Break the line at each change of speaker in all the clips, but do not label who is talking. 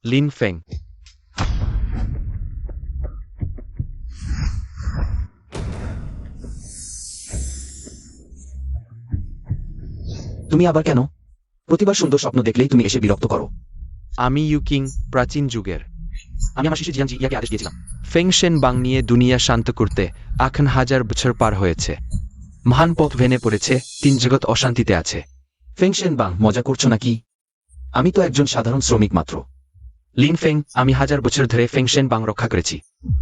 Lin feng.
তুমি আবার কেন? প্রতিবার সুন্দর স্বপ্ন দেখলেই তুমি এসে বিরক্ত করো।
আমি ইউকিং, প্রাচীন যুগের।
আমি আমার শিশু জিয়াং জিয়াকে আদেশ দিয়েছিলাম।
ফেংশেন বাং নিয়ে দুনিয়া শান্ত করতে এখন 1000 বছর পার হয়েছে। মহান পথ ভেঙে পড়েছে, 3 জগৎ অশান্তিতে আছে।
ফেংশেন বাং, মজা করছো নাকি? আমি তো একজন সাধারণ শ্রমিক মাত্র।
লিন ফেং, আমি 1000 বছর ধরে ফেংশেন বাং রক্ষা করেছি।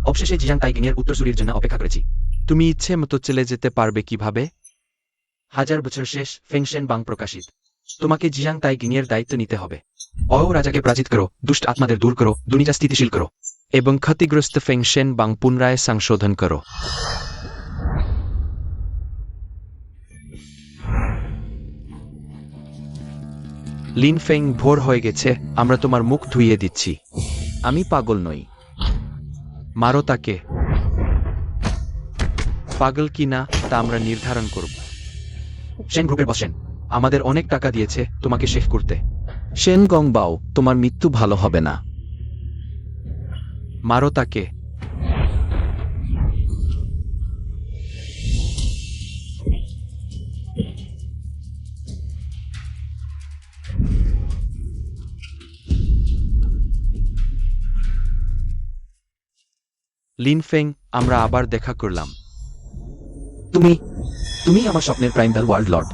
অবশেষে জিয়াং তাইকিং এর উত্তরসূরির জন্য অপেক্ষা করেছি।
তুমি ইচ্ছে মতো চলে যেতে পারবে কিভাবে?
1000 বছর শেষ, ফেংশেন বাং প্রকাশিত। তোমাকে জিয়াং তাইকিং এর দায়িত্ব নিতে হবে। রাজাকে পরাজিত করো, দুষ্ট আত্মাদের দূর করো, দুনিয়া স্থিতিশীল করো
এবং ক্ষতিগ্রস্ত ফেংশেন বাং পুনরায় সংশোধন করো। লিন ফেং, ভোর হয়ে গেছে, আমরা তোমার মুখ ধুইয়ে দিচ্ছি।
আমি পাগল নই।
মারো তাকে। পাগল কি না তা আমরা নির্ধারণ করব।
সেন গ্রুপের বস সেন
আমাদের অনেক টাকা দিয়েছে তোমাকে শেষ করতে।
সেন গং বাও, তোমার মৃত্যু ভালো হবে না।
মারো তাকে। লিন ফেং, আমরা আবার দেখা করলাম।
তুমি আমার স্বপ্নের প্রাইমাল ওয়ার্ল্ড লর্ড,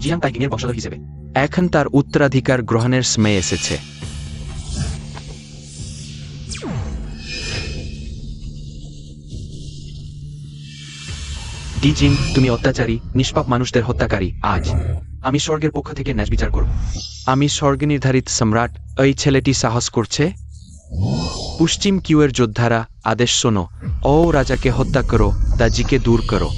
জিয়াং তাইকিং এর বংশধর হিসেবে।
এখন তার উত্তরাধিকার গ্রহণের সময় এসেছে।
টি জিং, তুমি অত্যাচারী, নিষ্পাপ মানুষদের হত্যাকারী। আজ আমি স্বর্গের পক্ষ থেকে ন্যায় বিচার করব।
আমি স্বর্গ নির্ধারিত সম্রাট। এই ছেলেটি সাহস করছে। পশ্চিম কিউয়ের যোদ্ধারা, আদেশ শোনো। রাজাকে হত্যা করো, দাজিকে দূর করো।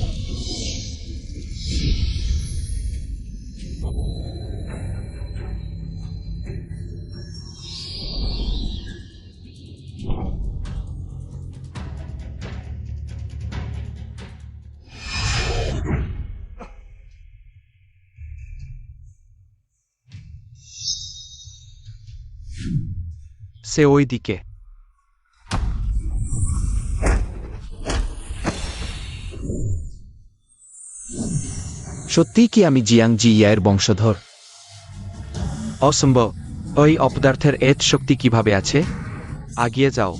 সে ওই দিকে।
সত্যি কি আমি জিয়াং জিয়ার বংশধর?
অসম্ভব। ওই অপদার্থের এত শক্তি কিভাবে আছে? আগিয়ে যাও।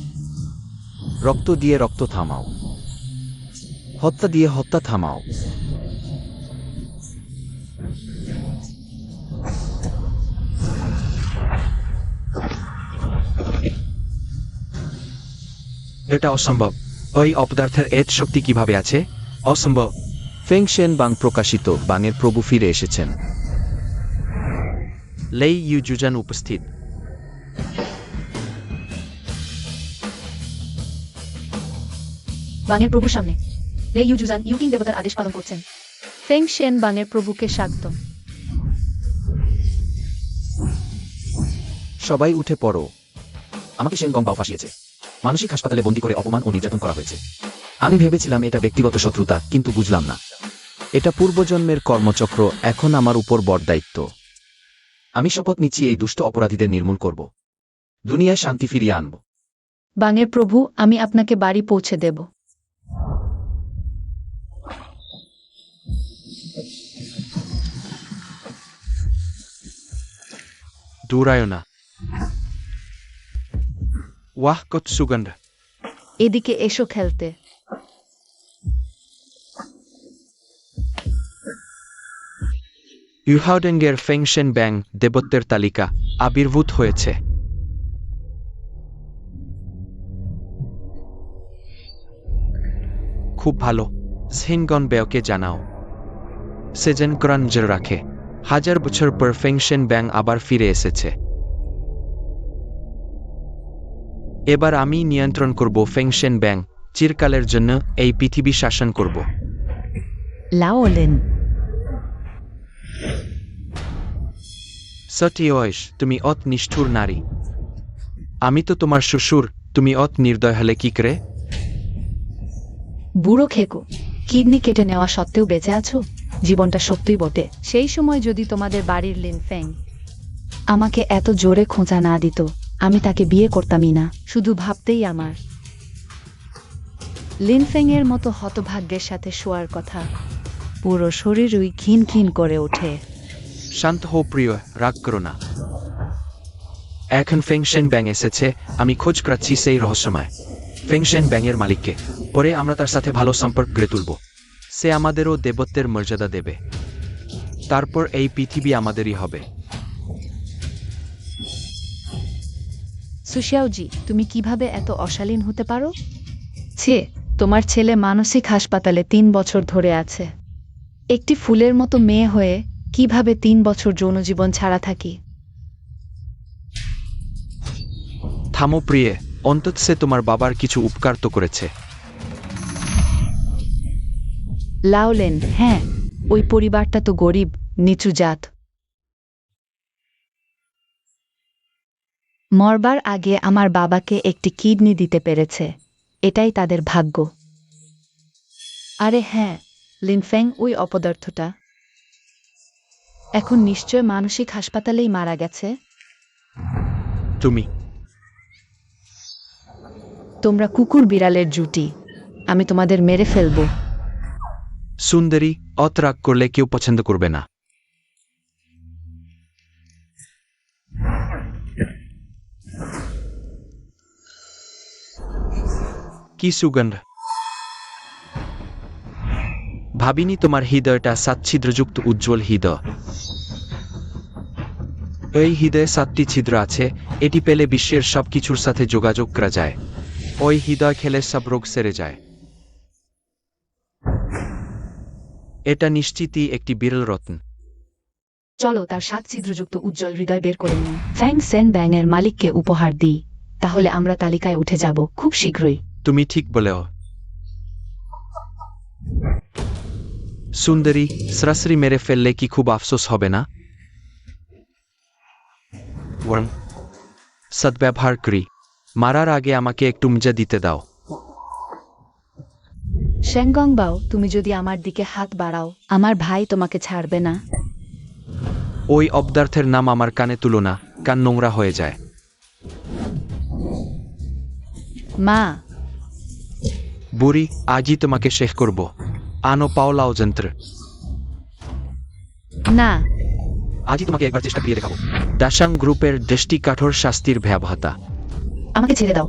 রক্ত দিয়ে রক্ত থামাও, হত্যা দিয়ে হত্যা থামাও।
এটা অসম্ভব। ওই অপদার্থের এত শক্তি কিভাবে আছে? অসম্ভব।
ফেংশেন বাং প্রকাশিত, বাংয়ের প্রভু ফিরে এসেছেন।
লেই ইউ জুজান উপস্থিত।
বাংয়ের প্রভুর সামনে লে ইউ জুজান ইউকিং দেবতার আদেশ পালন করছেন। ফেং শেন বাংয়ের প্রভুকে স্বাগত।
সবাই উঠে পড়ো। আমাকে সেন গং বাও ফাঁসিয়েছে। মানসিক হাসপাতালে বন্দী করে অপমান ও নির্যাতন করা হয়েছে। আমি ভেবেছিলাম এটা ব্যক্তিগত শত্রুতা, কিন্তু বুঝলাম না। এটা পূর্বজন্মের কর্মচক্র, এখন আমার উপর বড় দায়িত্ব। আমি শপথ নিচ্ছি এই দুষ্ট অপরাধীদের নির্মূল করব। দুনিয়ায় শান্তি ফিরিয়ে আনব।
বাংয়ের প্রভু, আমি আপনাকে বাড়ি পৌঁছে দেব।
দৌড়ায় না। ওয়াহ, কত সুগন্ধ।
এদিকে এসো খেলতে।
ইউহাউডেঙ্গের ফেংশেন ব্যাং দেবত্বের তালিকা আবির্ভূত হয়েছে। খুব ভালো। ঝিনগন বেওকে জানাও। সেজেন ক্রাঞ্জের রাখে। 1000 বছর পর ফেংশেন ব্যাং আবার ফিরে এসেছে। এবার আমি নিয়ন্ত্রণ করব ফেংশেন ব্যাং, চিরকালের জন্য এই পৃথিবী শাসন করব।
লাওলেন।
সটিওয়েশ, তুমি অত নিষ্ঠুর নারী। আমি তো তোমার শ্বশুর, তুমি অত নির্দয় হলে কি করে?
বুড়ো খেকো, কিডনি কেটে নেওয়া সত্ত্বেও বেঁচে আছো? জীবনটা সত্যই বটে। সেই সময় যদি তোমাদের বাড়ির লিন ফেং আমাকে এত জোরে খোঁচা না দিত, আমি তাকে বিয়ে করতামই না, শুধু ভাবতেই আমার লিনফেং এর মতো হতভাগ্যের সাথে শোয়ার কথা। পুরো শরীরই ঘিন ঘিন করে ওঠে।
শান্ত হও প্রিয়, রাগ করো না। এখন ফেংশেন ব্যাং এসেছে, আমি খোঁজ করাচ্ছি সেই রহস্যময় ফেংশেন ব্যাংয়ের মালিককে। পরে আমরা তার সাথে ভালো সম্পর্ক গড়ে তুলব। সে আমাদেরও দেবত্বের মর্যাদা দেবে। তারপর এই পৃথিবী আমাদেরই হবে।
সুশিয়াওজি, তুমি কিভাবে এত অশালীন হতে পারো? ছে, তোমার ছেলে মানসিক হাসপাতালে 3 বছর ধরে আছে। একটি ফুলের মতো মেয়ে হয়ে কিভাবে 3 বছর যৌনজীবন ছাড়া থাকি?
থামো প্রিয়ে, অন্তত সে তোমার বাবার কিছু উপকার তো করেছে।
লাওলেন, হ্যাঁ, ওই পরিবারটা তো গরিব, নিচু জাত। মরবার আগে আমার বাবাকে একটি কিডনি দিতে পেরেছে, এটাই তাদের ভাগ্য। আরে হ্যাঁ, লিনফেং ওই অপদার্থটা এখন নিশ্চয় মানসিক হাসপাতালেই মারা গেছে।
তুমি
তোমরা কুকুর বিড়ালের জুটি, আমি তোমাদের মেরে ফেলব।
সুন্দরী, অত রাগ করলে কেউ পছন্দ করবে না। কি সুগন্ধ! ভাবিনি তোমার হৃদয়টা সাতছিদ্রযুক্ত উজ্জ্বল হৃদয়। এই হৃদয়ে 7টি ছিদ্র আছে, এটি পেলে বিশ্বের সব কিছুর সাথে যোগাযোগ করা যায়। ওই হৃদয় খেলে সব রোগ সেরে যায়। এটা নিশ্চিতই একটি বিরল রত্ন।
চলো তার 7 ছিদ্রযুক্ত উজ্জ্বল হৃদয় বের করে নিই, ফ্যাং সেন ব্যাংয়ের মালিককে উপহার দিই, তাহলে আমরা তালিকায় উঠে যাব খুব শীঘ্রই।
তুমি ঠিক বলেও। সুন্দরী, সরাসরি মেরে ফেললে কি খুব আফসোস হবে না? ওয়াং, সদ্ব্যবহার করি। মারার আগে আমাকে একটু মজা দিতে দাও।
শেংগংবাও, তুমি যদি আমার দিকে হাত বাড়াও, আমার ভাই তোমাকে ছাড়বে না।
ওই অপদার্থের নাম আমার কানে তুলো না, কান নোংরা হয়ে যায়।
মা,
বুড়ি, আজই তোমাকে শেষ করব। আনো পাওলাও যন্ত্র।
না,
আজই তোমাকে একবার চেষ্টা দিয়ে দেখাবো।
দাসাং গ্রুপের দৃষ্টি কাঠোর শাস্তির ভয়াবহতা।
আমাকে ছেড়ে দাও,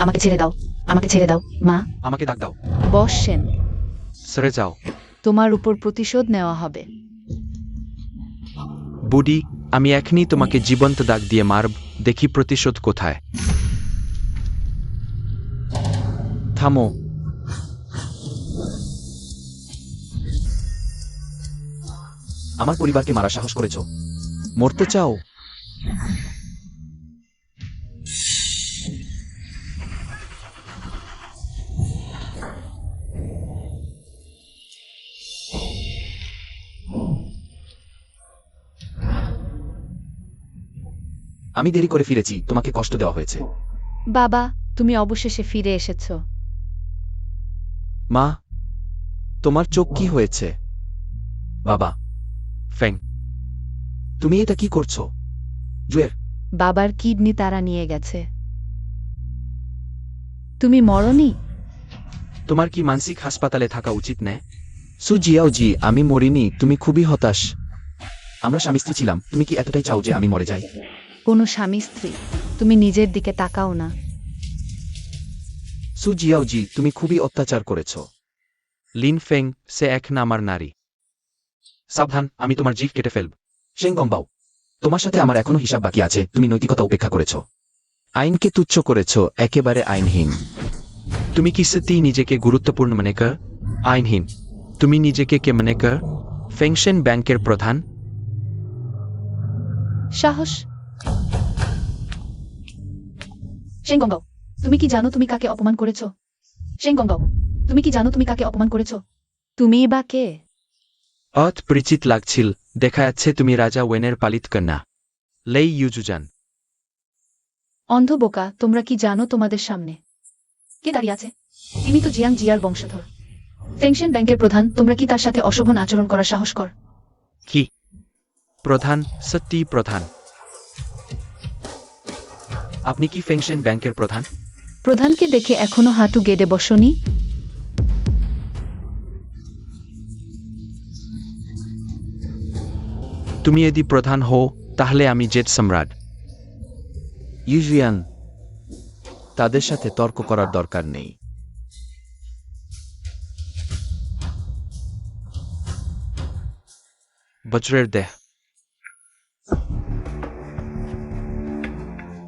আমাকে ছেড়ে দাও, আমাকে ছেড়ে দাও, মা।
আমাকে ডাক দাও।
বস সেন,
সরে যাও।
তোমার উপর প্রতিশোধ নেওয়া হবে।
বুড়ি, আমি এখনই তোমাকে জীবন্ত দাগ দিয়ে মারব, দেখি প্রতিশোধ কোথায়। থামো।
আমার পরিবারকে মারার সাহস করেছো?
মরতে চাও?
আমি দেরি করে ফিরেছি, তোমাকে কষ্ট দেওয়া হয়েছে।
বাবা, তুমি অবশেষে ফিরে এসেছো।
মা, তোমার চোখ কি হয়েছে?
বাবা,
ফ্যাং,
তুমি এটা কি করছো? জুয়ের,
বাবার কিডনি তারা নিয়ে গেছে। তুমি মরনি?
তোমার কি মানসিক হাসপাতালে থাকা উচিত নয়?
সু জিয়াওজি, আমি মরিনি, তুমি খুবই হতাশ। আমরা স্বামী স্ত্রী ছিলাম, তুমি কি এতটাই চাও যে আমি মরে যাই?
কোনো স্বামী স্ত্রী, তুমি নিজের দিকে তাকাও না।
সু জিয়াওজি, তুমি খুবই অত্যাচার করেছো।
লিন ফেং, সে এখন আমার নারী।
সাবধান, আমি তোমার জিভ কেটে ফেলব। শেংগংবাও, তোমার সাথে আমার এখনো হিসাব বাকি আছে, তুমি নৈতিকতা উপেক্ষা করেছো।
আইনকে তুচ্ছ করেছো, একেবারে আইনহীন। তুমি কি সত্যিই নিজেকে গুরুত্বপূর্ণ মনে কর? আইনহীন। তুমি নিজেকে কে মনে কর? ফেংশেন ব্যাংকের প্রধান?
সাহস! শেংগংবাও, তুমি কি জানো তুমি কাকে অপমান করেছো? শেংগংবাও, তুমি কি জানো তুমি কাকে অপমান করেছো? তুমিই বা কে?
অত পরিচিত লাগছিল, দেখা যাচ্ছে তুমি রাজা ওয়েনের পালিত কন্যা, লেই ইউজুজান।
অন্ধ বোকা, তোমরা কি জানো তোমাদের সামনে কে দাঁড়িয়ে আছে? তিনি তো জিয়াং জিয়ার বংশধর, ফেংশেন ব্যাংকের প্রধান। তোমরা কি তার সাথে অশোভন আচরণ করার সাহস কর?
কি প্রধান? সত্যিই প্রধান? আপনি কি ফেংশেন ব্যাংকের প্রধান?
প্রধানকে দেখে এখনো হাঁটু গেড়ে বসনি?
তুমি যদি প্রধান হও তাহলে আমি জেট সম্রাট।
ইউজিয়ান, তাদের সাথে তর্ক করার দরকার নেই।
বজ্রের দেহ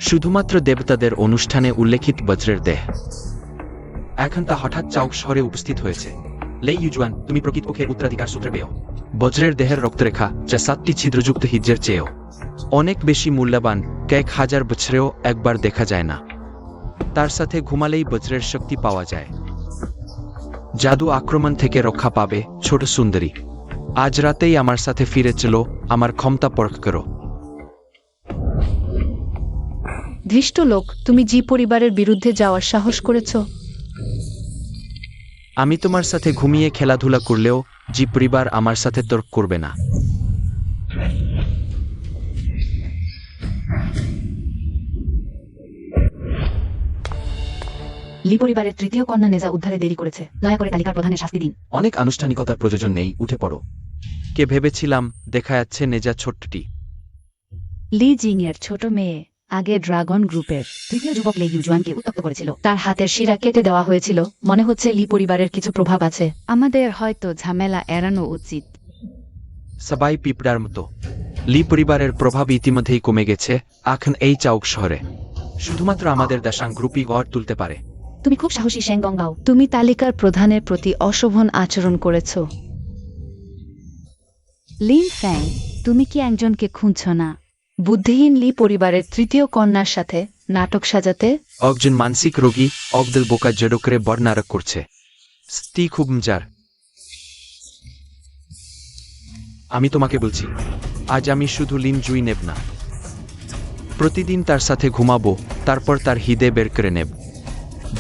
শুধুমাত্র দেবতাদের অনুষ্ঠানে উল্লেখিত বজ্রের দেহ এখন তা হঠাৎ চাউক শহরে উপস্থিত হয়েছে। লে ইউজুয়ান, তুমি প্রকৃতপক্ষে উত্তরাধিকার সূত্রে পেও বজ্রের দেহের রক্তরেখা, যা 7টি ছিদ্রযুক্ত হিজ্জের চেয়েও অনেক বেশি মূল্যবান। কয়েক হাজার বছরেও একবার দেখা যায় না। তার সাথে ঘুমালেই বজ্রের শক্তি পাওয়া যায়। জাদু আক্রমণ থেকে রক্ষা পাবে ছোট সুন্দরী। আজ রাতেই আমার সাথে ফিরে চলো, আমার ক্ষমতা পরখ করো।
ধৃষ্ট লোক, তুমি জি পরিবারের বিরুদ্ধে যাওয়ার সাহস করেছ?
আমি তোমার সাথে ঘুমিয়ে খেলাধুলা করলেও জি পরিবার আমার সাথে তর্ক করবে না।
লি পরিবারের তৃতীয় কন্যা নেজা উদ্ধারে দেরি করেছে, দয়া করে তালিকার প্রধানের শাস্তি দিন।
অনেক আনুষ্ঠানিকতার প্রয়োজন নেই, উঠে পড়ো।
কে ভেবেছিলাম দেখা যাচ্ছে নেজা ছোট্টটি।
লি জিং এর ছোট মেয়ে, আগে ড্রাগন গ্রুপের।
তৃতীয় যুবক লে ইউজুয়ানকে উত্তপ্ত করেছিল।
তার হাতের শিরা কেটে দেওয়া হয়েছিল।
মনে হচ্ছে লি পরিবারের কিছু প্রভাব আছে।
আমাদের হয়তো ঝামেলা এড়ানো উচিত।
সবাই পিঁপড়ার মতো। লি পরিবারের প্রভাব ইতিমধ্যেই কমে গেছে এখন এই চাউক শহরে। শুধুমাত্র আমাদের দেশাং গ্রুপই গড় তুলতে পারে।
তুমি খুব সাহসী শেং গংগাও।
তুমি তালিকার প্রধানের প্রতি অশোভন আচরণ করেছ। লিন ফ্যাং, তুমি কি একজনকে খুঁজছ না? বুদ্ধিহীন লি পরিবারের তৃতীয় কন্যার সাথে নাটক সাজাতে?
একজন মানসিক রোগী অগদল বোকা জড়ো করে বড় নাটক করছে। স্ত্রী খুব মজার। আমি তোমাকে বলছি, আজ আমি শুধু লিন জুই নেব না, প্রতিদিন তার সাথে ঘুমাবো, তারপর তার হৃদে বের করে নেব।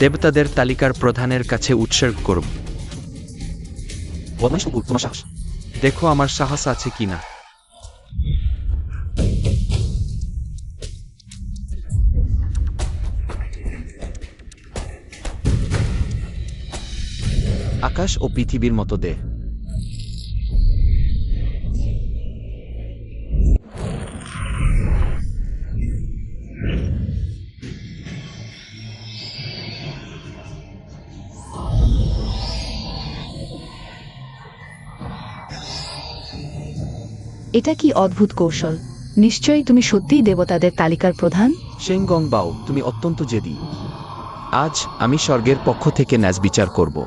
দেবতাদের তালিকার প্রধানের কাছে উৎসর্গ করব।
বদমাইশ কুকুর, তোমার সাহস!
দেখো আমার সাহস আছে কিনা।
আকাশ ও পৃথিবীর মতো দেহ।
এটা কি অদ্ভুত কৌশল! নিশ্চয়ই তুমি সত্যিই দেবতাদের তালিকার প্রধান।
শেং গংবাও, তুমি অত্যন্ত জেদি। আজ আমি স্বর্গের পক্ষ থেকে ন্যায় বিচার করব।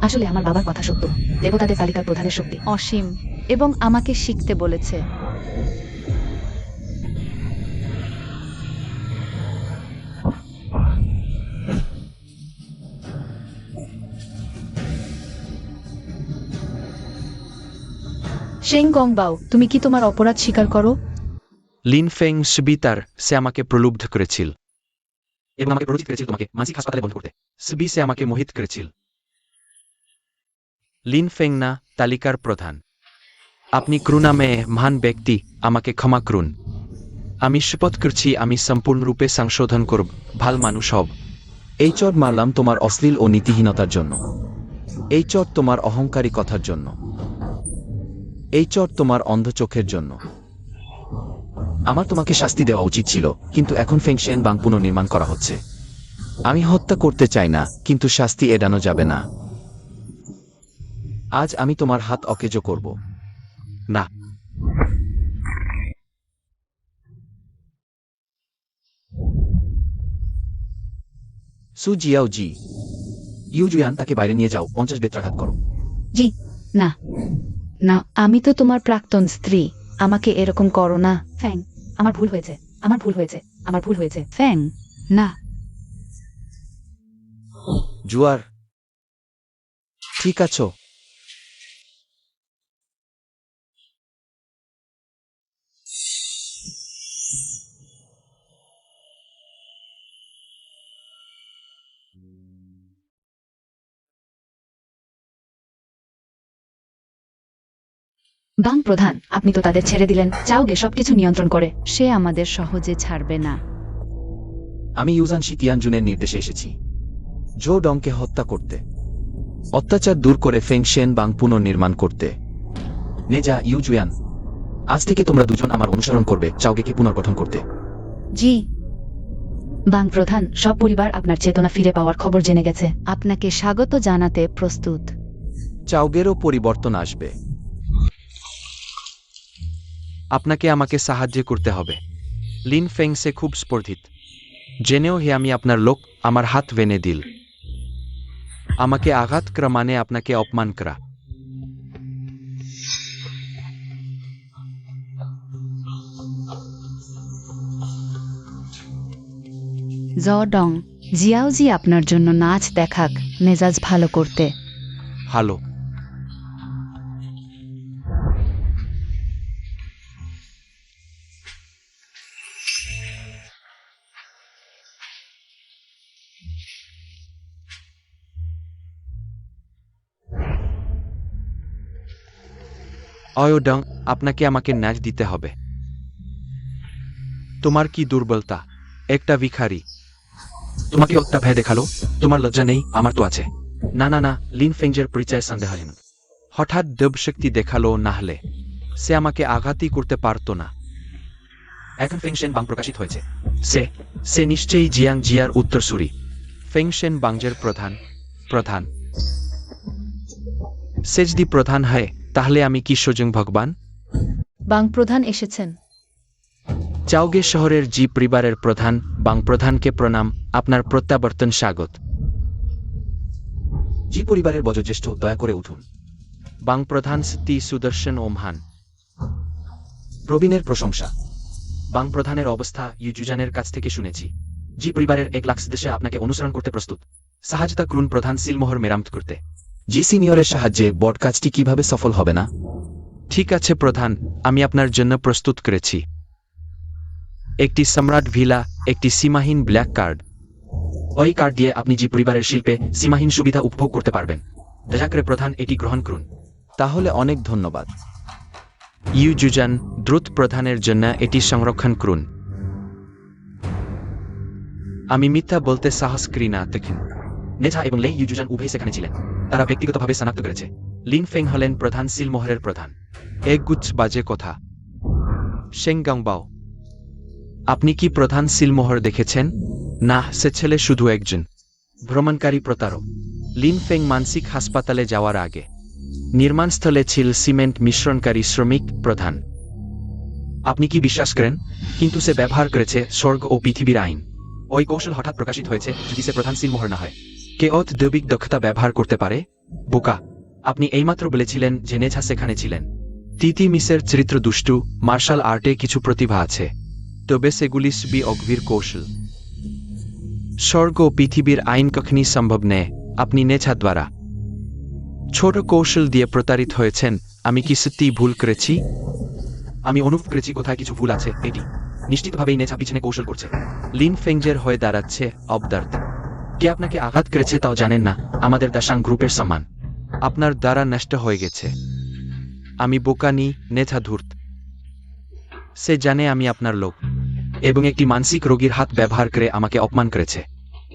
আসলে আমার বাবার কথা সত্য, দেবতাদের তালিকার প্রধানের শক্তি
অসীম, এবং আমাকে শিখতে বলেছে। শেং গংবাও, তুমি কি তোমার অপরাধ স্বীকার করো?
লিন ফেং সবিতার সে আমাকে প্রলুব্ধ করেছিল এবং আমাকে প্ররোচিত করেছিল তোমাকে মানসিক হাসপাতালে বন্ধ করতে। সবি সে আমাকে মোহিত করেছিল। লিন ফেং না, তালিকার প্রধান। আপনি করুণা মেয়ে মহান ব্যক্তি, আমাকে ক্ষমা করুন। আমি শপথ করছি আমি সম্পূর্ণরূপে সংশোধন করব, ভাল মানুষ হব।
এই চট মারলাম তোমার অশ্লীল ও নীতিহীনতার জন্য। এই চট তোমার অহংকারী কথার জন্য। এই চট তোমার অন্ধ চোখের জন্য। আমার তোমাকে শাস্তি দেওয়া উচিত ছিল, কিন্তু এখন ফেংশেন বাং পুনর্নির্মাণ করা হচ্ছে। আমি হত্যা করতে চাই না, কিন্তু শাস্তি এড়ানো যাবে না। আজ আমি তোমার হাত অকেজো করব।
না,
সু জিয়াও জি। ইউজুয়ান, তাকে বাইরে নিয়ে যাও, 50 বেত্রাঘাত করো।
জি না।
না, আমি তো তোমার প্রাক্তন স্ত্রী, আমাকে এরকম করো না।
ফ্যাং, আমার ভুল হয়েছে, আমার ভুল হয়েছে, আমার ভুল হয়েছে।
ফ্যাং, না।
জুয়ার, ঠিক আছো?
বাং প্রধান, আপনি তো তাদের ছেড়ে দিলেন, চাওগে সবকিছু নিয়ন্ত্রণ করে।
সে আমাদের সহজে ছাড়বে না।
আমি ইউজানশি তিয়ানজুনের নির্দেশে এসেছি জো ডংকে হত্যা করতে, অত্যাচার দূর করে ফেংশেন বাং পুনর্নির্মাণ করতে। নেজা, ইউজুয়ান, আজ থেকে তোমরা দুজন আমার অনুসরণ করবে চাওগেকে পুনর্গঠন করতে।
জি,
বাং প্রধান, সব পরিবার আপনার চেতনা ফিরে পাওয়ার খবর জেনে গেছে।
আপনাকে স্বাগত জানাতে প্রস্তুত।
চাওগেরও পরিবর্তন আসবে।
আপনাকে আমাকে সাহায্য করতে হবে। লিন ফেংসে খুব স্পর্ধিত। জেনেও হে আমি আপনার লোক, আমার হাত ভেনে দিল। আমাকে আঘাত করা মানে আপনাকে অপমান করা।
জ ডং, জিয়াওজি আপনার জন্য নাচ দেখাক মেজাজ ভালো করতে।
ভালো। অয়ডং, আপনাকে আমাকে নাচ দিতে হবে। তোমার কি দুর্বলতা? একটা ভিখারি তোমাকে একটা ভয় দেখালো। তোমার লজ্জা নেই? আমার তো আছে। না না না, লিন ফেংজের পরিচয় সন্দেহহীন। হঠাৎ দেবশক্তি দেখালো, না হলে সে আমাকে আঘাতই করতে পারত না। এখন ফেংশেন বাং প্রকাশিত হয়েছে। সে সে নিশ্চয়ই জিয়াং জিয়ার উত্তরসূরি। ফেংশেন বাংজের প্রধান প্রধান সে যদি প্রধান হয় তাহলে আমি কি সোজং ভগবান?
বাং প্রধান এসেছেন।
চাওগে শহরের জি পরিবারের প্রধান বাং প্রধানকে প্রণাম, আপনার প্রত্যাবর্তন স্বাগত।
জি পরিবারের বয়োজ্যেষ্ঠ, দয়া করে উঠুন।
বাং প্রধান স্তি সুদর্শন ও মহান।
প্রবীণের প্রশংসা।
বাং প্রধানের অবস্থা ইউজুজানের কাছ থেকে শুনেছি। জি পরিবারের 1 লাখ সদস্য আপনাকে অনুসরণ করতে প্রস্তুত। সাহায্যতা করুন প্রধান সিলমোহর মেরামত করতে।
জি সিনিয়রের সাহায্যে বট কাজটি কিভাবে সফল হবে না?
ঠিক আছে প্রধান, আমি আপনার জন্য প্রস্তুত করেছি একটি সম্রাট ভিলা, একটি সীমাহীন ব্ল্যাক কার্ড।
ওই কার্ড দিয়ে আপনি জি পরিবারের শিল্পে সীমাহীন সুবিধা উপভোগ করতে পারবেন। দয়া করে প্রধান এটি গ্রহণ করুন। তাহলে অনেক ধন্যবাদ।
ইউজুজান, দ্রুত প্রধানের জন্য এটি সংরক্ষণ করুন। আমি মিথ্যা বলতে সাহস করি না। দেখুন,
নেঝা এবং লে ইউজুজান উভয় সেখানে ছিলেন। তারা ব্যক্তিগতভাবে শনাক্ত করেছে।
লিন ফেং হলেন প্রধান সিলমোহরের প্রধান। এক গুচ্ছ বাজে কথা। শেংগাংবাও, আপনি কি প্রধান সিলমোহর দেখেছেন? না, সে ছেলে শুধু একজন ভ্রমণকারী প্রতারক। লিন ফেং মানসিক হাসপাতালে যাওয়ার আগে নির্মাণস্থলে ছিল সিমেন্ট মিশ্রণকারী শ্রমিক প্রধান।
আপনি কি বিশ্বাস করেন?
কিন্তু সে ব্যবহার করেছে স্বর্গ ও পৃথিবীর আইন।
ওই কৌশল হঠাৎ প্রকাশিত হয়েছে যদি সে প্রধান সিলমোহর না হয়।
কে অত্যধিক দক্ষতা ব্যবহার করতে পারে? বোকা,
আপনি এইমাত্র বলেছিলেন যে নেঝা সেখানে ছিলেন।
তিতি মিসের চরিত্র দুষ্টু, মার্শাল আর্টে কিছু প্রতিভা আছে, তবে সেগুলি সবই অগভীর কৌশল। স্বর্গ ও পৃথিবীর আইন কখনই সম্ভব নেই। আপনি নেছা দ্বারা ছোট কৌশল দিয়ে প্রতারিত হয়েছেন। আমি কি সত্যিই ভুল করেছি?
আমি অনুভব করেছি কোথায় কিছু ভুল আছে। এটি নিশ্চিতভাবেই নেঝা পিছনে কৌশল করছে।
লিন ফেংজের হয়ে দাঁড়াচ্ছে অবদার্থ।
কে আপনাকে আঘাত করেছে তাও জানেন না। আমাদের দাসাং গ্রুপের সম্মান
আপনার দ্বারা নষ্ট হয়ে গেছে। আমি বোকানি, নেছা ধূর্ত। সে জানে আমি আপনার লোক
এবং একটি মানসিক রোগীর হাত ব্যবহার করে আমাকে অপমান করেছে।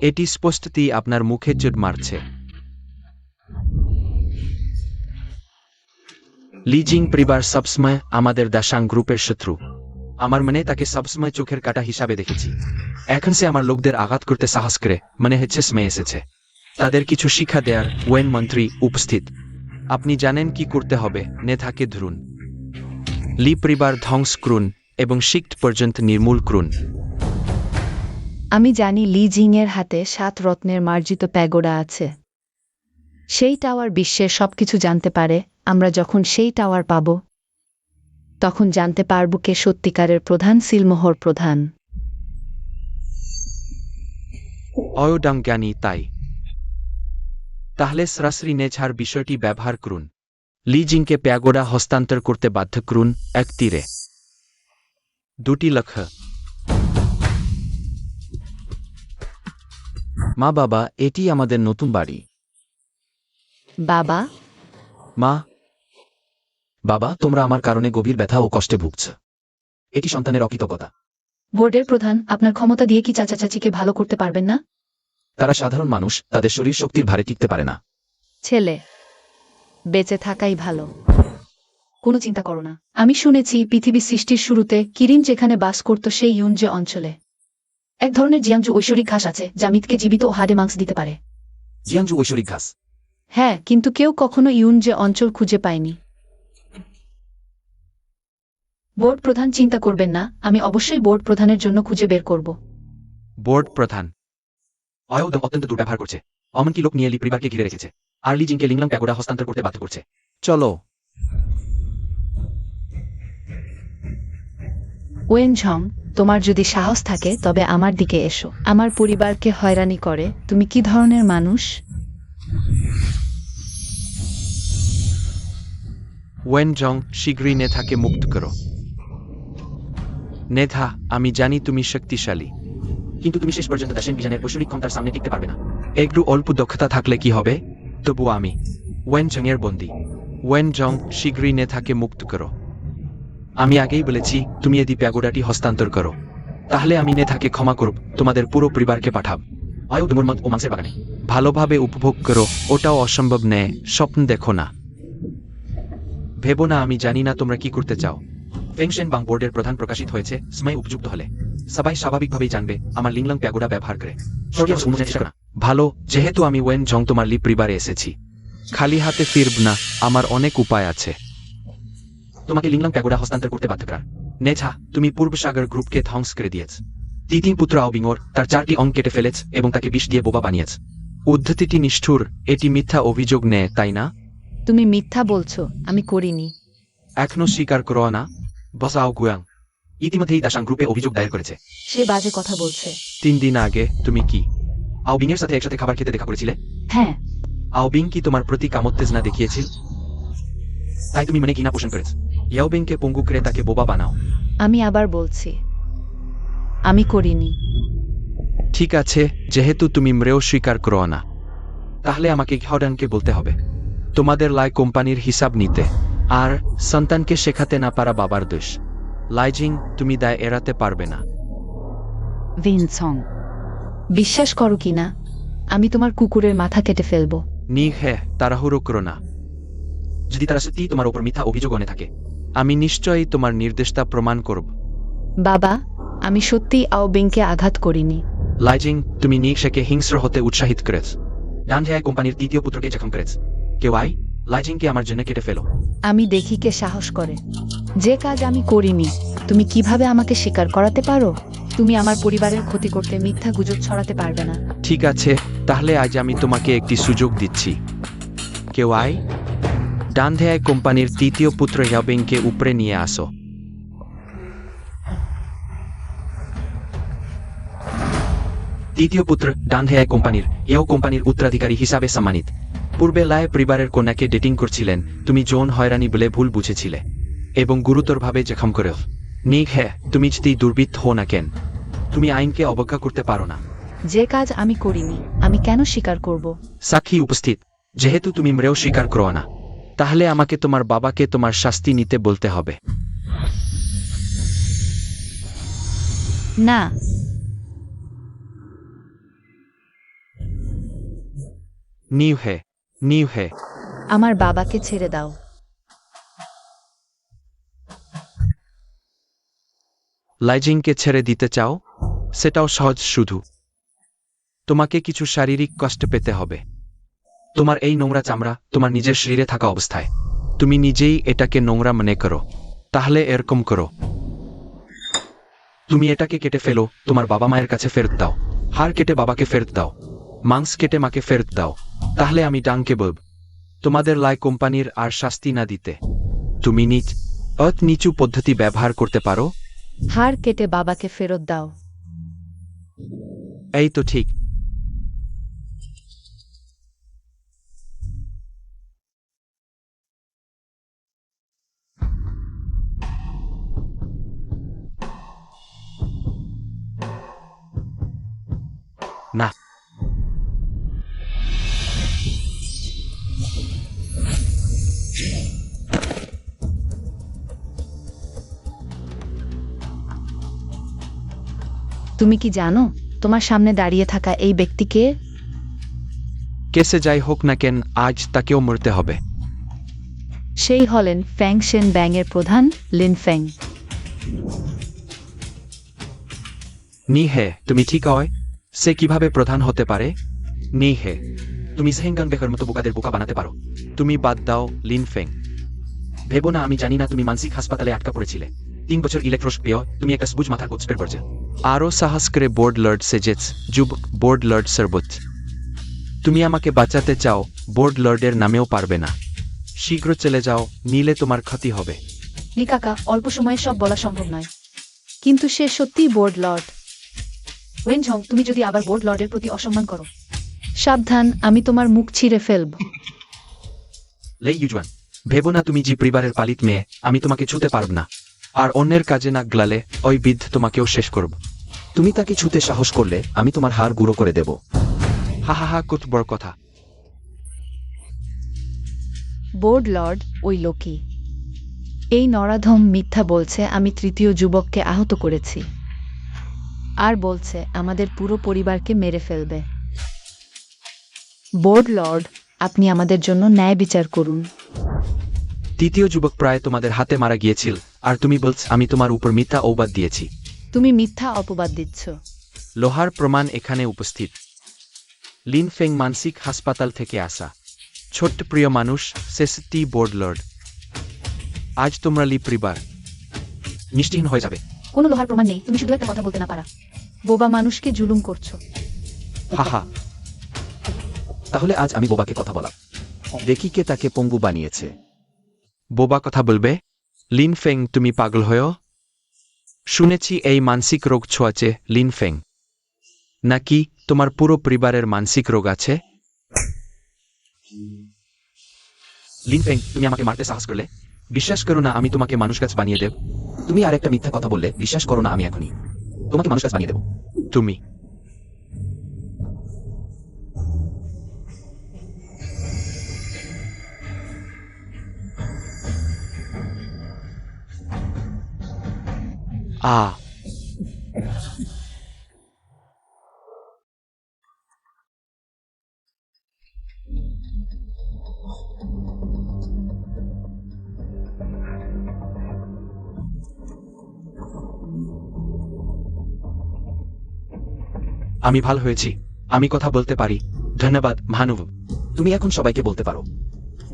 এটি স্পষ্টতই আপনার মুখে চোট মারছে।
লিজিং পরিবার সবসময় আমাদের দাসাং গ্রুপের শত্রু। আমার মনে তাকে সবসময় চোখের কাটা হিসাবে দেখেছি। এখন সে আমার লোকদের আঘাত করতে সাহস করে, মনে হচ্ছে সময় এসেছে তাদের কিছু শিক্ষা দেয়ার। ওয়েন মন্ত্রী উপস্থিত।
আপনি জানেন কি করতে হবে। নেথাকে ধরুন, লি পরিবার ধ্বংস করুন এবং শিক্ট পর্যন্ত নির্মূল করুন।
আমি জানি লি জিং এর হাতে 7 রত্নের মার্জিত প্যাগোডা আছে। সেই টাওয়ার বিশ্বের সবকিছু জানতে পারে। আমরা যখন সেই টাওয়ার পাব তখন জানতে পারব কে সত্যিকারের প্রধান সিলমোহর প্রধান।
অয়ডাং জ্ঞানী তাই। তাহলে সরাসরি নেছার বিষয়টি ব্যবহার করুন। লি জিংকে প্যাগোডা হস্তান্তর করতে বাধ্য করুন। 1 তীরে 2টি লক্ষ্য।
মা বাবা, এটি আমাদের নতুন বাড়ি।
বাবা,
মা, বাবা, তোমরা আমার কারণে গভীর ব্যথা ও কষ্টে ভুগছ। এটি সন্তানের অকৃতজ্ঞতা।
বোর্ডের প্রধান, আপনার ক্ষমতা দিয়ে কি চাচা চাচিকে ভালো করতে পারবেন না?
তারা সাধারণ মানুষ, তাদের শরীর শক্তির ভারে টিকতে পারে না।
ছেলে, বেঁচে থাকাই ভালো।
কোনো চিন্তা করো না। আমি শুনেছি পৃথিবী সৃষ্টির শুরুতে কিরিন যেখানে বাস করত সেই ইউনজে অঞ্চলে এক ধরনের জিয়াংজু ঐশ্বরিক ঘাস আছে যা মিথকে জীবিত ও হাড়ে মাংস দিতে পারে।
জিয়াংজু ঐশ্বরিক ঘাস।
হ্যাঁ, কিন্তু কেউ কখনো ইউনজে অঞ্চল খুঁজে পায়নি।
বোর্ড প্রধান, চিন্তা করবেন না, আমি অবশ্যই বোর্ড প্রধানের জন্য খুঁজে বের করব।
বোর্ড প্রধান।
অয়দম অত্যন্ত দুর্ব্যবহার করছে। এমনকি লোক নিয়ে লি পরিবারকে ঘিরে রেখেছে। আর লি জিংকে লিংলাং প্যাগোডা হস্তান্তর করতে বাধ্য করছে।
চলো।
ওয়েনঝং, তোমার যদি সাহস থাকে তবে আমার দিকে এসো। আমার পরিবারকে হয়রানি করে তুমি কি ধরনের মানুষ?
ওয়েনজং, শীঘ্রই নেথাকে মুক্ত করো। নেথা, আমি জানি তুমি শক্তিশালী,
কিন্তু তুমি শেষ পর্যন্ত দাসেন বিজানের ঐশ্বরিক ক্ষমতার সামনে টিকতে পারবে না।
একটু অল্প দক্ষতা থাকলে কি হবে? তবু আমি ওয়েনজং এর বন্দী। ওয়েনজং, শীঘ্রই নেথাকে মুক্ত করো। আমি আগেই বলেছি তুমি এদি প্যাগোডাটি হস্তান্তর করো, তাহলে আমি নেথাকে ক্ষমা করব, তোমাদের পুরো পরিবারকে পাঠাব।
অয়দমর মত ও মাংসের বাগানে।
ভালোভাবে উপভোগ করো, ওটাও অসম্ভব নেয়, স্বপ্ন দেখো না। ভেবো না আমি জানি না তোমরা কি করতে চাও।
ফেংশেন বাং বোর্ডের প্রধান প্রকাশিত হয়েছে, সময় উপযুক্ত হলে সবাই স্বাভাবিকভাবেই জানবে আমার লিংলং প্যাগোডা ব্যবহার করে।
ভালো, যেহেতু আমি ওয়েনজং তোমার লি পরিবারে এসেছি, খালি হাতে ফিরব না, আমার অনেক উপায় আছে।
তোমাকে লিংলং প্যাগোডা হস্তান্তর করতে বাধ্য করার।
নেথা, তুমি পূর্ব সাগর গ্রুপকে ধ্বংস করে দিয়েছ।
তিতিন পুত্র আওবিংওর তার 4টি অঙ্ক কেটে ফেলেছ এবং তাকে বিষ দিয়ে বোবা বানিয়েছ।
উদ্ধতিটি নিষ্ঠুর, এটি মিথ্যা অভিযোগ নেয়, তাই না?
তুমি মিথ্যা বলছো, আমি করিনি।
এখনো স্বীকার করো না? বসাও গুয়াং।
ইতিমধ্যেই দাসাং গ্রুপে অভিযোগ দায়ের করেছে।
সে বাজে কথা বলছে।
3 দিন আগে তুমি কি
আওবিং এর সাথে একসাথে খাবার খেতে দেখা করেছিলে?
হ্যাঁ।
আওবিং কি তোমার প্রতি কামোত্তেজনা দেখিয়েছিল?
তাই তুমি মনে ঘৃণা পোষণ করেছ।
ইয়াওবিংকে পঙ্গু করে তাকে বোবা বানাও।
আমি আবার বলছি, আমি করিনি।
ঠিক আছে, যেহেতু তুমি মরেও স্বীকার করো না, তাহলে আমাকে ঘাওডানকে বলতে হবে তোমাদের লাই কোম্পানির হিসাব নিতে। আর সন্তানকে শেখাতে না পারা বাবার দোষ। লাইজিং, তুমি দায় এড়াতে পারবে না।
ভিনসং, বিশ্বাস করো কি না, আমি তোমার কুকুরের মাথা কেটে ফেলবো।
হে, তাড়াহুড়ো করো না।
যদি তারা সত্যিই তোমার উপর মিথ্যা অভিযোগ এনে থাকে,
আমি নিশ্চয়ই তোমার নির্দেশটা প্রমাণ করব।
বাবা, আমি সত্যিই আওবিংকে আঘাত করিনি।
লাইজিং, তুমি নিকশেকে হিংস্র হতে উৎসাহিত করেছ।
ডানঝায় কোম্পানির 3য় পুত্রকে জখম করেছ। কেউ আই লাইজিংকে আমার জন্য কেটে ফেলো।
আমি দেখি কে সাহস করে। যে কাজ আমি করিনি তুমি কিভাবে আমাকে স্বীকার করাতে পারো? তুমি আমার পরিবারের ক্ষতি করতে মিথ্যা গুজব ছড়াতে পারবে না।
ঠিক আছে, তাহলে আজ আমি তোমাকে একটি সুযোগ দিচ্ছি। কেউ আই ডানধেয়ায় কোম্পানির 3য় পুত্র ইয়াওবিংকে উপরে নিয়ে আসো।
তৃতীয় পুত্র ডানধেয়ায় কোম্পানির এও কোম্পানির উত্তরাধিকারী হিসাবে সম্মানিত।
পূর্বে লায় পরিবারের কন্যাকে ডেটিং করছিলেন, তুমি যৌন হয়রানি বলে ভুল বুঝেছিলে এবং গুরুতরভাবে জখম করেও। হে, তুমি যদি দুর্বৃত্ত হো না কেন, তুমি আইনকে অবজ্ঞা করতে পারো না।
যে কাজ আমি করিনি আমি কেন স্বীকার করব?
সাক্ষী উপস্থিত, যেহেতু তুমি মরেও স্বীকার করো না, তাহলে আমাকে তোমার বাবাকে তোমার শাস্তি নিতে বলতে হবে।
না,
হে,
আমার বাবাকে ছেড়ে দাও।
লাইজিংকে ছেড়ে দিতে চাও? সেটাও সহজ, শুধু তোমাকে কিছু শারীরিক কষ্ট পেতে হবে।
তোমার এই নোংরা চামড়া তোমার নিজের শরীরে থাকা অবস্থায়।
তুমি নিজেই এটাকে নোংরা মনে করো, তাহলে এরকম করো।
তুমি এটাকে কেটে ফেলো, তোমার বাবা মায়ের কাছে ফেরত দাও। হাড় কেটে বাবাকে ফেরত দাও,
মাংস কেটে মাকে ফেরত দাও, তাহলে আমি ডাংকে বলব তোমাদের লাই কোম্পানির আর শাস্তি না দিতে। তুমি নিচু পদ্ধতি ব্যবহার করতে পারো।
হাড় কেটে বাবাকে ফেরত দাও।
এই তো ঠিক। না,
তুমি কি জানো তোমার সামনে দাঁড়িয়ে থাকা এই ব্যক্তিকে?
কেসে যাই হোক না কেন, আজ তাকেও মরতে হবে।
সেই হলেন ফ্যাংশেন ব্যাংয়ের প্রধান লিন ফেং।
নি হে, তুমি ঠিক হয়? সে কিভাবে প্রধান হতে পারে? নি হে, তুমি সেহেঙ্গাং বেকের মতো বোকাদের বোকা বানাতে পারো। তুমি বাদ দাও লিন ফেং। ভেবো না আমি জানি না তুমি মানসিক হাসপাতালে আটকা পড়েছিলে। 3 বছর ইলেকট্রোস পেয় তুমি একটা সবুজ মাথার কোচপের পড়ছে। আরও সাহস করে বোর্ড লর্ড সেজেছ, যুবক বোর্ড লর্ড সর্বোচ্চ। তুমি আমাকে বাঁচাতে চাও, বোর্ড লর্ডের নামেও পারবে না। শীঘ্র চলে যাও, নিলে তোমার ক্ষতি হবে।
লি কাকা, অল্প সময়ে সব বলা সম্ভব নয়।
কিন্তু সে সত্যিই বোর্ড লর্ড।
ওয়েনঝং, তুমি যদি আবার বোর্ড লর্ডের প্রতি অসম্মান করো।
সাবধান, আমি তোমার মুখ ছিঁড়ে ফেলব।
লেই ইউজুয়ান, ভেবো না তুমি যে পরিবারের পালিত মেয়ে, আমি তোমাকে ছুতে পারব না। আর অন্যের কাজে নাক গলালে ওই বিদ্ধ তোমাকেও শেষ করব।
তুমি তাকে ছুতে সাহস করলে আমি তোমার হাড় গুঁড়ো করে দেব।
হা হা হা, কত বড় কথা।
বোর্ড লর্ড ওই লোকই। এই নরাধম মিথ্যা বলছে আমি তৃতীয় যুবককে আহত করেছি, আর বলছে আমাদের পুরো পরিবারকে মেরে ফেলবে। বোর্ড লর্ড, আপনি আমাদের জন্য ন্যায় বিচার করুন।
তৃতীয় যুবক প্রায় তোমাদের হাতে মারা গিয়েছিল, আর তুমি বলছ আমি তোমার উপর মিথ্যা অপবাদ দিয়েছি।
তুমি মিথ্যা অপবাদ দিচ্ছ।
লোহার প্রমাণ এখানে উপস্থিত। লিন ফেং মানসিক হাসপাতাল থেকে আসা ছোট্ট প্রিয় মানুষ, সেসটি বোর্ড লর্ড। আজ তোমরা লি পরিবার নিষ্ঠিহীন হয়ে যাবে।
কোনো লোহার প্রমাণ নেই, তুমি শুধু একটা কথা বলতে না পারা।
বোবা মানুষকে জুলুম করছো।
হা হা,
তাহলে আজ আমি বোবাকে কথা বলা দেখি কে তাকে পঙ্গু বানিয়েছে।
বোবা কথা বলবে? লিন ফেং, তুমি পাগল হয়েও? শুনেছি এই মানসিক রোগ ছোঁয়াচে লিন ফেং। নাকি তোমার পুরো পরিবারের মানসিক রোগ আছে? লিন ফেং, তুমি আমাকে মারতে সাহস করলে? বিশ্বাস করো না আমি তোমাকে মানুষ গাছ বানিয়ে দেব।
তুমি আর একটা মিথ্যা কথা বললে বিশ্বাস করো না আমি এখনই তোমাকে মানুষ কাজ বানিয়ে দেব।
তুমি আমি ভালো হয়েছি, আমি কথা বলতে পারি। ধন্যবাদ মহানুভ।
তুমি এখন সবাইকে বলতে পারো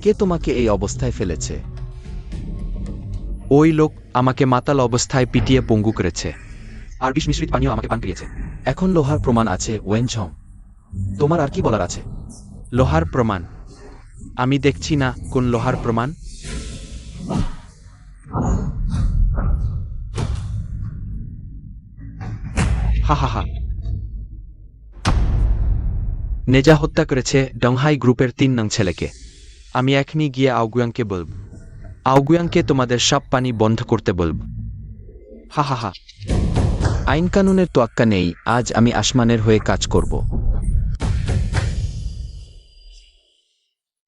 কে তোমাকে এই অবস্থায় ফেলেছে।
ওই লোক আমাকে মাতাল অবস্থায় পিটিয়ে পঙ্গু করেছে, আর বিষ মিশ্রিত পানীয় আমাকে পান করিয়েছে।
এখন লোহার প্রমাণ আছে ওয়েনঝং, তোমার আর কি বলার আছে?
লোহার প্রমাণ? আমি দেখছি না কোন লোহার প্রমাণ। হা হা হা, নেজা হত্যা করেছে ডংহাই গ্রুপের 3 নং ছেলেকে। আমি এখনই গিয়ে আউগুয়াংকে বলব। আউগুয়াংকে তোমাদের সব পানি বন্ধ করতে বলব। হা হা হা,
আইন কানুনের তোয়াক্কা নেই, আজ আমি আসমানের হয়ে কাজ করব।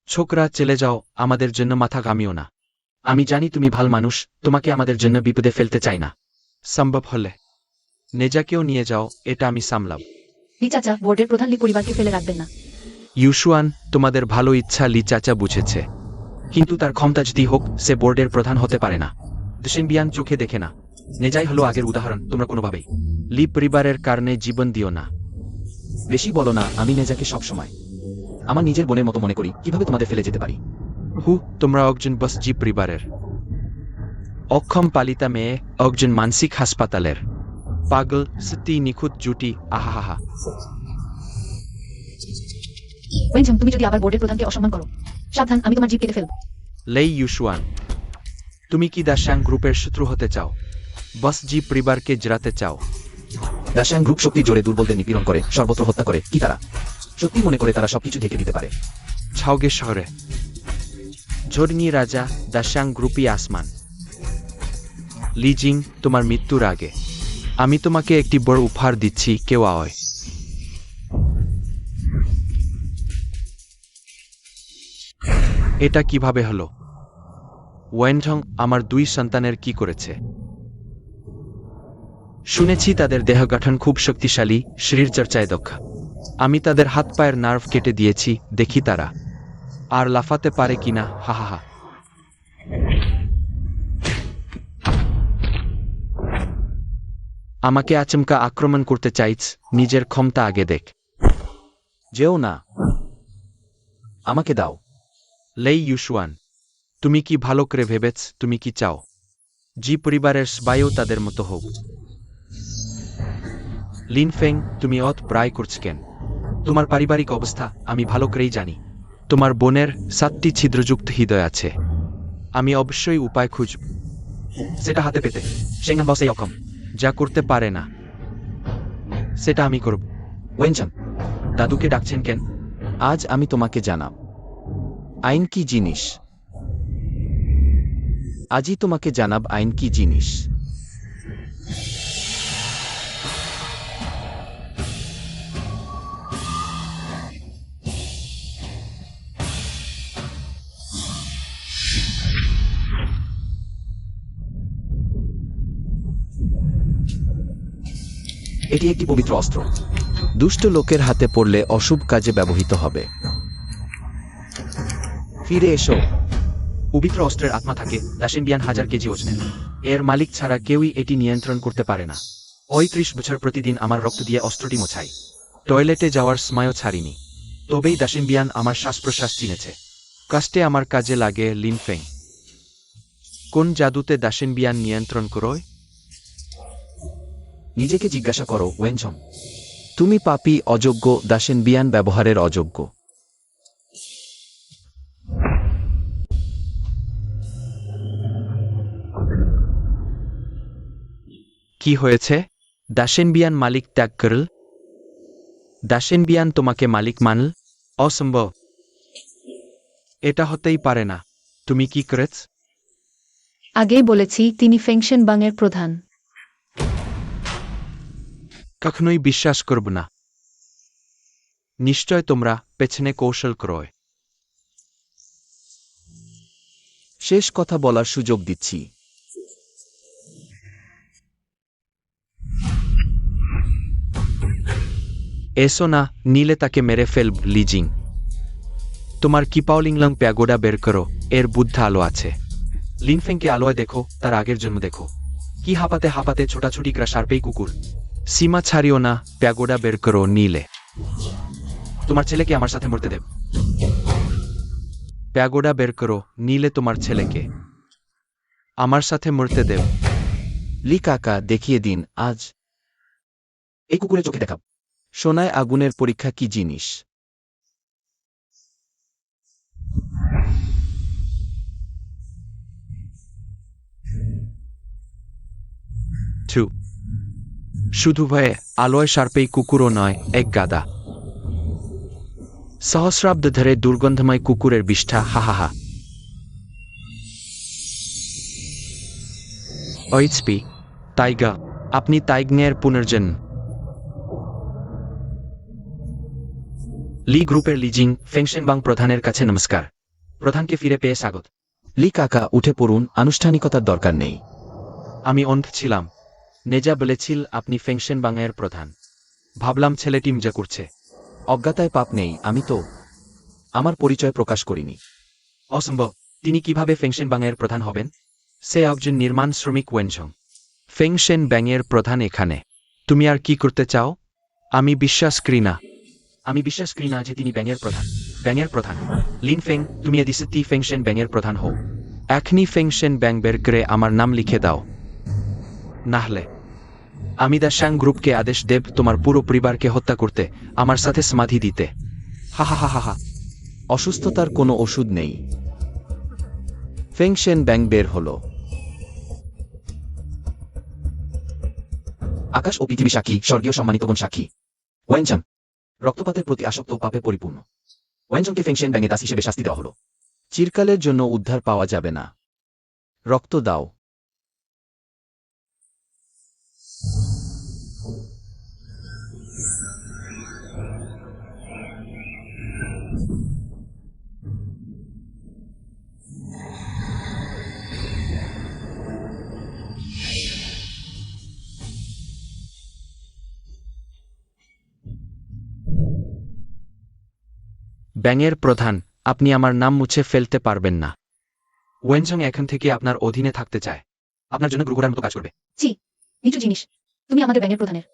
ছোকরা চলে যাও, আমাদের জন্য মাথা ঘামিও না। আমি জানি তুমি ভাল মানুষ, তোমাকে আমাদের জন্য বিপদে ফেলতে চাই না। সম্ভব হলে নেজাকেও নিয়ে যাও, এটা আমি সামলাব।
লি চাচা, বোর্ডের প্রধান লি পরিবারকে ফেলে রাখবেন না।
ইউশুয়ান, তোমাদের ভালো ইচ্ছা লি চাচা বুঝেছে, কিন্তু তার ক্ষমতা যদি হোক সে বোর্ডের প্রধান হতে পারে না। দেশিনবিয়ান চোখে দেখে না। নেজাই হলো আগের উদাহরণ, তোমরা কোনোভাবেই লি পরিবারের কারণে জীবন দিও না।
বেশি বলো না, আমি নেজাকে সবসময় আমার নিজের বোনের মতো মনে করি, কিভাবে তোমাদের ফেলে যেতে পারি?
তোমরা একজন বসজি পরিবারের অক্ষম পালিতা মেয়ে, একজন মানসিক হাসপাতালের পাগল সত্যি নিখুঁত জুটি। আহা।
ওয়েনঝং, তুমি যদি আবার বোর্ডের প্রধানকে অসম্মান করো, সাবধান, আমি তোমার জিভ কেটে ফেলব।
লেই ইউশুয়ান, তুমি কি দাসাং গ্রুপের শত্রু হতে চাও? বসজি পরিবারকে জড়াতে চাও?
রাশিয়ান গ্রুপ শক্তি জোরে দুর্বলদের নিপীড়ন করে, সর্বত্র হত্যা করে। কি তারা সত্যি মনে করে তারা সবকিছু ঢেকে দিতে পারে?
ছাওগে শহরে ঝর্ণী রাজা দাসাং গ্রুপই আসমান। লিজিং, তোমার মৃত্যুর আগে আমি তোমাকে একটি বড় উপহার দিচ্ছি, কেউ আয়। এটা কিভাবে হলো? ওয়েনঝং আমার 2 সন্তানের কি করেছে? শুনেছি তাদের দেহ গঠন খুব শক্তিশালী, শরীরচর্চায় দক্ষ। আমি তাদের হাত পায়ের নার্ভ কেটে দিয়েছি, দেখি তারা আর লাফাতে পারে কিনা। হা হা হা। আমাকে আচমকা আক্রমণ করতে চাইছ, নিজের ক্ষমতা আগে দেখ।
যেও না, আমাকে দাও।
লেই ইউশুয়ান, তুমি কি ভালো করে ভেবেছ তুমি কি চাও? জি পরিবারের সবাইও তাদের মতো হোক। লিনফেং, তুমি অত প্রায় করছ কেন? তোমার পারিবারিক অবস্থা আমি ভালো করেই জানি। তোমার বোনের 7টি ছিদ্রযুক্ত হৃদয় আছে। আমি অবশ্যই উপায় খুঁজব সেটা হাতে পেতে। সেঙ্গান বসে অক্ষম, যা করতে পারে না সেটা আমি করব।
ওয়েনচান,
দাদুকে ডাকছেন কেন?
আজ আমি তোমাকে জানাব আইন কি জিনিস। আজই তোমাকে জানাব আইন কি জিনিস। এটি একটি পবিত্র অস্ত্র, দুষ্ট লোকের হাতে পড়লে অশুভ কাজে ব্যবহৃত হবে। ফিরে এসো।
পবিত্র অস্ত্রের আত্মা থাকে 10,000 কেজি ওজনের। এর মালিক ছাড়া কেউই এটি নিয়ন্ত্রণ করতে পারে না। 35 বছর প্রতিদিন আমার রক্ত দিয়ে অস্ত্রটি মোছাই। টয়লেটে যাওয়ার সময়ও ছাড়িনি। তবেই 10,000 আমার শ্বাস প্রশ্বাস চিনেছে। কষ্টে আমার কাজে লাগে লিনফেং। কোন জাদুতে 10,000 নিয়ন্ত্রণ করোয়?
নিজেকে জিজ্ঞাসা করো ওয়েনচম। তুমি পাপী, অযোগ্য, দাসেন বিয়ান ব্যবহারের অযোগ্য।
কি হয়েছে? দাসেনবিয়ান মালিক ত্যাগ করল? দাসেনবিয়ান তোমাকে মালিক মানল? অসম্ভব। এটা হতেই পারে না। তুমি কি করেছ?
আগেই বলেছি তিনি ফেংশেন বাংয়ের প্রধান।
কখনোই বিশ্বাস করব না। নিশ্চয় তোমরা পেছনে কৌশল ক্রয়।
শেষ কথা বলার সুযোগ দিচ্ছি।
এসো না, নিলে তাকে মেরে ফেলব লিজিং। তোমার কিপাওলিংলং প্যাগোডা বের করো, এর বুদ্ধ আলো আছে। লিনফেংকে আলোয় দেখো, তার আগের জন্য দেখো। কি হাঁপাতে হাঁপাতে ছোটাছুটি করা সার্পেই কুকুর। সীমা ছাড়িও না, প্যাগোডা বের করো নিলে। তোমার ছেলেকে আমার সাথে মরতে দেব। প্যাগোডা বের করো, নিলে তোমার ছেলেকে আমার সাথে মরতে দেব।
লি কাকা, দেখিয়ে দিন আজ এই কুকুরের চোখে দেখাব সোনায় আগুনের পরীক্ষা কি জিনিস।
শুধু ভয়ে আলোয় সার্পেই কুকুরও নয়, এক গাদা। সহস্রাব্দ ধরে দুর্গন্ধময় কুকুরের বিষ্ঠা। হাহাহা। ওইচপি টাইগা, আপনি টাইগনের পুনর্জন্ম। লি গ্রুপের লিজিং ফেংশেনবাং প্রধানের কাছে নমস্কার। প্রধানকে ফিরে পেয়ে স্বাগত।
লি কাকা, উঠে পড়ুন, আনুষ্ঠানিকতার দরকার নেই।
আমি অন্ধ ছিলাম। নেজা বলেছিল আপনি ফেংশেনবাংয়ের প্রধান। ভাবলাম ছেলেটি মজা করছে।
অজ্ঞাতায় পাপ নেই, আমি তো আমার পরিচয় প্রকাশ করিনি।
অসম্ভব। তিনি কিভাবে ফেংশেনবাংয়ের প্রধান হবেন? সে একজন নির্মাণ শ্রমিক ওয়েনঝং। ফেংশেন ব্যাংয়ের প্রধান এখানে। তুমি আর কি করতে চাও? আমি বিশ্বাস করি না। আমি বিশ্বাস করি না যে তিনি ব্যাংয়ের প্রধান। ব্যাংয়ের প্রধান লিন ফেং, তুমি এদি সত্যি ফেংশেন ব্যাংয়ের প্রধান হও। এখনই ফেংশেন ব্যাং বের করে আমার নাম লিখে দাও। নাহলে আমি দা শ্যাং গ্রুপকে আদেশ দেব তোমার পুরো পরিবারকে হত্যা করতে, আমার সাথে সমাধি দিতে। হা হা হা হা হা।
অসুস্থতার কোনো ওষুধ নেই। ফেংশেন ব্যাং বের হল। আকাশ ও পৃথিবী সাক্ষী, স্বর্গীয় সম্মানিতগণ সাক্ষী। ওয়েনচাং রক্তপাতের প্রতি আসক্ত ও পাপে পরিপূর্ণ। ওয়েনচংকে ফেংশেন ব্যাঙে দাস হিসেবে শাস্তি দেওয়া হল। চিরকালের জন্য উদ্ধার পাওয়া যাবে না। রক্ত দাও।
ব্যাঙের প্রধান, আপনি আমার নাম মুছে ফেলতে পারবেন না। ওয়েনজং এখন থেকে আপনার অধীনে থাকতে চায়। আপনার জন্য গুরুগুরার মতো কাজ করবে।
নিচু জিনিস, তুমি আমাদের ব্যাঙের প্রধানের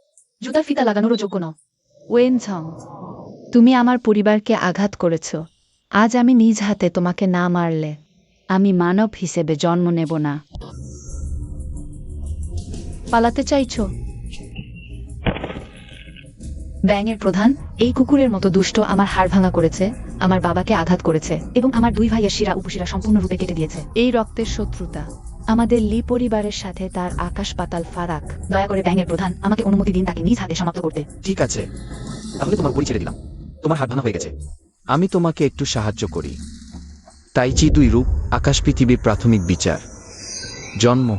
জুতার ফিতা লাগানোরও যোগ্য নও।
ওয়েনঝং, তুমি আমার পরিবারকে আঘাত করেছ। আজ আমি নিজ হাতে তোমাকে না মারলে আমি মানব হিসেবে জন্ম নেব না। পালাতে চাইছো?
ব্যাঙের প্রধান, এই কুকুরের মতো দুষ্ট আমার হাড় ভাঙা করেছে, আমার বাবাকে আঘাত করেছে এবং আমার 2 ভাইয়ের শিরা উপশিরা সম্পূর্ণরূপে কেটে দিয়েছে।
এই রক্তের শত্রুতা আমাদের লি পরিবারের সাথে তার আকাশ পাতাল ফারাক।
দয়া করে ব্যাঙের প্রধান আমাকে অনুমতি দিন তাকে নিজ হাতে সমাপ্ত করতে।
ঠিক আছে, তাহলে তোমার উপরই ছেড়ে দিলাম। তোমার হাত ভাঙা হয়ে গেছে। আমি তোমাকে একটু সাহায্য করি। তাইচি 2 রূপ, আকাশ পৃথিবীর প্রাথমিক বিচার। জন্ম।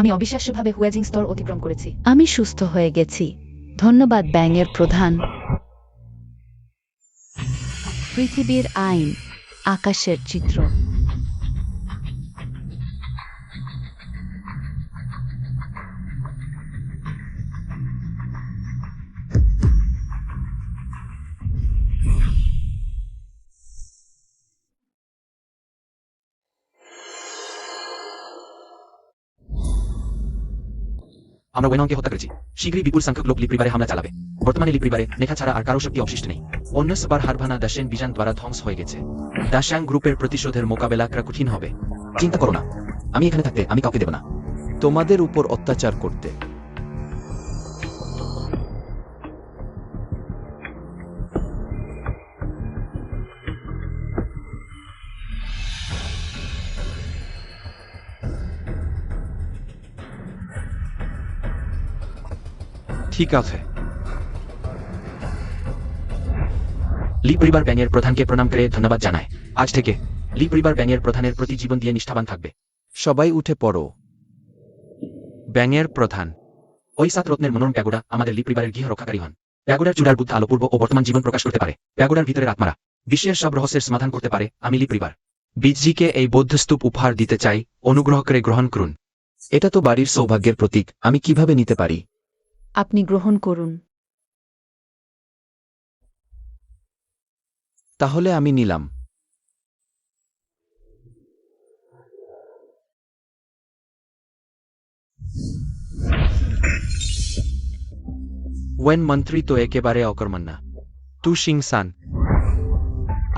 আমি অবিশ্বাস্যভাবে হুয়াজিং স্তর অতিক্রম করেছি।
আমি সুস্থ হয়ে গেছি। ধন্যবাদ ব্যাঙের প্রধান। পৃথিবীর আইন, আকাশের চিত্র।
আমরা ওয়েনংকে হত্যা করেছি। শীঘ্রই বিপুল সংখ্যক লোক লি পরিবারে হামলা চালাবে। বর্তমানে লি পরিবারে নেখা ছাড়া আর কারো শক্তি অবশিষ্ট নেই। অন্য সবার হারভানা দাসেন বিজান দ্বারা ধ্বংস হয়ে গেছে। দাসাং গ্রুপের প্রতিশোধের মোকাবেলা করা কঠিন হবে।
চিন্তা করো না, আমি এখানে থাকতে আমি কাউকে দেব না তোমাদের উপর অত্যাচার করতে।
ঠিক আছে। লি পরিবার ব্যাঙের প্রধানকে প্রণাম করে ধন্যবাদ জানায়। আজ থেকে লি পরিবার ব্যাঙের প্রধানের প্রতি জীবন দিয়ে নিষ্ঠাবান থাকবে।
সবাই উঠে পড়ো।
ব্যাঙের প্রধান, ওই 7 রত্নের মনোরম প্যাগোডা আমাদের লি পরিবারের গৃহ রক্ষাকারী হন। প্যাগোডার চূড়ার বুদ্ধ আলোপূর্ব ও বর্তমান জীবন প্রকাশ করতে পারে। প্যাগোডার ভিতরের আত্মারা বিশ্বের সব রহস্যের সমাধান করতে পারে। আমি লি পরিবার বিজজিকে এই বৌদ্ধস্তূপ উপহার দিতে চাই, অনুগ্রহ করে গ্রহণ করুন।
এটা তো বাড়ির সৌভাগ্যের প্রতীক, আমি কিভাবে নিতে পারি?
আপনি গ্রহণ করুন।
তাহলে আমি নিলাম।
ওয়েন মন্ত্রী তো একেবারে অকর্মণ্য। তু সিংসান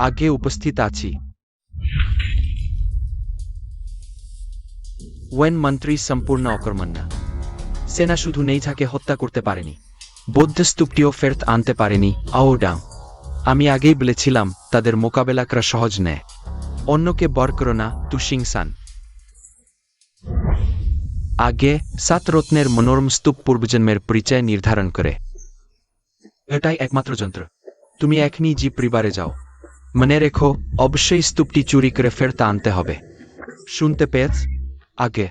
আগে উপস্থিত আছি। ওয়েন মন্ত্রী সম্পূর্ণ অকর্মণ্য। সেনা শুধু নেইঝাকে হত্যা করতে পারেনি, বৌদ্ধস্তূপটিও ফেরত আনতে পারেনি। আওডাং, আমি আগেই বলেছিলাম তাদের মোকাবেলা করা সহজ নয়। অন্যকে বর করো না, তু সিংসান। আগে 7 রত্নের মনোরম স্তূপ পূর্বজন্মের পরিচয় নির্ধারণ করে। এটাই একমাত্র যন্ত্র। তুমি এখনই জি পরিবারে যাও। মনে রেখো, অবশ্যই স্তূপটি চুরি করে ফেরত আনতে হবে। শুনতে পেয়েছ? আগে।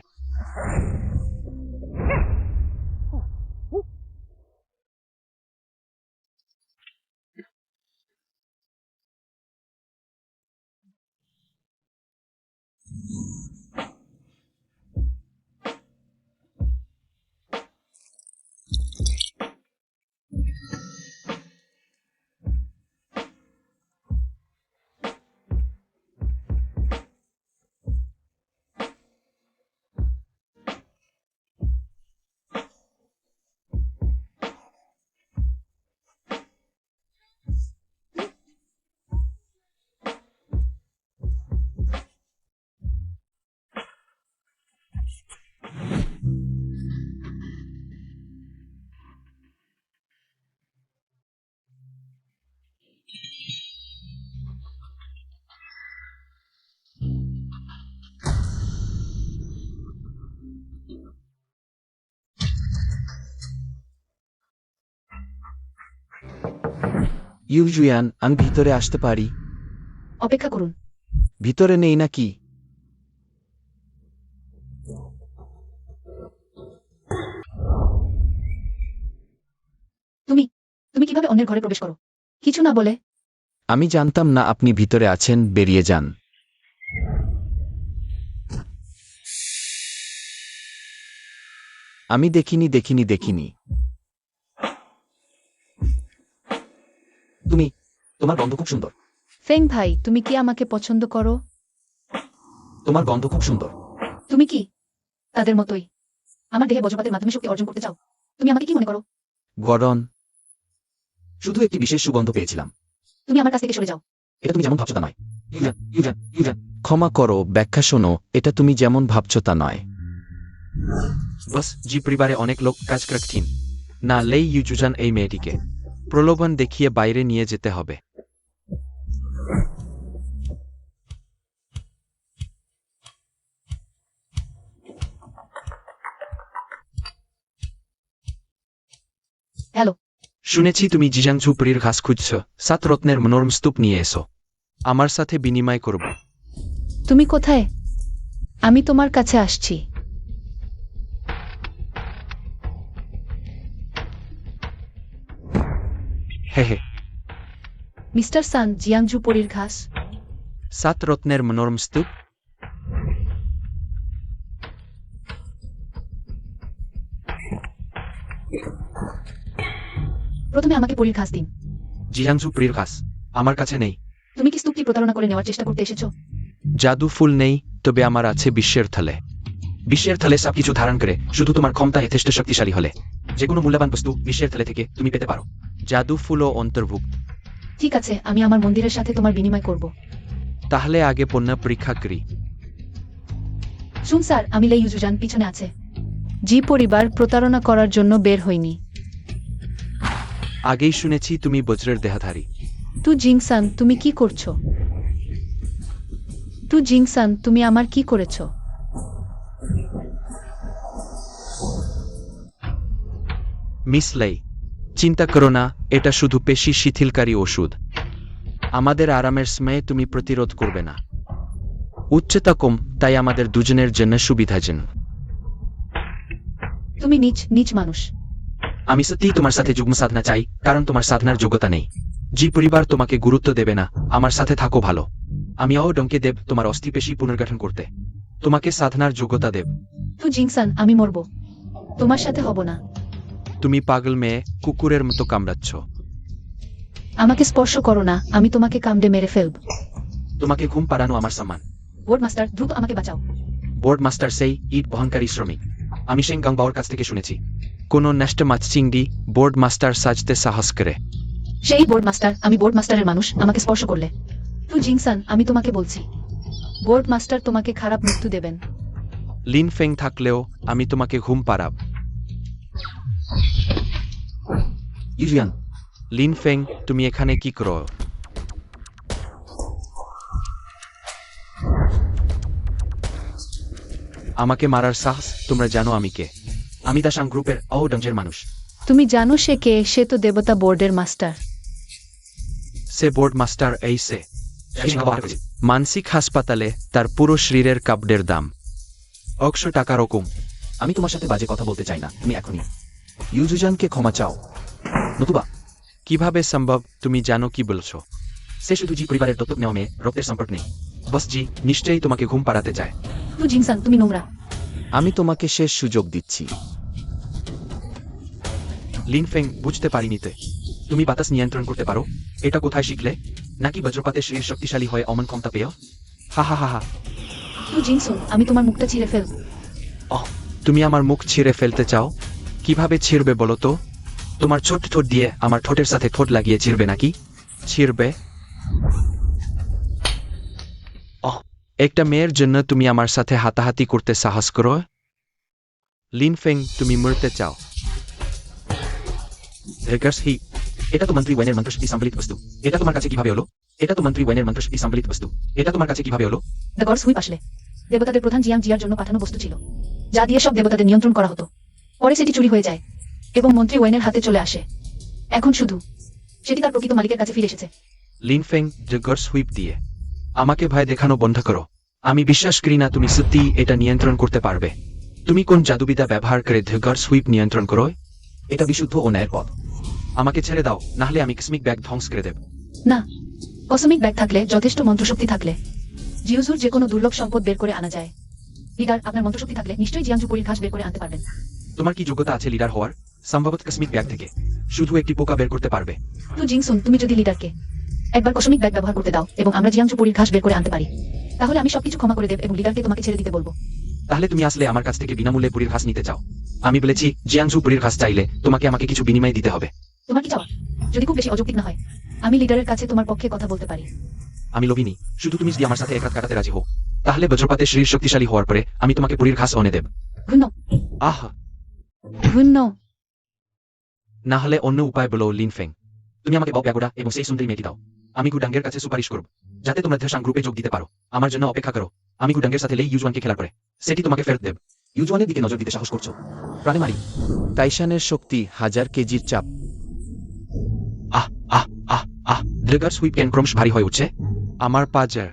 ইউজুয়ান, আমি ভিতরে আসতে পারি?
অপেক্ষা করুন।
ভিতরে নেই নাকি?
তুমি কিভাবে অন্যের ঘরে প্রবেশ করো? কিছু না বলে?
আমি জানতাম না আপনি ভিতরে আছেন, বেরিয়ে যান। আমি দেখিনি।
তোমার গন্ধ খুব সুন্দর।
ফেং ভাই, তুমি কি আমাকে পছন্দ করো?
তোমার গন্ধ খুব সুন্দর।
তুমি কি তাদের মতোই আমার দেহে বজ্রপাতের মাধ্যমে শক্তি অর্জন করতে চাও? তুমি আমাকে কি মনে করো?
গড়ন,
শুধু একটি বিশেষ সুগন্ধ পেয়েছিলাম।
তুমি আমার কাছ থেকে সরে যাও।
এটা তুমি যেমন ভাবছো তা নয়। ইউজান।
ক্ষমা করো, ব্যাখ্যা শোনো, এটা তুমি যেমন ভাবছো তা নয়।
বস জি পরিবারে অনেক লোক কাজ রাখছেন না, লেই ইউজুজান এই মেয়েটিকে প্রলোভন দেখিয়ে বাইরে নিয়ে যেতে হবে।
হ্যালো,
শুনেছি তুমি জিজাংঝু পুরীর ঘাস খুঁজছ। 7 রত্নের মনোরম স্তূপ নিয়ে এসো, আমার সাথে বিনিময় করব।
তুমি কোথায়? আমি তোমার কাছে আসছি।
হে
মিস্টার সান, জিয়াংজু পরীর ঘাস।
7 রত্নের মনোরম স্তূপ।
প্রথমে আমাকে পরীর ঘাস দিন।
জিজাংঝু পুরীর ঘাস আমার কাছে নেই।
তুমি কি স্তূপটি প্রতারণা করে নেওয়ার চেষ্টা করতে এসেছো?
জাদু ফুল নেই, তবে আমার আছে বিশ্বের থলে। বিশ্বের থলে সবকিছু ধারণ করে, শুধু তোমার ক্ষমতা যথেষ্ট শক্তিশালী হলে যে কোনো মূল্যবান বস্তু বিশ্বের থলে থেকে তুমি পেতে পারো। জাদু ফুলও অন্তর্ভুক্ত।
ঠিক আছে, আমি আমার মন্দিরের সাথে তোমার বিনিময় করব।
তাহলে আগে পণ্য পরীক্ষা করি।
শুন স্যার, আমি লেই ইউজুজান পিছনে আছে।
জি পরিবার প্রতারণা করার জন্য বের হয়নি।
আগেই শুনেছি তুমি বজ্রের দেহধারী।
তু জিংসান, তুমি কি করছো? তু জিংসান, তুমি আমার কি করেছো?
মিস লেই, চিন্তা করো না, এটা শুধু পেশি শিথিলকারী ওষুধ। আমাদের আরামের সময়ে তুমি প্রতিরোধ করবে না। উচ্চতা কম, তাই আমাদের দুজনের জন্য সুবিধাজনক।
তুমি নিচ মানুষ।
আমি সত্যিই তোমার সাথে যুগ্ম সাধনা চাই, কারণ তোমার সাধনার যোগ্যতা নেই। জি পরিবার তোমাকে গুরুত্ব দেবে না, আমার সাথে থাকো ভালো। আমি ডঙ্কে দেব তোমার অস্থিপেশি পুনর্গঠন করতে। তোমাকে সাধনার যোগ্যতা দেব।
তু জিংসান, আমি মরব, তোমার সাথে হব না।
তুমি পাগল মেয়ে, কুকুরের মতো কামড়াচ্ছ।
আমাকে স্পর্শ করো না, আমি তোমাকে কামড়ে মেরে ফেলব।
তোমাকে ঘুম পাড়ানো আমার সম্মান।
বোর্ড মাস্টার, দ্রুত আমাকে বাঁচাও।
বোর্ড মাস্টার সেই ইট বহনকারী শ্রমিক। আমি সেং গাংবাওর কাছ থেকে শুনেছি কোন নেষ্ট মাছ চিংড়ি বোর্ড মাস্টার সাজতে সাহস করে।
সেই বোর্ড মাস্টার, আমি বোর্ড মাস্টারের মানুষ, আমাকে স্পর্শ করলে। তু জিংসান, আমি তোমাকে বলছি,
বোর্ড মাস্টার তোমাকে খারাপ মৃত্যু দেবেন।
লিন ফেং থাকলেও আমি তোমাকে ঘুম পাড়াব। ইউজিয়ান। লিন ফেং, তুমি এখানে কি করো? আমাকে মারার সাহস? তোমরা জানো আমি কে? আমি দাসাং গ্রুপের ডঞ্জের মানুষ।
তুমি জানো সে কে? সে তো দেবতা বোর্ডের মাস্টার।
সে বোর্ড মাস্টার এই সে মানসিক হাসপাতালে তার পুরো শরীরের কাপড়ের দাম 100 টাকা রকম।
আমি তোমার সাথে বাজে কথা বলতে চাই না, তুমি এখনই ইউজুজানকে ক্ষমা চাও, নতুবা
কিভাবে সম্ভব? তুমি জানো কি বলছো?
সে শুধু জি পরিবারের দত্তক নেওয়া মেয়ে, রক্তের সম্পর্ক নেই।
বস জি নিশ্চয়ই তোমাকে ঘুম পাড়াতে চায়।
তু জিংসান, তুমি নোংরা।
আমি তোমাকে শেষ সুযোগ দিচ্ছি।
লিন ফেং, বুঝতে পারিনি তে। তুমি বাতাস নিয়ন্ত্রণ করতে পারো? এটা কোথায় শিখলে? নাকি বজ্রপাতে শরীর শক্তিশালী হয়ে অমন ক্ষমতা পেও? হা হা হা হা।
তু জিংসুন, আমি তোমার মুখটা ছিঁড়ে ফেলব।
তুমি আমার মুখ ছিঁড়ে ফেলতে চাও? কিভাবে ছিঁড়বে বলো তো? তোমার ছোট ঠোঁট দিয়ে আমার ঠোঁটের সাথে ঠোঁট লাগিয়ে ছিঁড়বে নাকি? ছিঁড়বে? একটা মেয়ের জন্য তুমি আমার সাথে হাতাহাতি করতে সাহস করো? লিন ফেং, তুমি মরতে চাও?
এটা তো মন্ত্রী ওয়েনের মন্ত্রশক্তি সম্বলিত বস্তু। এটা তোমার কাছে কিভাবে হলো? এটা তো মন্ত্রী ওয়েনের মন্ত্রশক্তি সম্বলিত বস্তু। এটা তোমার কাছে কিভাবে হলো?
দ্য গডস হুইপ আসলে দেবতাদের প্রধান জিয়াং জিয়ার জন্য পাঠানো বস্তু ছিল, যা দিয়ে সব দেবতাদের নিয়ন্ত্রণ করা হতো। পরে সেটি চুরি হয়ে যায় এবং মন্ত্রী ওয়েনের হাতে চলে আসে। এখন শুধু সেটি তার প্রকৃত মালিকের কাছে ফিরে এসেছে।
Lin Feng, the God's whip দিয়ে আমাকে ভয় দেখানো বন্ধ করো। আমি বিশ্বাস করি না তুমি সত্যিই এটা নিয়ন্ত্রণ করতে পারবে। তুমি কোন জাদুবিদ্যা ব্যবহার করে দ্য গডস হুইপ নিয়ন্ত্রণ করো?
এটা বিশুদ্ধ ও ন্যায়ের পথ।
আমাকে ছেড়ে দাও, নাহলে আমি কিসমিক ব্যাগ ধ্বংস করে দেব।
না, কসমিক ব্যাগ থাকলে, যথেষ্ট মন্ত্রশক্তি থাকলে জিউজুর যে কোনো দুর্লভ সম্পদ বের করে আনা যায়। লিডার, আপনার মন্ত্রশক্তি থাকলে নিশ্চয়ই জিয়াংজু পরীর ঘাস বের করে আনতে পারবেন।
তোমার কি যোগ্যতা আছে লিডার হওয়ার? সম্ভবত কসমিক ব্যাগ থেকে শুধু একটি পোকা বের করতে পারবে।
তো জিংসুন, তুমি যদি লিডারকে একবার কসমিক ব্যাগ ব্যবহার করতে দাও এবং আমরা জিয়াংজু পরীর ঘাস বের করে আনতে পারি, তাহলে আমি সবকিছু ক্ষমা করে দেব এবং লিডারকে তোমাকে ছেড়ে দিতে বলবো।
তাহলে তুমি আসলে আমার কাছ থেকে বিনামূল্যে পুরীর ঘাস নিতে চাও? আমি বলেছি জিয়াংজু পুরীর ঘাস চাইলে তোমাকে আমাকে কিছু বিনিময় দিতে হবে।
তোমার কি চাওয়া? যদি খুব বেশি অযৌক্তিক না হয়, আমি লিডারের কাছে তোমার পক্ষে কথা বলতে পারি।
আমি লোভিনী, শুধু তুমি যদি আমার সাথে এক রাত কাটাতে রাজি হও, তাহলে বজ্রপাতে শরীর শক্তিশালী হওয়ার পরে আমি তোমাকে পুরীর ঘাস এনে দেব।
ঘুন্ন।
আহ,
ঘূর্ণ।
না হলে অন্য উপায় বলো লিনফেং। তুমি আমাকে বব প্যাগোডা এবং সেই সুন্দরী মেয়েটি দাও। আমি গুডাঙ্গের কাছে সুপারিশ করব যাতে তোমরা দেশাং গ্রুপে যোগ দিতে পারো। আমার জন্য অপেক্ষা করো। আমি গুডাঙ্গের সাথে লেই ইউজওয়ানকে খেলার পরে সেটি তোমাকে ফেরত দেব।
ইউজওয়ানের দিকে নজর দিতে সাহস করছো? প্রাণে মারি। টাইসানের শক্তি 1000 কেজির চাপ।
আহ আহ আহ আহ ড্রেগার সুইপ ক্যান ক্রমশ ভারী হয়ে উঠছে। আমার পাজার।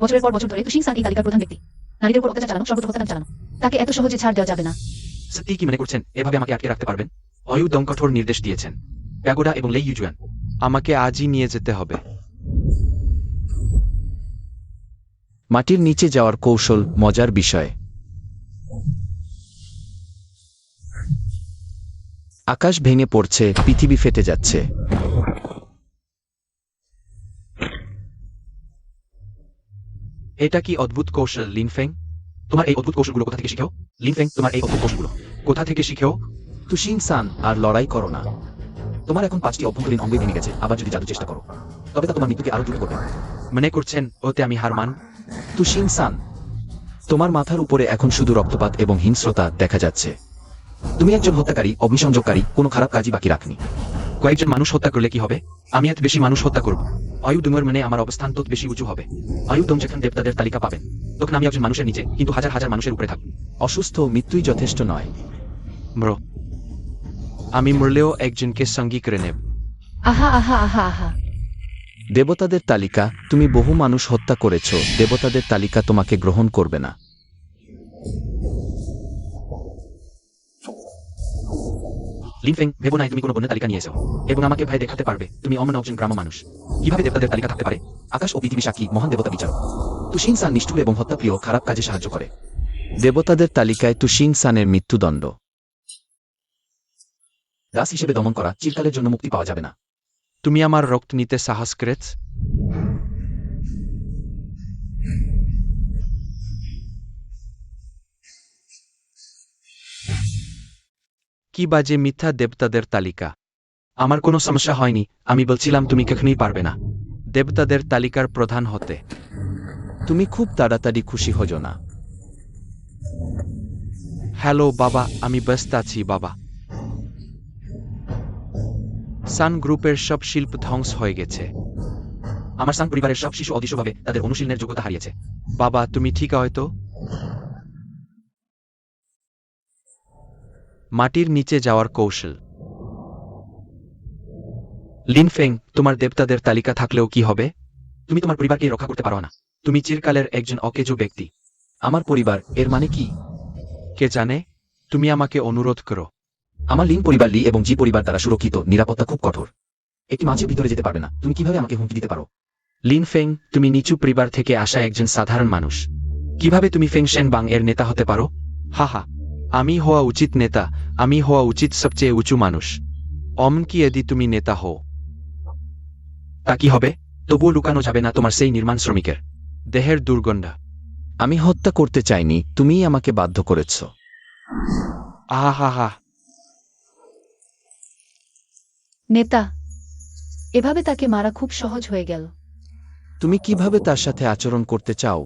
বছরের পর বছর ধরে তুশিং সান এই তালিকার প্রধান ব্যক্তি। নারীদের উপর অত্যাচার চালানো, সর্বত্র হত্যাকাণ্ড চালানো। তাকে এত সহজে ছাড় দেওয়া যাবে না।
সত্যি কি মনে করছেন এভাবে আমাকে আটকে রাখতে পারবেন? অয়ু দম কঠোর নির্দেশ দিয়েছেন। প্যাগোডা এবং লেই ইউজুয়ান, আমাকে আজই নিয়ে যেতে হবে।
মাটির নিচে যাওয়ার কৌশল মজার বিষয়। আকাশ ভেঙে পড়ছে, পৃথিবী ফেটে যাচ্ছে।
এটা কি অদ্ভুত কৌশল লিনফেং? তোমার এই অদ্ভুত কৌশলগুলো কোথা থেকে শিখেও? লিনফেং, তোমার এই অদ্ভুত কৌশলগুলো কোথা থেকে শিখেও?
তুশিং সান, আর লড়াই করো না। তোমার এখন 5টি অভ্যন্তরীণ অঙ্গই ভেঙে গেছে। আবার যদি জাদু চেষ্টা করো, তবে তা তোমার মৃত্যুকে আরো দ্রুত করবে।
মনে করছেন ওতে আমি হার মান?
তুশিং সান, তোমার মাথার উপরে এখন শুধু রক্তপাত এবং হিংস্রতা দেখা যাচ্ছে। তুমি একজন হত্যাকারী, অগ্নিসংযোগকারী, কোনো খারাপ কাজই বাকি রাখনি।
কয়েকজন মানুষ হত্যা করলে কি হবে? আমি এত বেশি মানুষ হত্যা করব। অয়ুডুমের মানে আমার অবস্থান তত বেশি উঁচু হবে। অয়ুডুম যখন দেবতাদের তালিকা পাবেন, তখন আমি একজন মানুষের নিচে কিন্তু হাজার হাজার মানুষের উপরে থাকব।
অসুস্থ, মৃত্যুই যথেষ্ট নয়।
ব্রো, আমি মরলেও একজনকে সঙ্গী করে নেব।
আহা আহা আহা আহা।
দেবতাদের তালিকা, তুমি বহু মানুষ হত্যা করেছো। দেবতাদের তালিকা তোমাকে গ্রহণ করবে না।
লিনফেং, ভেবো নাই তুমি কোনো বন্যের তালিকা নিয়ে এসো এবং আমাকে ভয় দেখাতে পারবে তুমি অমন একজন গ্রাম্য মানুষ। কিভাবে দেবতাদের তালিকা থাকতে পারে?
আকাশ ও পৃথিবী সাক্ষী, মহান দেবতা বিচারক। তুশিং সান নিষ্ঠুর এবং হত্যাপ্রিয়, খারাপ কাজে সাহায্য করে। দেবতাদের তালিকায় তুশিং সানের মৃত্যুদণ্ড। দাস হিসেবে দমন করা, চিরকালের জন্য মুক্তি পাওয়া যাবে না।
তুমি আমার রক্ত নিতে সাহস করেছ? কি বাজে মিথ্যা দেবতাদের তালিকা। আমার কোনো সমস্যা হয়নি, আমি বলছিলাম তুমি কখনোই পারবে না দেবতাদের তালিকার প্রধান হতে।
তুমি খুব তাড়াতাড়ি খুশি হজো না।
হ্যালো বাবা, আমি ব্যস্ত আছি বাবা। সান গ্রুপের সব শিল্প ধ্বংস হয়ে গেছে।
আমার সাং পরিবারের সব শিশু অদৃশ্যভাবে তাদের অনুশীলনের যোগ্যতা হারিয়েছে।
বাবা, তুমি ঠিক হয়তো? মাটির নিচে যাওয়ার কৌশল। লিনফেং, তোমার দেবতাদের তালিকা থাকলেও কি হবে?
তুমি তোমার পরিবারকে রক্ষা করতে পারো না।
তুমি চিরকালের একজন অকেজো ব্যক্তি।
আমার পরিবার, এর মানে কি?
কে জানে? তুমি আমাকে অনুরোধ করো।
আমার লিন পরিবার, লি এবং জি পরিবার দ্বারা সুরক্ষিত, নিরাপত্তা খুব কঠোর। একটি মাছের ভিতরে যেতে পারবে না। তুমি কিভাবে আমাকে হুমকি দিতে পারো?
লিনফেং, তুমি নিচু পরিবার থেকে আসা একজন সাধারণ মানুষ। কিভাবে তুমি ফেংশেন বাং এর নেতা হতে পারো? হাহা, আমি হওয়া উচিত নেতা। আমি হওয়া উচিত সবচেয়ে উঁচু মানুষ। অমনকি যদি তুমি নেতা হও, তা কি হবে? তবুও লুকানো যাবে না তোমার সেই নির্মাণ শ্রমিকের দেহের দুর্গন্ধ।
আমি হত্যা করতে চাইনি, তুমিই আমাকে বাধ্য করেছ।
আহা,
নেতা, এভাবে তাকে মারা খুব সহজ হয়ে গেল।
তুমি কিভাবে তার সাথে আচরণ করতে চাও?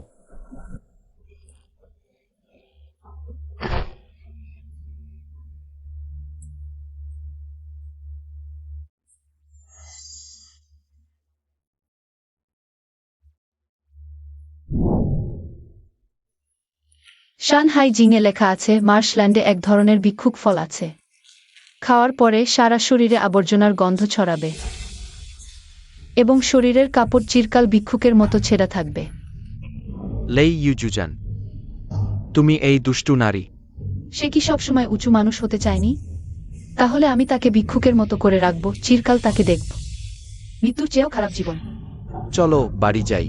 শানহাই জিংয়ে লেখা আছে মার্শল্যান্ডে এক ধরনের ভিক্ষুক ফল আছে। খাওয়ার পরে সারা শরীরে আবর্জনার গন্ধ ছড়াবে এবং শরীরের কাপড় চিরকাল ভিক্ষুকের মতো ছেঁড়া থাকবে।
লেই ইউজুজান, তুমি এই দুষ্টু নারী।
সে কি সবসময় উঁচু মানুষ হতে চায়নি? তাহলে আমি তাকে ভিক্ষুকের মতো করে রাখব, চিরকাল তাকে দেখব।
মৃত্যুর চেয়েও খারাপ জীবন।
চলো বাড়ি যাই।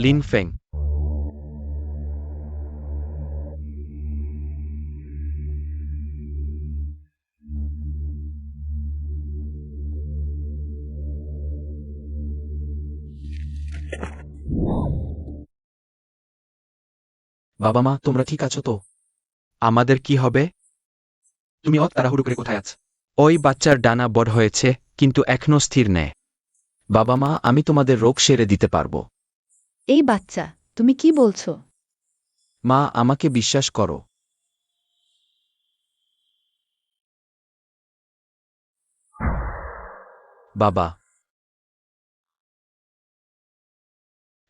Lin Feng.
বাবা মা, তোমরা ঠিক আছো তো?
আমাদের কি হবে?
তুমি অত তাড়াহুড়ো করে কোথায় আছো?
ওই বাচ্চার ডানা বড় হয়েছে, কিন্তু এখনো স্থির নেই।
বাবা মা, আমি তোমাদের রোগ সেরে দিতে পারবো।
এই বাচ্চা, তুমি কি বলছো?
মা, আমাকে বিশ্বাস করো। বাবা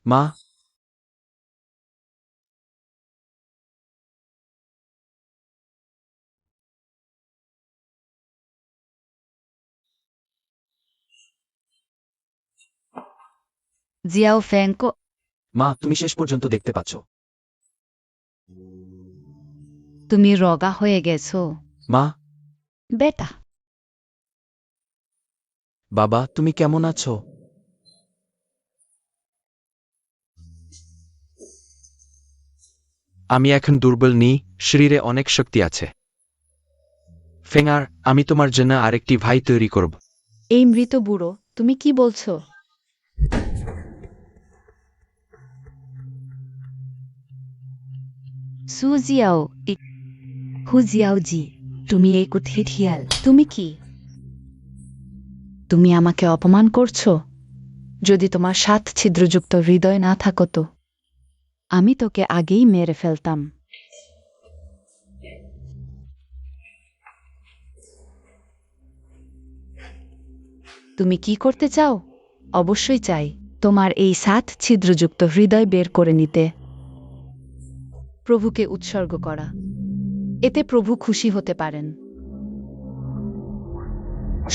মা,
জিয়াও ফ্যাংকো,
মা, তুমি শেষ পর্যন্ত দেখতে পাচ্ছ।
তুমি রগা হয়ে গেছো
মা,
বেটা।
বাবা, তুমি কেমন আছো?
আমি এখন দুর্বল নেই, শরীরে অনেক শক্তি আছে। ফেঙার, আমি তোমার জন্য আরেকটি ভাই তৈরি করব।
এই মৃত বুড়ো, তুমি কি বলছো? সুজিয়াও হুজিয়াও জি, তুমি এই কুঠিয়াল, তুমি কি? তুমি আমাকে অপমান করছো? যদি তোমার 7 ছিদ্রযুক্ত হৃদয় না থাকতো, আমি তোকে আগেই মেরে ফেলতাম। তুমি কি করতে চাও? অবশ্যই চাই তোমার এই 7 ছিদ্রযুক্ত হৃদয় বের করে নিতে, প্রভুকে উৎসর্গ করা। এতে প্রভু খুশি হতে পারেন।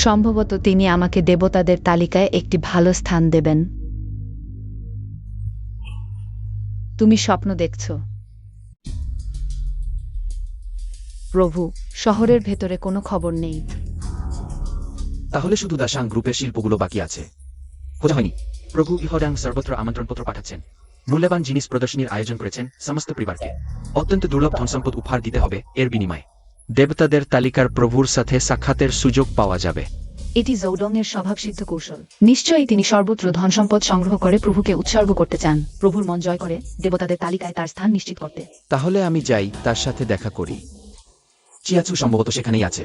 সম্ভবত তিনি আমাকে দেবতাদের তালিকায় একটি ভালো স্থান দেবেন। তুমি স্বপ্ন দেখছ। প্রভু, শহরের ভেতরে কোনো খবর নেই।
তাহলে শুধু দাসাং গ্রুপের শিল্পগুলো বাকি আছে। খোঁজা হয়নি। প্রভু ইহডাং সর্বত্র আমন্ত্রণপত্র পাঠাচ্ছেন। মূল্যবান জিনিস প্রদর্শনীর আয়োজন করেছেন সমস্ত পরিবারকে। অত্যন্ত দুর্লভ ধনসম্পদ উপহার দিতে হবে এর বিনিময়ে।
দেবতাদের তালিকার প্রভুর সাথে সাক্ষাতের সুযোগ পাওয়া যাবে।
এটি জৌডং এর স্বভাবসিদ্ধ কৌশল। নিশ্চয়ই তিনি সর্বত্র ধনসম্পদ সংগ্রহ করে প্রভুকে উৎসর্গ করতে চান, প্রভুর মন জয় করে দেবতাদের তালিকায় তার স্থান নিশ্চিত করতে।
তাহলে আমি যাই, তার সাথে দেখা করি। চিয়াচু সম্ভবত সেখানেই আছে।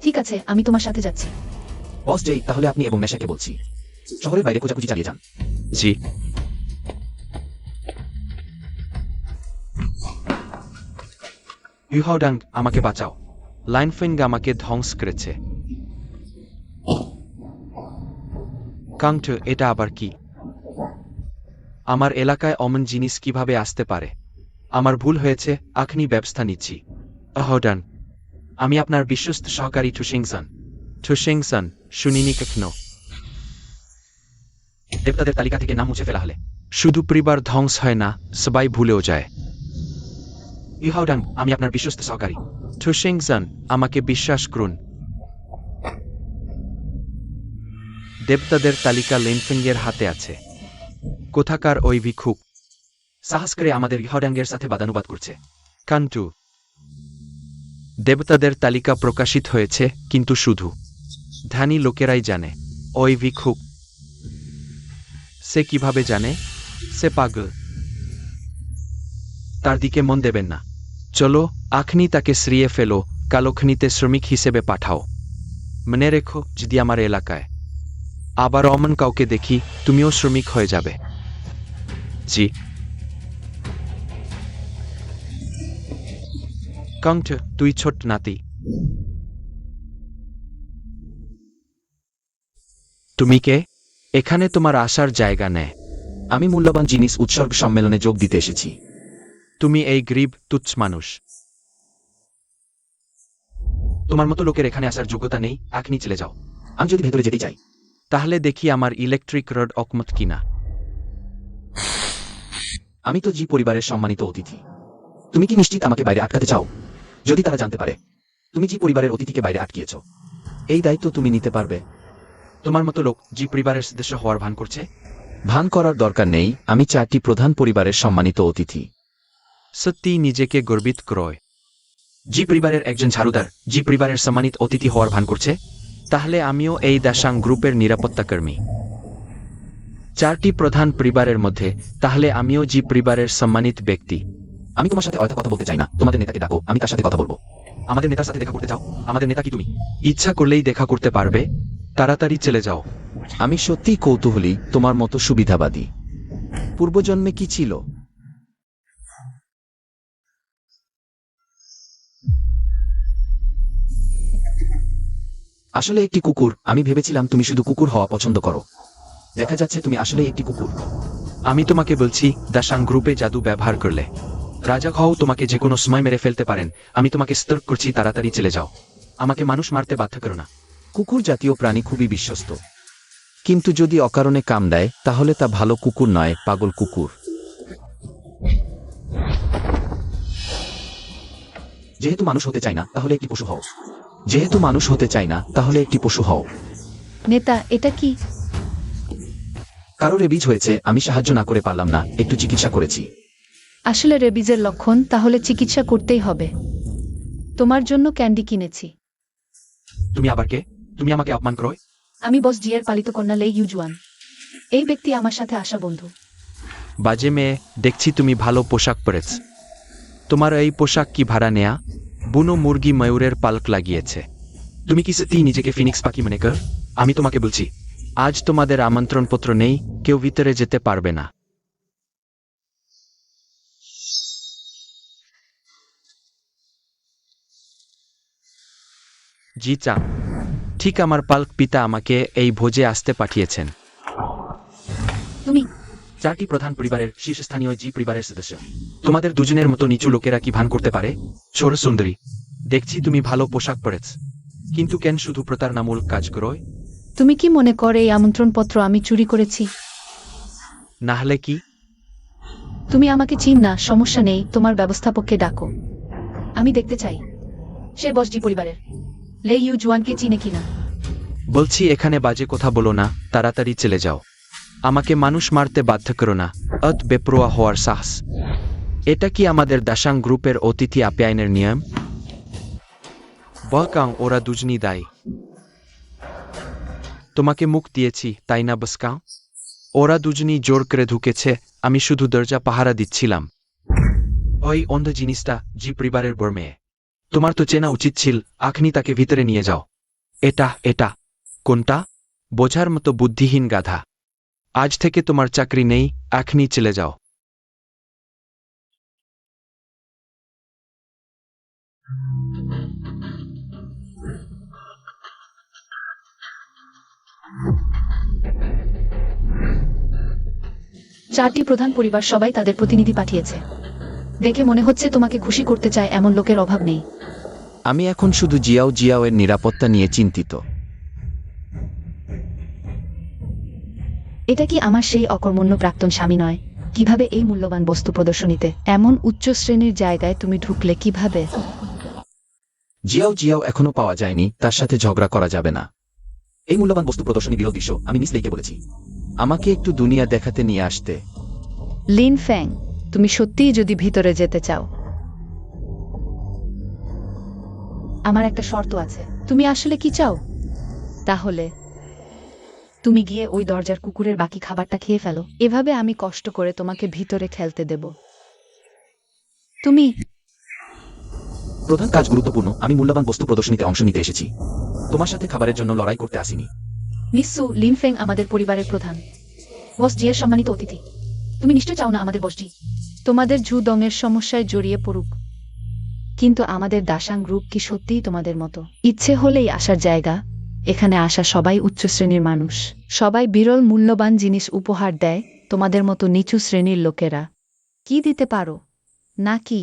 ঠিক আছে, আমি তোমার সাথে যাচ্ছি।
বস যেই, তাহলে আপনি এবং মেশাকে বলছি শহরের বাইরে খোঁজাখুঁজি চালিয়ে যান।
জি। ইউহাওডাং, আমাকে বাঁচাও। লাইনফেঙ্গ আমাকে ধ্বংস করেছে। কাংট, এটা আবার কি? আমার এলাকায় অমন জিনিস কিভাবে আসতে পারে? আমার ভুল হয়েছে, এখনই ব্যবস্থা নিচ্ছি। ইউহাওডাং, আমি আপনার বিশ্বস্ত সহকারী টুসিংসন। টুসিংসন, শুনিনি কখনো।
দেবতাদের তালিকা থেকে নাম মুছে ফেলা হলে
শুধু পরিবার ধ্বংস হয় না, সবাই ভুলেও যায়।
ইহাউডাং, আমি আপনার বিশ্বস্ত সহকারী।
টুসিংসন, আমাকে বিশ্বাস করুন। দেবতাদের তালিকা লেনফেঙ্গের হাতে আছে। কোথাকার ওই ভিক্ষুক?
সাহস করে আমাদের ইহাউডাঙ্গের সাথে বাদানুবাদ করছে।
কান্টু, দেবতাদের তালিকা প্রকাশিত হয়েছে, কিন্তু শুধু ধ্যানী লোকেরাই জানে। ওই ভিক্ষুক, সে কিভাবে জানে? সে পাগল। তার দিকে মন দেবেন না। চলো, এখনই তাকে সরিয়ে ফেলো, কালক্ষণিতে শ্রমিক হিসেবে পাঠাও। মনে রেখো, যদি আমার এলাকায় আবার অমন কাউকে দেখি, তুমিও শ্রমিক হয়ে যাবে। জি। কাংট, তুই ছোট নাতি। তুমি কে? এখানে তোমার আসার জায়গা নেই।
আমি মূল্যবান জিনিস উৎসর্গ সম্মেলনে যোগ দিতে এসেছি।
তুমি এই গরিব তুচ্ছ মানুষ।
তোমার মতো লোকের এখানে আসার যোগ্যতা নেই, এখনই চলে যাও। আমি যদি ভেতরে যেতে চাই,
তাহলে দেখি আমার ইলেকট্রিক রড অকমত কিনা।
আমি তো জি পরিবারের সম্মানিত অতিথি। তুমি কি নিশ্চিত আমাকে বাইরে আটকাতে চাও? যদি তারা জানতে পারে তুমি জি পরিবারের অতিথিকে বাইরে আটকিয়েছ, এই দায়িত্ব তুমি নিতে পারবে?
তোমার মতো লোক জি পরিবারের সদস্য হওয়ার ভান করছে?
ভান করার দরকার নেই, আমি 4টি প্রধান পরিবারের সম্মানিত অতিথি।
সত্যি নিজেকে গর্বিত ক্রয়। জি পরিবারের একজন ঝাড়ুদার জি পরিবারের সম্মানিত অতিথি হওয়ার ভান করছে? তাহলে আমিও এই দাসাং গ্রুপের নিরাপত্তাকর্মী। 4টি প্রধান পরিবারের মধ্যে তাহলে আমিও জি পরিবারের সম্মানিত ব্যক্তি।
আমি তোমার সাথে কথা বলতে চাই না, তোমাদের নেতাকে ডাকো, আমি তার সাথে কথা বলবো।
আমাদের নেতার সাথে দেখা করতে চাও? আমাদের নেতা কি তুমি? ইচ্ছা করলেই দেখা করতে পারবে, তাড়াতাড়ি চলে যাও।
আমি সত্যিই কৌতূহলী, তোমার মতো সুবিধাবাদী। পূর্বজন্মে কি ছিল? আসলে একটি কুকুর। আমি ভেবেছিলাম তুমি শুধু কুকুর হওয়া পছন্দ করো। দেখা যাচ্ছে তুমি আসলে একটি কুকুর।
আমি তোমাকে বলছি, দাসাং গ্রুপে জাদু ব্যবহার করলে রাজা হও তোমাকে যে কোনো সময় মেরে ফেলতে পারেন। আমি তোমাকে সতর্ক করছি, তাড়াতাড়ি চলে যাও। আমাকে মানুষ মারতে বাধ্য করো না।
কুকুর জাতীয় প্রাণী খুবই বিশ্বস্ত, কিন্তু যদি অকারণে কাম দেয় তাহলে তা ভালো কুকুর নয়, পাগল কুকুর। যেহেতু মানুষ হতে চাই না তাহলে একটি পশু হও। যেহেতু মানুষ হতে চাই না তাহলে একটি পশু হও।
নেতা, এটা কি?
কারো রেবিজ হয়েছে, আমি সাহায্য না করে পারলাম না, একটু চিকিৎসা করেছি।
আসলে রেবিজের লক্ষণ, তাহলে চিকিৎসা করতেই হবে। তোমার জন্য ক্যান্ডি কিনেছি।
তুমি আবার কে? তুমি আমাকে অপমান করো?
আমি বস জি এর পালিত কন্যা লে ইউজুয়ান। এই ব্যক্তি আমার সাথে আসা বন্ধু।
বাজে মেয়ে, দেখছি তুমি ভালো পোশাক পরেছ। তোমার এই পোশাক কি ভাড়া নেয়া? বুনো মুরগি ময়ূরের পালক লাগিয়েছে। তুমি কি সত্যি নিজেকে ফিনিক্স পাখি মনে কর? আমি তোমাকে বলছি, আজ তোমাদের আমন্ত্রণপত্র নেই, কেউ ভিতরে যেতে পারবে না। জি চাং, ঠিক আমার পালক পিতা আমাকে এই ভোজে আসতে পাঠিয়েছেন।
তুমি
4টি প্রধান পরিবারের শীর্ষস্থানীয় জি পরিবারের সদস্য। তোমাদের দুজনের মতো নিচু লোকেরা কি ভান করতে পারে? ছোট সুন্দরী, দেখছি তুমি ভালো পোশাক পরেছ, কিন্তু কেন শুধু প্রতারণামূলক কাজ করোয়?
তুমি কি মনে করে এই আমন্ত্রণপত্র আমি চুরি করেছি?
না হলে কি?
তুমি আমাকে চিন না, সমস্যা নেই, তোমার ব্যবস্থাপককে ডাকো। আমি দেখতে চাই সে বস জি পরিবারের লে ইউজুয়ানকে চিনে কিনা।
বলছি এখানে বাজে কথা বলো না, তাড়াতাড়ি চলে যাও। আমাকে মানুষ মারতে বাধ্য করো না, অত বেপরোয়া হওয়ার সাহস। এটা কি আমাদের দাসাং গ্রুপের অতিথি আপ্যায়নের নিয়ম? বলকাং ওরা দুজনই দায়ী। তোমাকে মুখ দিয়েছি তাই না বসকাং? ওরা দুজনই জোর করে ঢুকেছে, আমি শুধু দরজা পাহারা দিচ্ছিলাম। ওই অন্ধ জিনিসটা জি পরিবারের বড় মেয়ে। তোমার তো চেনা উচিত ছিল, এখনই তাকে ভিতরে নিয়ে যাও। এটা কোনটা? বোঝার মতো বুদ্ধিহীন গাধা। আজ থেকে তোমার চাকরি নেই, এখনই চলে যাও।
চারটি প্রধান পরিবার সবাই তাদের প্রতিনিধি পাঠিয়েছে। দেখে মনে হচ্ছে তোমাকে খুশি করতে চায় এমন লোকের অভাব নেই।
আমি এখন শুধু জিয়াও এর নিরাপত্তা নিয়ে চিন্তিত।
এটা কি আমার সেই অকর্মণ্য প্রাক্তন স্বামী নয়? কিভাবে এই মূল্যবান বস্তু প্রদর্শনীতে?
এমন উচ্চ শ্রেণীর জায়গায় তুমি ঢুকলে কিভাবে?
জিয়াও এখনো পাওয়া যায়নি, তার সাথে ঝগড়া করা যাবে না। এই মূল্যবান বস্তু প্রদর্শনী বিরল দৃশ্য, আমি মিস লেইকে বলেছি আমাকে একটু দুনিয়া দেখাতে নিয়ে আসতে।
লিন ফ্যাং, তুমি সত্যিই যদি ভিতরে যেতে চাও।
আমার একটা শর্ত আছে।
তুমি আসলে কি চাও? তাহলে
তুমি গিয়ে ওই দরজার কুকুরের বাকি খাবারটা খেয়ে ফেলো।
এভাবে আমি কষ্ট করে তোমাকে ভিতরে খেলতে দেব? তুমি
প্রধান কাজ গুরুত্বপূর্ণ, আমি মূল্যবান বস্তু প্রদর্শনীতে অংশ নিতে এসেছি, তোমার সাথে খাবারের জন্য লড়াই করতে আসিনি।
মিসু লিনফেং আমাদের পরিবারের প্রধান, বস জি এর সম্মানিত অতিথি। তুমি নিশ্চয় চাও না আমাদের বস জি
তোমাদের জুদংয়ের সমস্যায় জড়িয়ে পড়ুক, কিন্তু আমাদের দাসাং গ্রুপ কি সত্যিই তোমাদের মতো? ইচ্ছে হলেই আসার জায়গা। এখানে আসা সবাই উচ্চ শ্রেণীর মানুষ, সবাই বিরল মূল্যবান জিনিস উপহার দেয়। তোমাদের মতো নিচু শ্রেণীর লোকেরা কি দিতে পারো? নাকি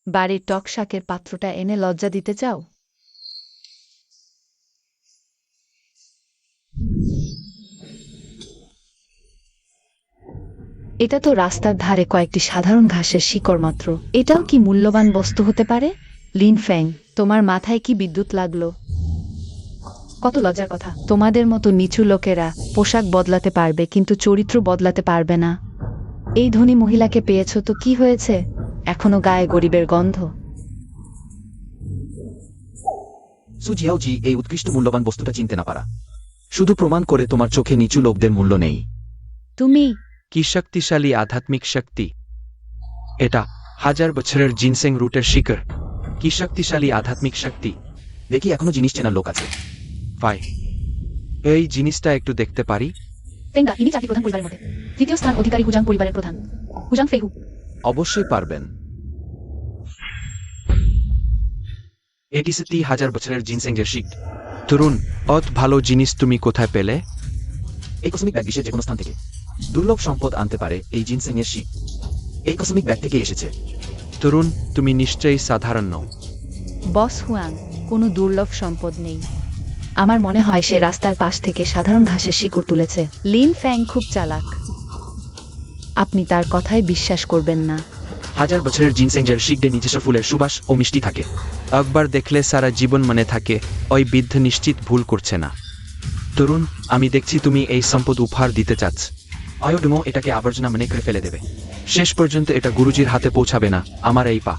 বাড়ির টক শাকের পাত্রটা এনে লজ্জা দিতে চাও? এটা তো রাস্তার ধারে কয়েকটি সাধারণ ঘাসের শিকড় মাত্র। এটাও কি মূল্যবান বস্তু হতে পারে? লিন ফ্যাং, তোমার মাথায় কি বিদ্যুৎ লাগলো?
কত লজ্জার কথা।
তোমাদের মতো নিচু লোকেরা পোশাক বদলাতে পারবে কিন্তু চরিত্র বদলাতে পারবে না। এই ধনী মহিলাকে পেয়েছো তো কি হয়েছে? এখনো গায়ে গরিবের গন্ধ।
সু জিয়াওজি এই উৎকৃষ্ট মূল্যবান বস্তুটা চিনতে না পারা শুধু প্রমাণ করে তোমার চোখে নিচু লোকদের মূল্য নেই।
তুমি
কি শক্তিশালী আধ্যাত্মিক শক্তি! এটা 1000 বছরের জিনসেং রুটের শিকড়। কি শক্তিশালী আধ্যাত্মিক শক্তি!
দেখি এখনো জিনিস চেনার লোক আছে।
ভাই, এই জিনিসটা একটু দেখতে পারি?
ফেঙ্গা, ইনি 4টি প্রধান পরিবারের মধ্যে তৃতীয় স্থান অধিকারী হুজাং পরিবারের প্রধান হুজাং ফেহু।
অবশ্যই পারবেন।
এটি 1000 বছরের জিনসেং এর শিকড়। তরুণ, অত ভালো জিনিস তুমি কোথায় পেলে?
এই কসমিক ব্যাগ বিশ্বের যেকোনো স্থান থেকে দুর্লভ সম্পদ আনতে পারে এই জিনসেং এর শিক। এই কসমিক ব্যাগ থেকে এসেছে।
তরুণ, তুমি নিশ্চয়ই সাধারণ নও।
বস হুয়াং, কোনো দুর্লভ সম্পদ নেই।
আমার মনে হয় সে রাস্তার পাশ থেকে সাধারণ ঘাসের শিকড় তুলেছে।
লিন ফ্যাং খুব চালাক। আপনি তার কথায় বিশ্বাস করবেন না।
1000 বছরের জিনসেং এর শিকড়ে নিজস্ব ফুলের সুবাস ও মিষ্টি থাকে। একবার দেখলে সারা জীবন মনে থাকে। ওই বৃদ্ধ নিশ্চিত ভুল করছে না। তরুণ, আমি দেখছি তুমি এই সম্পদ উপহার দিতে চাচ্ছ।
অয়োডুমো এটাকে আবর্জনা মনে করে ফেলে দেবে।
শেষ পর্যন্ত এটা গুরুজির হাতে পৌঁছাবে না। আমার এই পা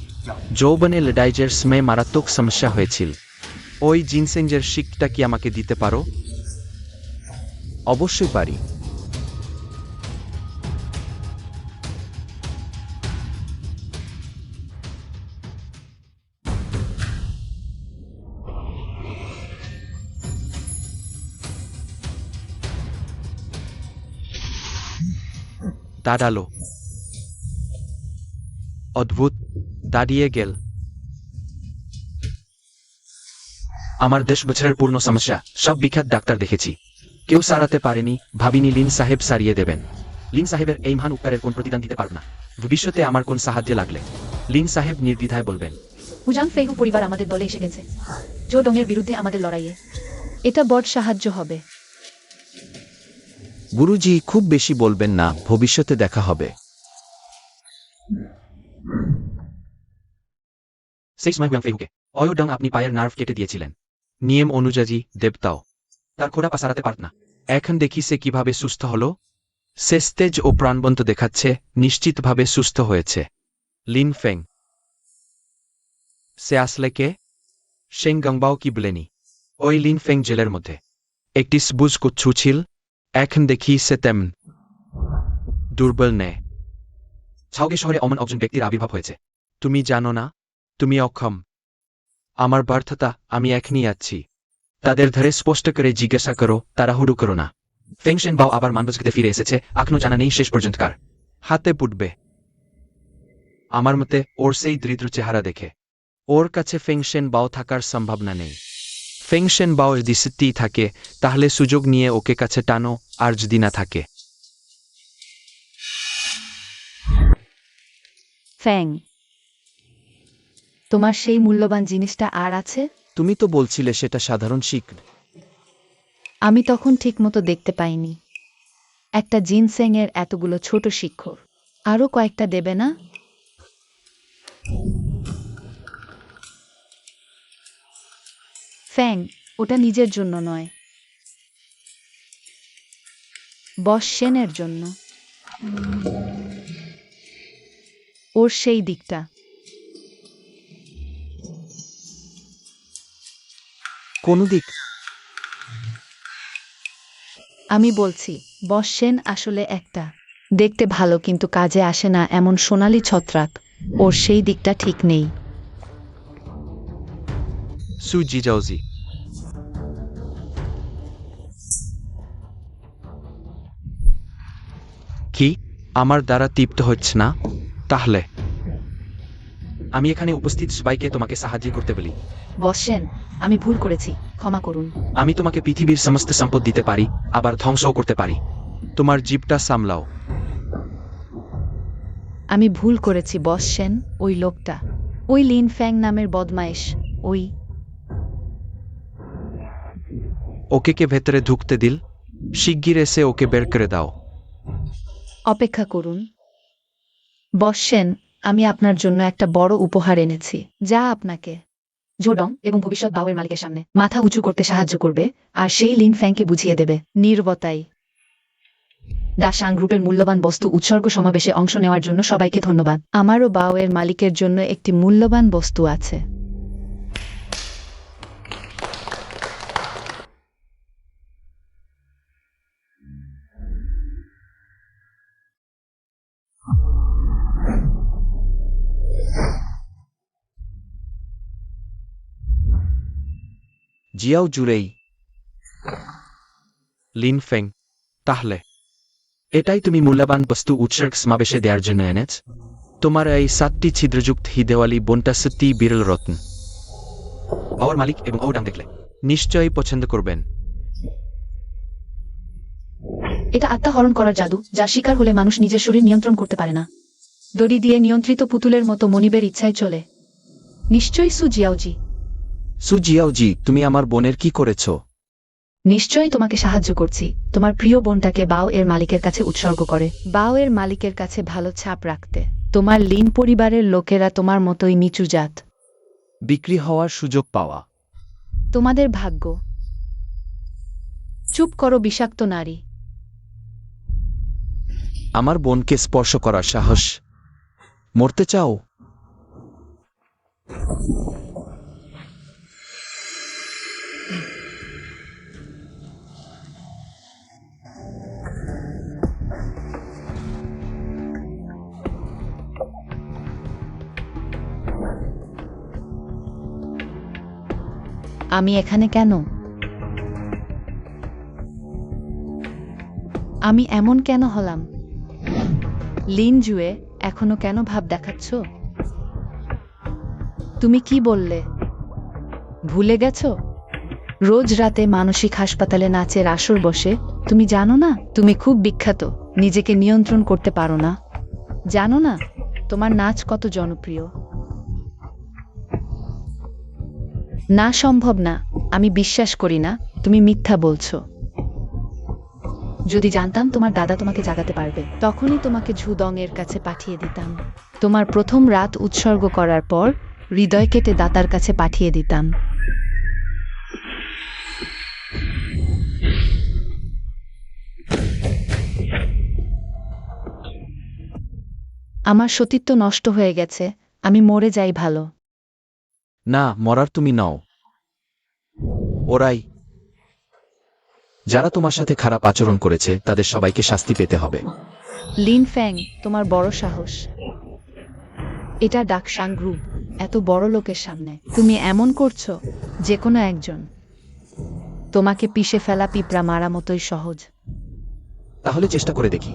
যৌবনে লড়াইয়ের সময় মারাত্মক সমস্যা হয়েছিল। ওই জিনসেঞ্জের শিকটা কি আমাকে দিতে পারো?
অবশ্যই পারি।
দাঁড়ালো। অদ্ভুত, দাঁড়িয়ে গেল।
আমার 10 বছরের পূর্ণ সমস্যা সব বিখ্যাত ডাক্তার দেখেছি, কেউ সারাতে পারেনি। ভাবিনি লিন সাহেব সারিয়ে দেবেন। লিন সাহেবের এই মহান উপকারের কোন প্রতিদান দিতে পারব না। ভবিষ্যতে আমার কোন সাহায্য লাগলে লিন সাহেব নির্দ্বিধায় বলবেন।
হুজাং ফেহু পরিবার আমাদের দলে এসে গেছে জো ডং এর বিরুদ্ধে আমাদের লড়াইয়ে।
এটা বড় সাহায্য হবে।
গুরুজি, খুব বেশি বলবেন না, ভবিষ্যতে দেখা হবে। সেই সময় হুয়াং ফেহুকে অয়োডং আপনি পায়ের নার্ভ কেটে দিয়েছিলেন।
নিয়ম অনুযায়ী দেবতাও
তার খোড়া পা সারাতে পারত না।
এখন দেখি সে কিভাবে সুস্থ হলো। সে তেজ ও প্রাণবন্ত দেখাচ্ছে, নিশ্চিতভাবে সুস্থ হয়েছে। লিন ফেং, সে আসলে কে? শেং গংবাও কি বলেনি? ওই লিন ফেং জেলের মধ্যে একটি সবুজ কুচ্ছু ছিল। এখন দেখি সে তেমন দুর্বল নেই।
ছাওগে শহরে অমন একজন ব্যক্তির আবির্ভাব হয়েছে।
তুমি জানো না, তুমি অক্ষম। আমার ব্যর্থতা, আমি এখনই আছি। তাদের ধরে স্পষ্ট করে জিজ্ঞাসা করো, তাড়াহুড়ো করো না।
ফেংশেন বাও আবার মানবজগতে ফিরে এসেছে, এখনো জানা নেই শেষ পর্যন্তকার।
হাতে পুটবে। আমার মতে ওর সেই দৃঢ় চেহারা দেখে ওর কাছে ফেংশেন বাও থাকার সম্ভাবনা নেই। ফেংশেন বাও যদি সত্যিই থাকে, তাহলে সুযোগ নিয়ে ওকে কাছে টানো, আর যদি না থাকে।
ফ্যাং, তোমার সেই মূল্যবান জিনিসটা আর আছে?
তুমি তো বলছিলে সেটা সাধারণ শিক।
আমি তখন ঠিকমতো দেখতে পাইনি। একটা জিনসেং এর এতগুলো ছোট শিক্ষর, আরো কয়েকটা দেবে না? ফ্যাং, ওটা নিজের জন্য নয়, বস সেনের জন্য। ওর সেই দিকটা।
কোন দিক?
আমি বলছি, বস সেন আসলে একটা দেখতে ভালো কিন্তু কাজে আসে না এমন সোনালী ছত্রাক। ওর সেই দিকটা ঠিক নেই।
সু জিজাওজি, কি আমার দ্বারা তৃপ্ত হচ্ছে না? তাহলে
আমি এখানে উপস্থিত সবাইকে তোমাকে সাহায্য করতে বলি।
বস সেন, আমি ভুল করেছি, ক্ষমা করুন।
আমি তোমাকে পৃথিবীর সমস্ত সম্পদ দিতে পারি, আবার ধ্বংসও করতে পারি।
তোমার জিভটা সামলাও।
আমি ভুল করেছি বস সেন। ওই লোকটা, ওই লিন ফ্যাং নামের বদমাইশ,
ওকে কে ভেতরে ঢুকতে দিল? শিগগির এসে ওকে বের করে দাও।
অপেক্ষা করুন বস সেন, আমি আপনার জন্য একটা বড় উপহার এনেছি, যা আপনাকে
জোডং এবং ভবিষ্যৎ বাওয়ের মালিকের সামনে মাথা উঁচু করতে সাহায্য করবে, আর সেই লিন ফ্যাংকে বুঝিয়ে দেবে।
নীরবতাই।
দাসাং গ্রুপের মূল্যবান বস্তু উৎসর্গ সমাবেশে অংশ নেওয়ার জন্য সবাইকে ধন্যবাদ।
আমারও বাওয়ের মালিকের জন্য একটি মূল্যবান বস্তু আছে।
জিয়াও জুরেই।
লিন ফেং, তাহলে এটাই তুমি মূল্যবান বস্তু উৎসর্গ সমাবেশে দেওয়ার জন্য এনেছ? তোমার এই 7টি ছিদ্রযুক্ত দেওয়ালি বোনটা সত্যি বিরল রত্ন। বাওয়ার মালিক এবং ওডাং দেখলে নিশ্চয়ই পছন্দ করবেন।
এটা আত্মা হরণ করার জাদু, যার শিকার হলে মানুষ নিজের শরীর নিয়ন্ত্রণ করতে পারে না। দড়ি দিয়ে নিয়ন্ত্রিত পুতুলের মতো মনিবের ইচ্ছায় চলে। নিশ্চয়ই সু জিয়াওজি।
সু জিয়াওজি, তুমি আমার বোনের কি করেছ?
নিশ্চয়ই তোমাকে সাহায্য করছি। তোমার প্রিয় বোনটাকে বাও এর মালিকের কাছে উৎসর্গ করে।
বাওয়ের মালিকের কাছে ভালো ছাপ রাখতে। তোমার লিন পরিবারের লোকেরা তোমার মতোই নিচু জাত।
বিক্রি হওয়ার সুযোগ পাওয়া।
তোমাদের ভাগ্য। চুপ করো বিষাক্ত নারী।
আমার বোনকে স্পর্শ করার সাহস। মরতে চাও?
আমি এখানে কেন? আমি এমন কেন হলাম? লিন জুয়ে, এখনো কেন ভাব দেখাচ্ছ? তুমি কি বললে? ভুলে গেছো? রোজ রাতে মানসিক হাসপাতালে নাচের আসর বসে। তুমি জানো না তুমি খুব বিখ্যাত, নিজেকে নিয়ন্ত্রণ করতে পারো না? জানো না তোমার নাচ কত জনপ্রিয়? না, সম্ভব না। আমি বিশ্বাস করি না, তুমি মিথ্যা বলছো।
যদি জানতাম তোমার দাদা তোমাকে জাগাতে পারবে।
তখনই তোমাকে ঝুদং এর কাছে পাঠিয়ে দিতাম। তোমার প্রথম রাত উৎসর্গ করার পর হৃদয় কেটে দাতার কাছে পাঠিয়ে দিতাম। আমার সতীত্ব নষ্ট হয়ে গেছে, আমি মরে যাই ভালো।
না, মরার তুমি নও। ওরাই। যারা তোমার সাথে খারাপ আচরণ করেছে তাদের সবাইকে শাস্তি পেতে হবে।
লিন ফ্যাং, তোমার বড় সাহস। এটা ডাকসাং গ্রুপ, এত বড় লোকের সামনে তুমি এমন করছো। যে কোনো একজন তোমাকে পিষে ফেলা পিঁপড়া মারা মতোই সহজ।
তাহলে চেষ্টা করে দেখি।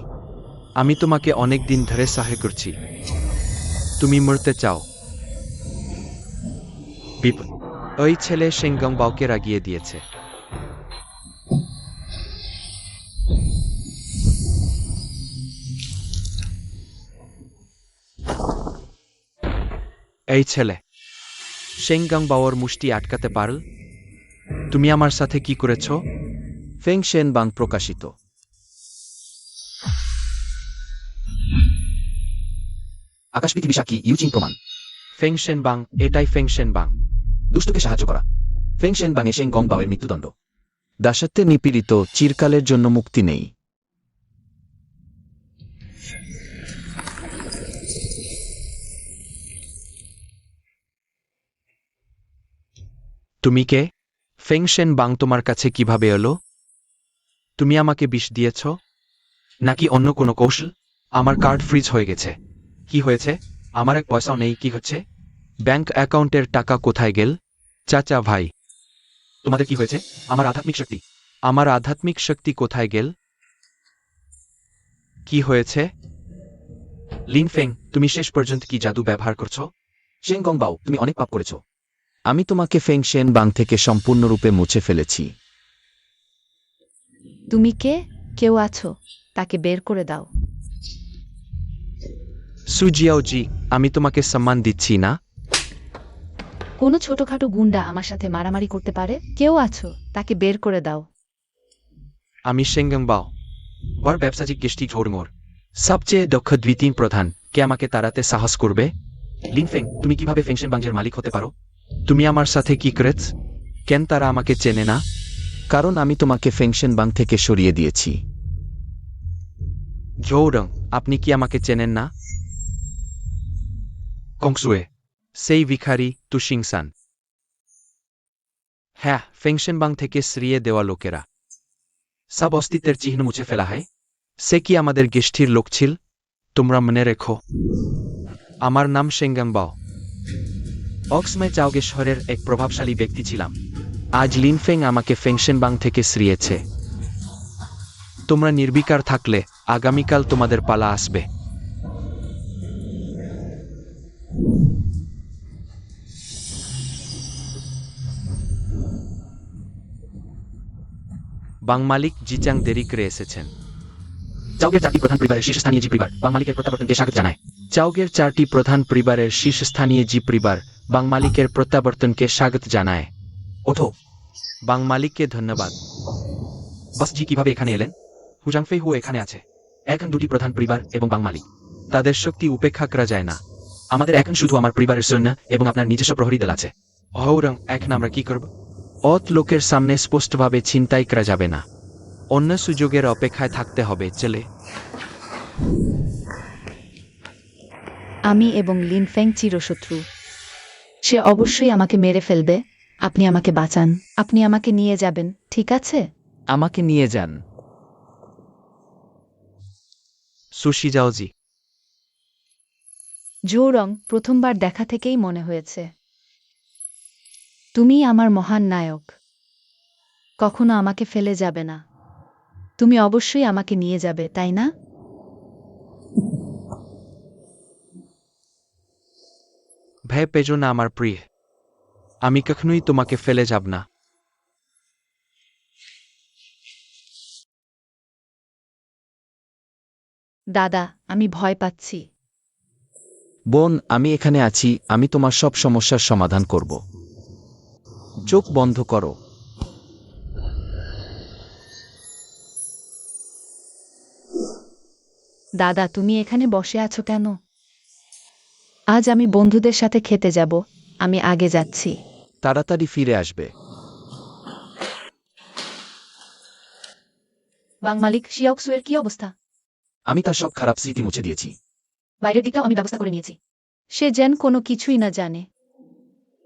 আমি তোমাকে অনেক দিন ধরে সহায় করছি। তুমি মরতে চাও? বিপদ। ওই ছেলে সেংগং বাওকে রাগিয়ে দিয়েছে। এই ছেলে সেংগং বাওয়ার মুষ্টি আটকাতে পারল? তুমি আমার সাথে কি করেছ?
ফেং শেন বাং প্রকাশিত। আকাশ পৃথিবী সাক্ষী, ইউচিং প্রমাণ।
ফেংশেন বাং, এটাই ফেংশেন বাং।
দুষ্টকে সাহায্য করা। ফেং শেন বাং এ শেং গং বাওয়ের মৃত্যুদণ্ড। দাসত্বে নিপীড়িত, চিরকালের জন্য মুক্তি নেই।
তুমি কে? ফেংশেন বাং তোমার কাছে কিভাবে এলো? তুমি আমাকে বিষ দিয়েছ নাকি অন্য কোনো কৌশল? আমার কার্ড ফ্রিজ হয়ে গেছে। কি হয়েছে? আমার এক পয়সাও নেই। কি হচ্ছে? ব্যাংক অ্যাকাউন্টের টাকা কোথায় গেল? চাচা ভাই,
তোমাদের কি হয়েছে? আমার আধ্যাত্মিক শক্তি।
আমার আধ্যাত্মিক শক্তি কোথায় গেল? কি হয়েছে? লিন ফেং, তুমি শেষ পর্যন্ত কি জাদু ব্যবহার করছো?
শেং গং বাও, তুমি অনেক পাপ করেছ। আমি তোমাকে ফেং শেন বাং থেকে সম্পূর্ণরূপে মুছে ফেলেছি।
তুমি কে? কেউ আছো? তাকে বের করে দাও।
সুজিয়াওজি, আমি তোমাকে সম্মান দিচ্ছি না।
কোনো ছোটখাটো গুন্ডা আমার সাথে মারামারি করতে পারে?
কেউ আছো? তাকে বের করে দাও।
আমি সেংগং বাও, ওর ব্যবসায়িক গোষ্ঠী ঝোড়মোর সবচেয়ে দক্ষ দ্বিতীয় প্রধান। কে আমাকে তাড়াতে সাহস করবে?
লিন ফেং, তুমি কিভাবে ফেংশেন বাংজের মালিক হতে পারো?
তুমি আমার সাথে কি করেছ? কেন তারা আমাকে চেনে না?
কারণ আমি তোমাকে ফেংশন বাং থেকে সরিয়ে দিয়েছি।
ঝৌরং, আপনি কি আমাকে চেনেন না? কংসুয়ে, সেই ভিখারি তুশিংসান। হ্যাঁ, ফেংশনবাং থেকে সরিয়ে দেওয়া লোকেরা। সব অস্তিত্বের চিহ্ন মুছে ফেলা হয়। সে কি আমাদের গোষ্ঠীর লোক ছিল? তোমরা মনে রেখো, আমার নাম সেঙ্গাংবাও। অক্সমে চাওগে শহরের এক প্রভাবশালী ব্যক্তি ছিলাম। আজ লিনফেং আমাকে ফেংশনবাং থেকে সরিয়েছে। তোমরা নির্বিকার থাকলে আগামীকাল তোমাদের পালা আসবে। বাং মালিক জিচাং দেরি করে এসেছেন।
চাওগের 4টি প্রধান পরিবারের শীর্ষস্থানীয় জি পরিবার বাং মালিকের প্রত্যাবর্তনকে স্বাগত জানায়।
চাওগের 4টি প্রধান পরিবারের শীর্ষস্থানীয় জি পরিবার বাং মালিকের প্রত্যাবর্তনকে স্বাগত জানায়।
ওঠো।
বাং মালিককে ধন্যবাদ।
বস জি কিভাবে এখানে এলেন?
হুজাংফেই হু এখানে আছে।
এখন 2টি প্রধান পরিবার এবং বাং মালিক।
তাদের শক্তি উপেক্ষা করা যায় না।
আমাদের এখন শুধু আমার পরিবারের সৈন্য এবং আপনার নিজস্ব প্রহরী দল আছে।
অহৌরং, এখন আমরা কি করব? অত লোকের সামনে স্পষ্টভাবে ছিনতাই করা যাবে না। অন্য সুযোগের অপেক্ষায় থাকতে হবে। চলে।
আমি এবং লিনফেং চিরশত্রু। সে অবশ্যই আমাকে মেরে ফেলবে। আপনি আমাকে বাঁচান। আপনি আমাকে নিয়ে যাবেন, ঠিক আছে?
আমাকে নিয়ে যান।
সুশি যাওজি।
জোরং, প্রথমবার দেখা থেকেই মনে হয়েছে তুমি আমার মহান নায়ক। কখনো আমাকে ফেলে যাবে না। তুমি অবশ্যই আমাকে নিয়ে যাবে, তাই না?
ভয় পেজো না আমার প্রিয়, আমি কখনোই তোমাকে ফেলে যাব না।
দাদা, আমি ভয় পাচ্ছি।
বোন, আমি এখানে আছি। আমি তোমার সব সমস্যার সমাধান করব। চোখ বন্ধ করো।
দাদা, তুমি এখানে বসে আছো কেন? আজ আমি বন্ধুদের সাথে খেতে যাব। আমি আগে যাচ্ছি।
তাড়াতাড়ি ফিরে আসবে।
বাং মালিক শিয়াওক্সুয়ের কি অবস্থা?
আমি তার সব খারাপ স্মৃতি মুছে দিয়েছি।
বাইরের দিকটাও আমি ব্যবস্থা করে নিয়েছি।
সে যেন কোনো কিছুই না জানে।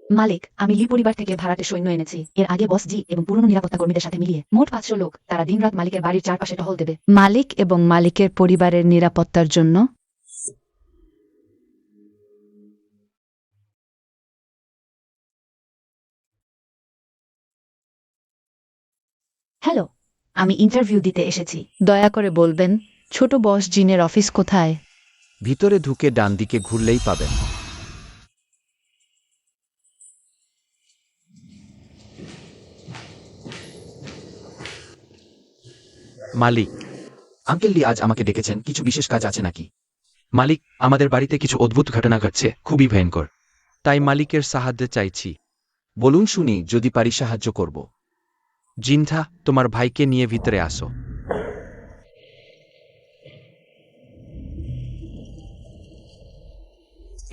মালিক, আমি লি পরিবার থেকে ভাড়াটে সৈন্য এনেছি। এর আগে বস জি এবং পুরনো নিরাপত্তা কর্মীদের সাথে মিলিয়ে মোট 500 লোক। তারা দিনরাত মালিকের বাড়ির চারপাশে টহল দেবে।
মালিক এবং মালিকের পরিবারের নিরাপত্তার জন্য?
হ্যালো, আমি ইন্টারভিউ দিতে এসেছি।
দয়া করে বলবেন, ছোট বস জিনের অফিস কোথায়?
ভিতরে ঢুকে ডান দিকে ঘুরলেই পাবেন।
মালিক।
আঙ্কেল লি আজ আমাকে ডেকেছেন, কিছু বিশেষ কাজ আছে নাকি?
মালিক, আমাদের বাড়িতে কিছু অদ্ভুত ঘটনা ঘটছে, খুবই ভয়ঙ্কর। তাই মালিকের সাহায্য চাইছি।
বলুন শুনি, যদি পারি সাহায্য করব।
জিনথা, তোমার ভাইকে নিয়ে ভিতরে আসো।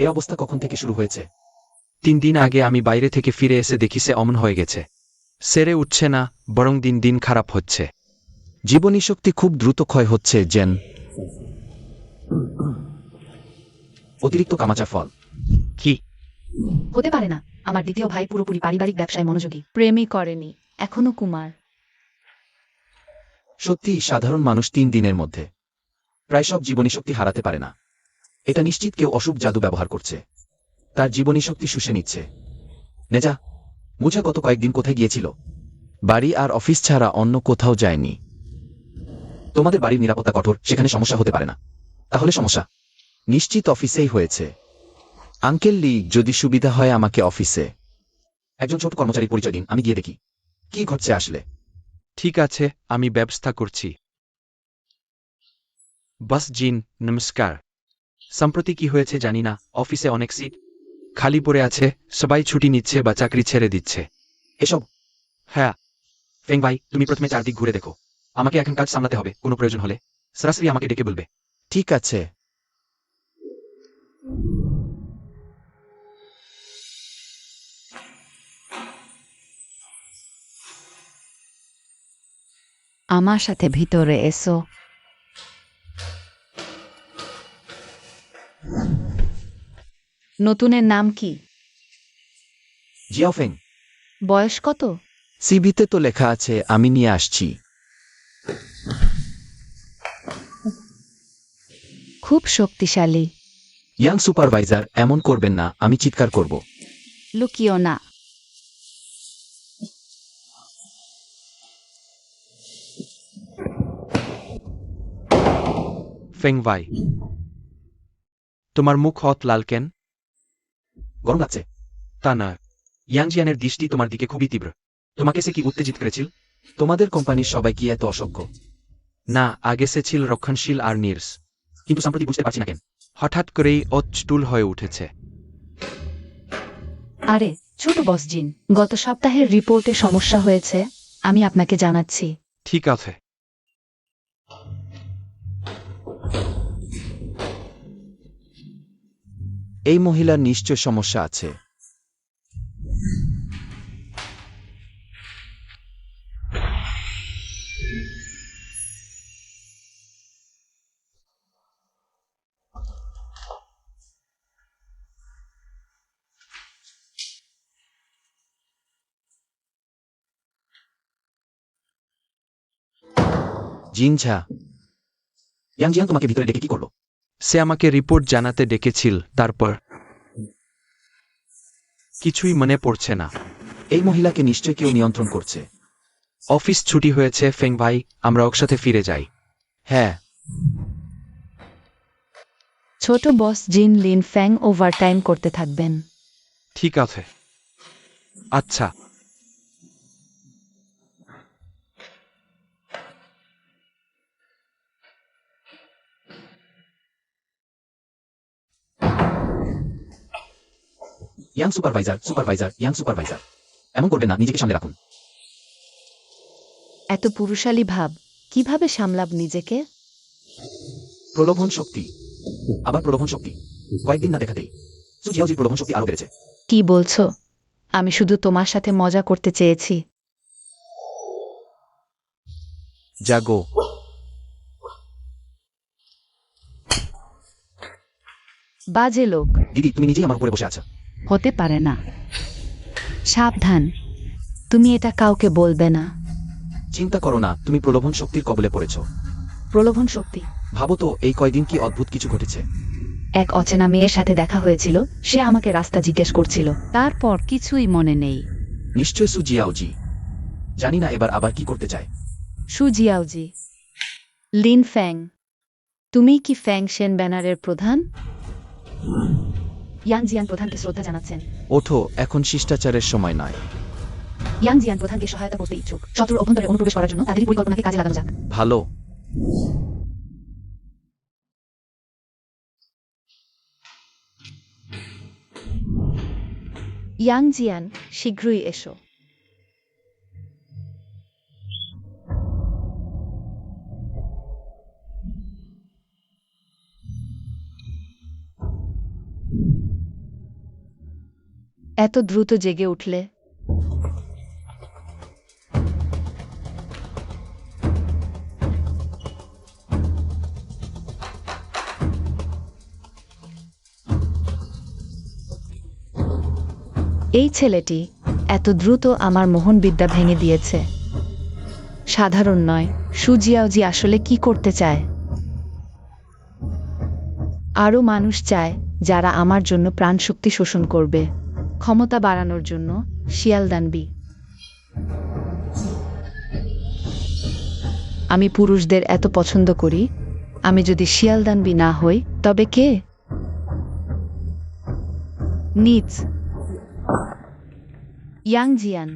এই অবস্থা কখন থেকে শুরু হয়েছে?
3 দিন আগে আমি বাইরে থেকে ফিরে এসে দেখি সে অমন হয়ে গেছে। সেরে উঠছে না, বরং দিন দিন খারাপ হচ্ছে।
জীবনী শক্তি খুব দ্রুত ক্ষয় হচ্ছে জেন। অতিরিক্ত কামাচা ফল।
কি?
হতে পারে না। আমার দ্বিতীয় ভাই পুরোপুরি পারিবারিক ব্যবসায় মনোযোগী।
প্রেমই করেনি, এখনো কুমার।
সত্যি, সাধারণ মানুষ 3 দিনের মধ্যে প্রায় সব জীবনী শক্তি হারাতে পারে না। এটা নিশ্চিত কেউ অশুভ জাদু ব্যবহার করছে। তার জীবনী শক্তি শুষে নিচ্ছে। নেজা, মুছা গত কয়েকদিন কোথায় গিয়েছিল? বাড়ি আর অফিস ছাড়া অন্য কোথাও যায়নি। তোমাদের বাড়ির নিরাপত্তা কঠোর, সেখানে সমস্যা হতে পারে না। তাহলে সমস্যা নিশ্চিত অফিসেই হয়েছে। আঙ্কেল লি, যদি সুবিধা হয় আমাকে অফিসে একজন ছোট কর্মচারীর পরিচয় দিন, আমি গিয়ে দেখি কি ঘটছে আসলে।
ঠিক আছে, আমি ব্যবস্থা করছি। বস জিন, নমস্কার। সম্প্রতি কি হয়েছে জানি না, অফিসে অনেক সিট খালি পড়ে আছে। সবাই ছুটি নিচ্ছে বা চাকরি ছেড়ে দিচ্ছে।
এসব?
হ্যাঁ।
ফেং ভাই, তুমি প্রথমে চারদিক ঘুরে দেখো। আমাকে এখন কাজ সামলাতে হবে, কোনো প্রয়োজন হলে সরাসরি আমাকে ডেকে বলবে। ঠিক আছে।
আমার সাথে ভিতরে এসো। নতুনের নাম কি?
জিয়াওফেং।
বয়স কত?
সিভিতে তো লেখা আছে, আমি নিয়ে আসছি।
খুব শক্তিশালী।
ইয়াং সুপারভাইজার, এমন করবেন না, আমি চিৎকার করব।
লুকিও না।
ফেংভাই, তোমার মুখ হত লাল কেন?
গরম লাগছে।
তা না, ইয়াংজিয়ানের দৃষ্টি তোমার দিকে খুবই তীব্র। তোমাকে সে কি উত্তেজিত করেছিল?
তোমাদের কোম্পানির সবাই কি এত অসভ্য?
না, আগে সে ছিল রক্ষণশীল আর নির্স,
কিন্তু সম্প্রতি বুঝতে পারছি না কেন।
হঠাৎ করেই অচটুল হয়ে উঠেছে।
আরে ছোট বস জিন, গত সপ্তাহের রিপোর্টে সমস্যা হয়েছে, আমি আপনাকে জানাচ্ছি।
ঠিক আছে।
এই মহিলার নিশ্চয় সমস্যা আছে। জিনঝা, ইয়াংজিয়াং তোমাকে ভিতরে ডেকে কি করলো?
সে আমাকে রিপোর্ট জানাতে ডেকেছিল, তারপর কিছুই মনে পড়ছে না।
এই মহিলাকে নিশ্চয় কেউ নিয়ন্ত্রণ করছে।
অফিস ছুটি হয়েছে ফেং ভাই, আমরা একসাথে ফিরে যাই।
হ্যাঁ।
ছোট বস জিন লিন ফ্যাং ওভারটাইম করতে থাকবেন।
ঠিক আছে। আচ্ছা।
Young supervisor, supervisor, young supervisor, এমন করবেন না, নিজেকে সামলে রাখুন।
এত পুরুষালী ভাব, কিভাবে সামলাব নিজেকে?
প্রলোভন শক্তি, আবার প্রলোভন শক্তি, কয়েকদিন না দেখাতেই সুজিয়াওজির প্রলোভন শক্তি আরো বেড়েছে।
কি বলছো? আমি শুধু তোমার সাথে মজা করতে চেয়েছি।
জাগো।
বাজে লোক।
দিদি, তুমি নিজেই আমার উপরে বসে আছো।
হতে পারে না। সাবধান, তুমি এটা কাউকে বলবে না।
চিন্তা করো না, তুমি প্রলোভন শক্তির কবলে পড়েছো।
প্রলোভন শক্তি।
ভাবো তো, এই কয়দিন কি অদ্ভুত কিছু ঘটেছে।
এক অচেনা মেয়ের সাথে দেখা হয়েছিল, সে আমাকে রাস্তা জিজ্ঞেস করছিল।
তারপর কিছুই মনে নেই।
নিশ্চয় সুজিয়াওজি। জানি না এবার আবার কি করতে চায়।
সুজিয়াওজি। লিন ফ্যাং, তুমি কি ফ্যাং শেন ব্যানারের প্রধান?
ইয়াং জিয়ান প্রধানকে শ্রদ্ধা জানাচ্ছেন।
ওঠো, এখন শিষ্টাচারের সময় নয়।
ইয়াং জিয়ান প্রধানকে সহায়তা করতে ইচ্ছুক। শত্রুর অভ্যন্তরে অনুপ্রবেশ করার জন্য তাদের পরিকল্পনাকে কাজে লাগানো যাক।
ভালো।
ইয়াং জিয়ান, শীঘ্রই এসো। এত দ্রুত জেগে উঠলে? এই ছেলেটি এত দ্রুত আমার মোহনবিদ্যা ভেঙে দিয়েছে। সাধারণ নয়। সুজিয়াওজি আসলে কি করতে চায়? আরও মানুষ চায় যারা আমার জন্য প্রাণশক্তি শোষণ করবে, ক্ষমতা বাড়ানোর জন্য। শিয়ালদানবি। আমি পুরুষদের এত পছন্দ করি, আমি যদি শিয়ালদানবি না হই তবে কে? নিচ। ইয়াং জিয়ান,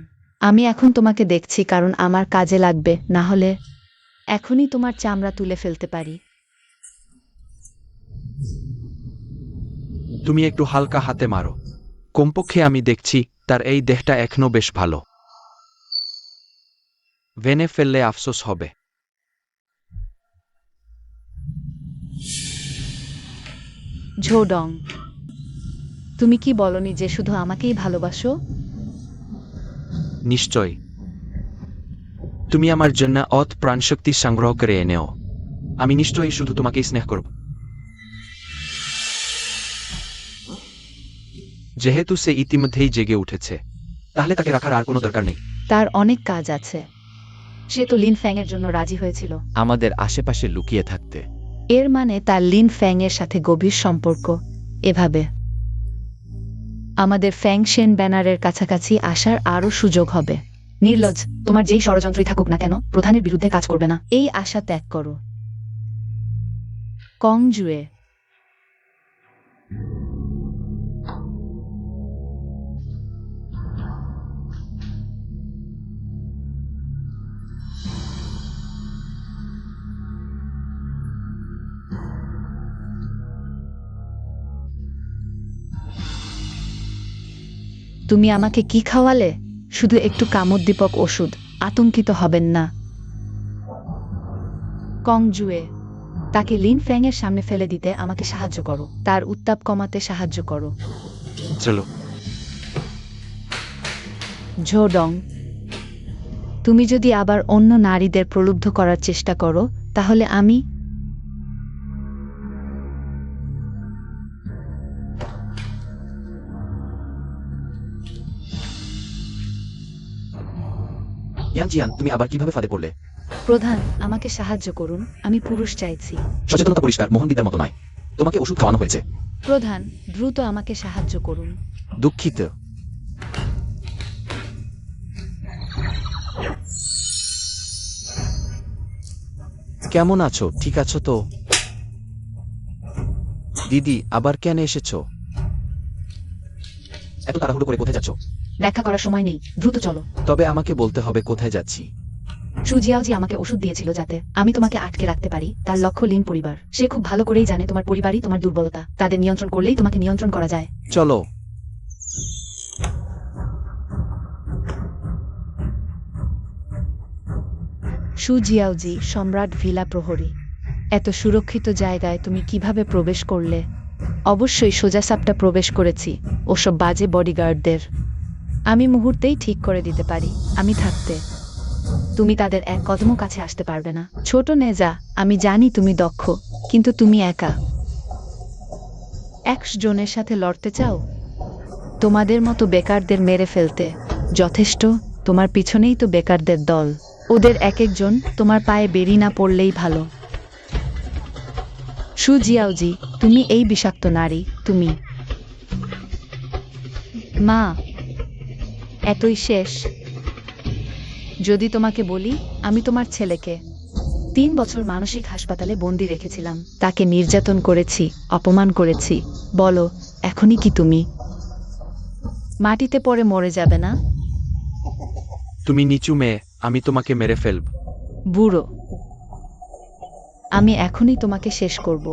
আমি এখন তোমাকে দেখছি কারণ আমার কাজে লাগবে, না হলে এখনই তোমার চামড়া তুলে ফেলতে পারি।
তুমি একটু হালকা হাতে মারো। কমপক্ষে আমি দেখছি তার এই দেহটা এখনো বেশ ভালো। ভেনে ফেললে আফসোস হবে।
ঝোডং, তুমি কি বলনি যে শুধু আমাকেই ভালোবাসো?
নিশ্চয়। তুমি আমার জন্য প্রাণশক্তি সংগ্রহ করে এনেও। আমি নিশ্চয়ই শুধু তোমাকেই স্নেহ করব। যেহেতু সে ইতিমধ্যেই জেগে উঠেছে, তাহলে তাকে রাখার আর কোনো দরকার নেই।
তার অনেক কাজ আছে।
সে তো লিন ফ্যাং এর জন্য রাজি হয়েছিল।
আমাদের আশেপাশে লুকিয়ে থাকতে।
এর মানে তার লিন ফ্যাং এর সাথে গভীর সম্পর্ক। এভাবে আমাদের ফ্যাং শেন ব্যানারের কাছাকাছি আসার আরও সুযোগ হবে।
নির্লজ্জ, তোমার যেই ষড়যন্ত্রই থাকুক না কেন, প্রধানের বিরুদ্ধে কাজ করবে না।
এই আশা ত্যাগ করো। কং জুয়ে, তুমি আমাকে কি খাওয়ালে? শুধু একটু কামোদ্দীপক ওষুধ। আতঙ্কিত হবেন না। কং জুয়ে, তাকে লিন ফ্যাং এর সামনে ফেলে দিতে আমাকে সাহায্য করো। তার উত্তাপ কমাতে সাহায্য করো।
চলো।
ঝোডং, তুমি যদি আবার অন্য নারীদের প্রলুব্ধ করার চেষ্টা করো, তাহলে আমি
ইয়াংজিয়ান, তুমি আবার কিভাবে ফাঁদে পড়লে?
প্রধান, আমাকে সাহায্য করুন। আমি পুরুষ চাইছি।
সচেতনতা পরিষ্কার, মোহনবিদ্যার মতো নয়। তোমাকে ওষুধ খাওয়ানো হয়েছে।
প্রধান, দ্রুত আমাকে সাহায্য করুন।
দুঃখিত। কেমন আছো? ঠিক আছো তো? দিদি, আবার কেন এসেছো? এত তাড়াহুড়ো করে কোথায় যাচ্ছ?
দেখা করার সময় নেই, দ্রুত চলো।
তবে আমাকে বলতে হবে কোথায় যাচ্ছি।
সু জিয়াওজি আমাকে ওষুধ দিয়েছিল যাতে আমি তোমাকে আটকে রাখতে পারি। তার লক্ষ্য লিন পরিবার। সে খুব ভালো করেই জানে তোমার পরিবারই তোমার দুর্বলতা। তাদের নিয়ন্ত্রণ করলেই তোমাকে নিয়ন্ত্রণ করা যায়।
চলো।
সু জিয়াওজি, সম্রাট ভিলা প্রহরী। এত সুরক্ষিত জায়গায় তুমি কিভাবে প্রবেশ করলে? অবশ্যই সোজাসাপটা প্রবেশ করেছি, ওসব বাজে বডিগার্ডদের। আমি মুহূর্তেই ঠিক করে দিতে পারি। আমি থাকতে
তুমি তাদের এক কদমও কাছে আসতে পারবে না।
ছোট নেজা, আমি জানি তুমি দক্ষ, কিন্তু তুমি একা। 100 জনের সাথে লড়তে চাও? তোমাদের মতো বেকারদের মেরে ফেলতে যথেষ্ট? তোমার পিছনেই তো বেকারদের দল। ওদের এক একজন তোমার পায়ে বেরি না পড়লেই ভালো। সু জিয়াওজি, তুমি এই বিষাক্ত নারী, তুমি। মা, এতই শেষ? যদি তোমাকে বলি, আমি তোমার ছেলেকে
3 বছর মানসিক হাসপাতালে বন্দি রেখেছিলাম।
তাকে নির্যাতন করেছি, অপমান করেছি। বলো, এখনই কি তুমি মাটিতে পড়ে মরে যাবে না?
তুমি নিচু মেয়ে, আমি তোমাকে মেরে ফেলব।
বুড়ো, আমি এখনই তোমাকে শেষ করব।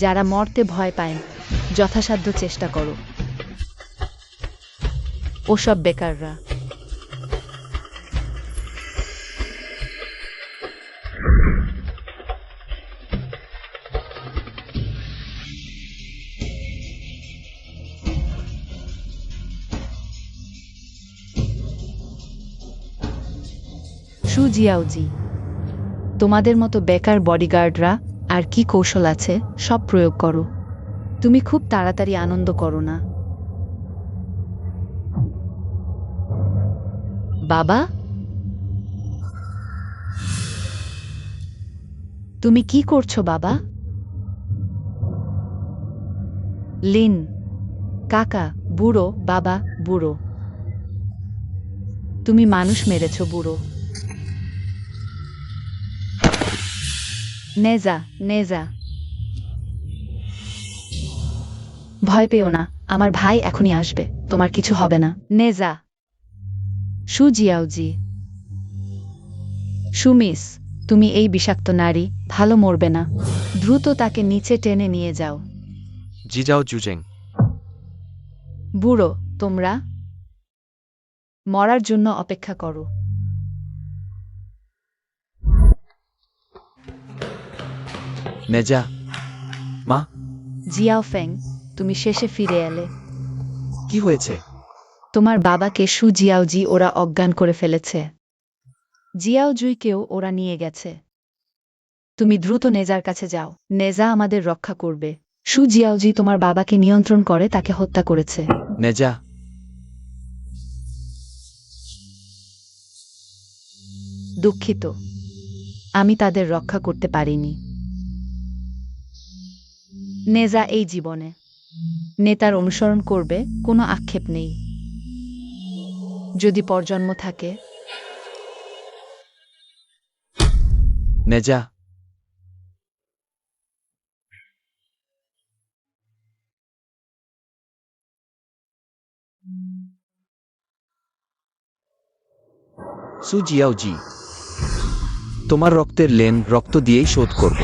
যারা মরতে ভয় পায়, যথাসাধ্য চেষ্টা করো। ওসব বেকাররা। সু জিয়াওজি, তোমাদের মতো বেকার বডিগার্ডরা আর কি কৌশল আছে, সব প্রয়োগ করো। তুমি খুব তাড়াতাড়ি আনন্দ করো না। বাবা, তুমি কি করছো বাবা? লিন, কাকা, বুড়ো, বাবা, বুড়ো। তুমি মানুষ মেরেছো বুড়ো। নেজা, নেজা।
ভয় পেও না, আমার ভাই এখনই আসবে। তোমার কিছু হবে না।
নেজা। সু জিয়াওজি, সুমিস, তুমি এই বিষাক্ত নারী, ভালো মরবে না। দ্রুত তাকে নিচে টেনে নিয়ে যাও।
জিজাও জুজেং।
বুড়ো, তোমরা মরার জন্য অপেক্ষা করো।
নেজা, মা,
জিয়াও ফেং, তুমি শেষে ফিরে এলে।
কি হয়েছে?
তোমার বাবাকে সু জিয়াওজি ওরা অজ্ঞান করে ফেলেছে। জিয়াওজুইকেও ওরা নিয়ে গেছে। তুমি দ্রুত নেজার কাছে যাও, নেজা আমাদের রক্ষা করবে। সু জিয়াওজি তোমার বাবাকে নিয়ন্ত্রণ করে তাকে হত্যা করেছে।
নেজা,
দুঃখিত, আমি তাদের রক্ষা করতে পারিনি। নেজা এই জীবনে নেতার অনুসরণ করবে, কোনো আক্ষেপ নেই। যদি পরজন্ম থাকে,
নেজা, সু জিয়াওজি, তোমার রক্তের লেন রক্ত দিয়েই শোধ করব।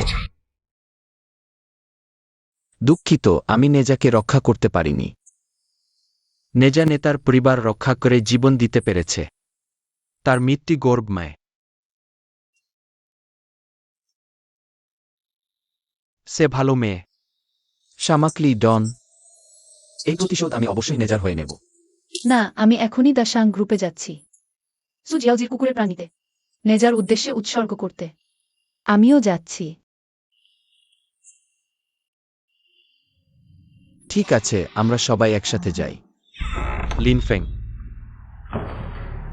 দুঃখিত, আমি নেজাকে রক্ষা করতে পারিনি।
নেজা নেতার পরিবার রক্ষা করে জীবন দিতে পেরেছে। তার মৃত্যু গৌরবময়। সে ভালো মেয়ে।
শামাকলি ডন, এই প্রতিশোধ আমি অবশ্যই নেজার হয়ে নেব।
না, আমি এখনই দাসাং গ্রুপে যাচ্ছি,
সু জিয়াওজির কুকুরের প্রাণীতে নেজার উদ্দেশ্যে উৎসর্গ করতে।
আমিও যাচ্ছি।
ঠিক আছে, আমরা সবাই একসাথে যাই।
লিনফেং,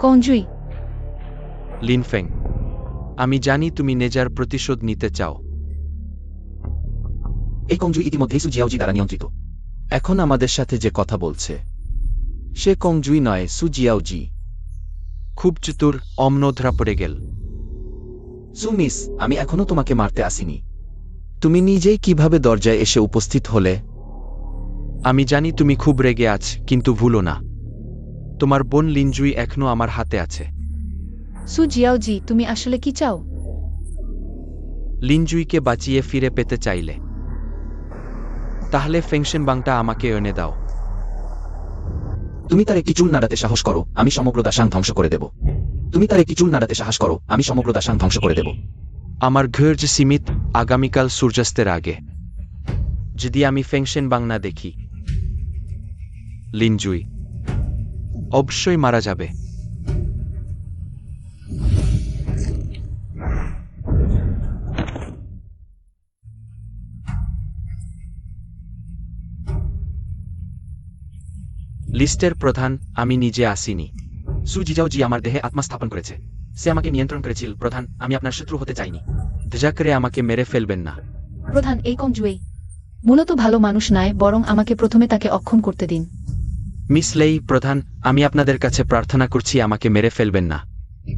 কঞ্জুই,
লিনফেং, আমি জানি তুমি নেজার প্রতিশোধ নিতে চাও।
এই কংজুই ইতিমধ্যেই সু জিয়াওজি দ্বারা নিয়ন্ত্রিত। এখন আমাদের সাথে যে কথা বলছে সে কংজুই নয়, সু জিয়াওজি।
খুব চতুর, অমন ধরা পড়ে গেল।
সু মিস, আমি এখনো তোমাকে মারতে আসিনি। তুমি নিজেই কিভাবে দরজায় এসে উপস্থিত হলে?
আমি জানি তুমি খুব রেগে আছ, কিন্তু ভুলো না, তোমার বোন লিনজুই এখনো আমার হাতে আছে।
সু জিয়াওজি, তুমি আসলে কি চাও?
লিনজুইকে বাঁচিয়ে ফিরে পেতে চাইলে তাহলে ফেংশনবাংটা আমাকে এনে দাও।
তুমি তার একটি চুল নাড়াতে সাহস করো, আমি সমগ্র দাসাং ধ্বংস করে দেব। তুমি তার একটি চুল নাড়াতে সাহস করো, আমি সমগ্র দাসাং ধ্বংস করে দেব।
আমার ধৈর্য সীমিত, আগামীকাল সূর্যাস্তের আগে যদি আমি ফেংশনবাং না দেখি, লিনজুই অবশ্যই মারা যাবে। লিস্টের প্রধান আমি নিজে আসিনি।
সু জিয়াওজি আমার দেহে আত্মা স্থাপন করেছে। সে আমাকে নিয়ন্ত্রণ করেছিল। প্রধান, আমি আপনার শত্রু হতে চাইনি।
দয়া করে আমাকে মেরে ফেলবেন না।
প্রধান, এই কংজুই মূলত ভালো মানুষ নয়, বরং আমাকে প্রথমে তাকে অক্ষম করতে দিন।
মিস লেই, প্রধান, আমি আপনাদের কাছে প্রার্থনা করছি আমাকে মেরে ফেলবেন না।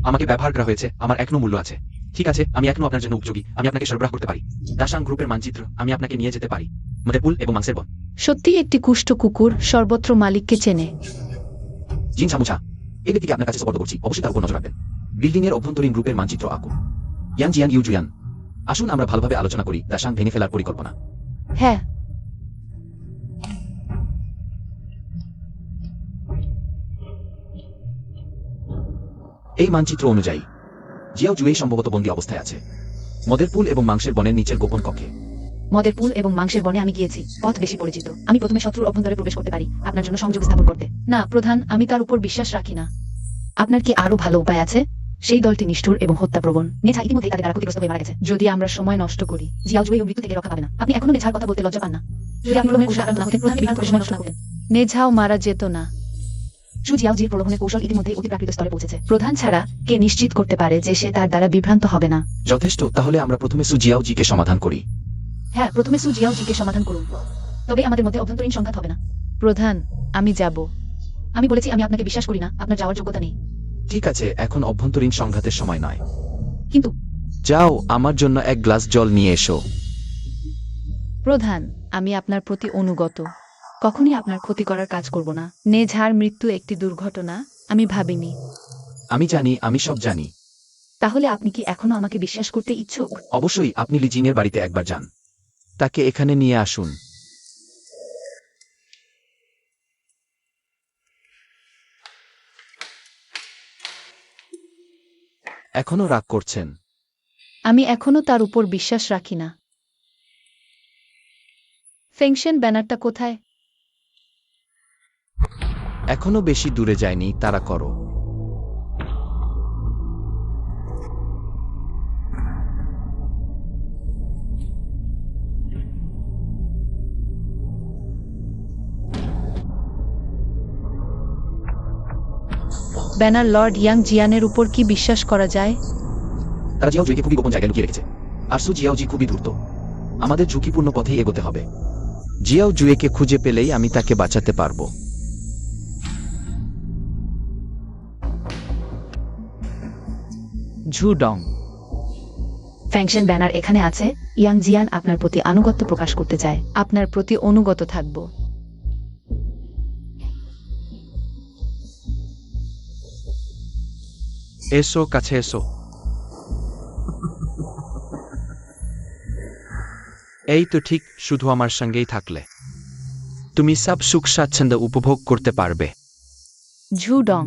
আমাকে ব্যবহার করা হয়েছে, আমার এখনো মূল্য আছে। ঠিক আছে, আমি এখনো আপনার জন্য উপযোগী, আমি আপনাকে সরবরাহ করতে পারি। দাসাং গ্রুপের মানচিত্র আমি আপনাকে নিয়ে যেতে পারি। মদেপুল এবং মাংসের বন।
সত্যি একটি কুষ্ঠ কুকুর সর্বত্র মালিককে চেনে।
জিন সামুছা, এই ব্যক্তিকে আপনার কাছে সুপর্দ করছি, অবশ্যই তার উপর নজর রাখবেন। বিল্ডিং এর অভ্যন্তরীণ গ্রুপের মানচিত্র আঁকুন। ইয়ান জিয়ান ইউ জুয়ান, আসুন আমরা ভালোভাবে আলোচনা করি দাসাং ভেঙে ফেলার পরিকল্পনা।
হ্যাঁ,
এই মানচিত্র অনুযায়ী জিয়াও জুয়েই সম্ভবত বন্দী অবস্থায় আছে, মদের পুল এবং মাংসের বনের নিচের গোপন কক্ষে।
মদের পুল এবং মাংসের বনে আমি গিয়েছি, পথ বেশি পরিচিত। আমি প্রথমে শত্রুর অভ্যন্তরে প্রবেশ করতে পারি আপনার জন্য সংযোগ স্থাপন করতে। না প্রধান, আমি তার উপর বিশ্বাস রাখি না। আপনার কি আরো ভালো উপায় আছে? সেই দলটি নিষ্ঠুর এবং হত্যাপ্রবণ। নেছা ইতিমধ্যেই তাদের দ্বারা ক্ষতিগ্রস্ত হয়ে মারা গেছে।
যদি আমরা সময় নষ্ট করি।
জিয়াও জুই মৃত্যু থেকে রক্ষা পাবে না। আপনি এখনো নেছার কথা বলতে লজ্জা পান না? যদি আপনি প্রলোভনের কৌশল আরম্ভ না হতেন, প্রধানকে বিভ্রান্ত করে সময় নষ্ট না করতেন।
নেঝাও মারা যেত না।
সু জিয়াওজির প্রলোভনের কৌশল ইতিমধ্যেই অতিপ্রাকৃত স্তরে পৌঁছেছে।
প্রধান ছাড়া কে নিশ্চিত করতে পারে যে সে তার দ্বারা বিভ্রান্ত হবে না?
যথেষ্ট, তাহলে আমরা প্রথমে সু জিয়াওজিকে সমাধান করি।
হ্যাঁ, প্রথমে সু জিয়াওজিকে সমাধান করুন, তবে আমাদের মধ্যে অভ্যন্তরীণ সংঘাত হবে না।
প্রধান, আমি যাব।
আমি বলেছি আমি আপনাকে বিশ্বাস করি না, আপনার যাওয়ার যোগ্যতা নেই।
ঠিক আছে, এখন অভ্যন্তরীণ সংঘাতের সময় নয়।
কিন্তু
যাও, আমার জন্য এক গ্লাস জল নিয়ে এসো।
প্রধান, আমি আপনার প্রতি অনুগত। কখনই আপনার ক্ষতি করার কাজ করব না। নেঝার মৃত্যু একটি দুর্ঘটনা, আমি ভাবিনি।
আমি জানি, আমি সব জানি।
তাহলে আপনি কি এখনো আমাকে বিশ্বাস করতে ইচ্ছুক?
অবশ্যই, আপনি লিজিনের বাড়িতে একবার যান। তাকে এখানে নিয়ে আসুন। এখনো রাগ করছেন?
আমি এখনো তার উপর বিশ্বাস রাখি না। ফেংশন ব্যানারটা কোথায়?
এখনো বেশি দূরে যায়নি, তাড়া করো।
ব্যানার লর্ড ইয়াং জিয়ানের উপর কি বিশ্বাস করা যায়?
তারা জিয়াও জুইকে খুবই গোপন জায়গায় লুকিয়ে রেখেছে। আর সু জিয়াও জি খুবই দ্রুত। আমাদের ঝুঁকিপূর্ণ পথেই এগোতে হবে। জিয়াও জুয়েকে খুঁজে পেলেই আমি তাকে বাঁচাতে পারবো।
ঝুডং,
ফ্যাংশন ব্যানার এখানে আছে। ইয়াং জিয়ান আপনার প্রতি আনুগত্য প্রকাশ করতে চায়।
আপনার প্রতি অনুগত থাকব।
এসো, কাছে এসো। এই তো ঠিক, শুধু আমার সঙ্গেই থাকলে তুমি সব সুখ স্বাচ্ছন্দ্য উপভোগ করতে পারবে।
ঝুডং,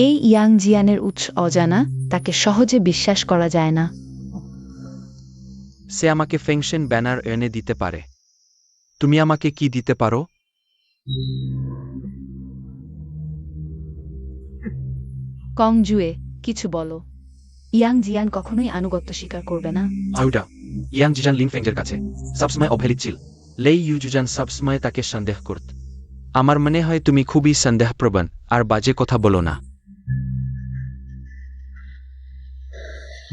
এই ইয়াং জিয়ানের উৎস অজানা, তাকে সহজে বিশ্বাস করা যায় না।
সে আমাকে ফেংশন ব্যানার এনে দিতে পারে। তুমি আমাকে কি দিতে পারো?
কং জুয়ে, কিছু বলো।
ইয়াং জিয়ান কখনোই আনুগত্য স্বীকার করবে না।
আউডা, ইয়াং জিজান লিন ফেংজের কাছে সবসময় অবহেলিত ছিল। লেই ইউজুজান সবসময় তাকে সন্দেহ করত। আমার মনে হয় তুমি খুবই সন্দেহপ্রবণ, আর বাজে কথা বলো না।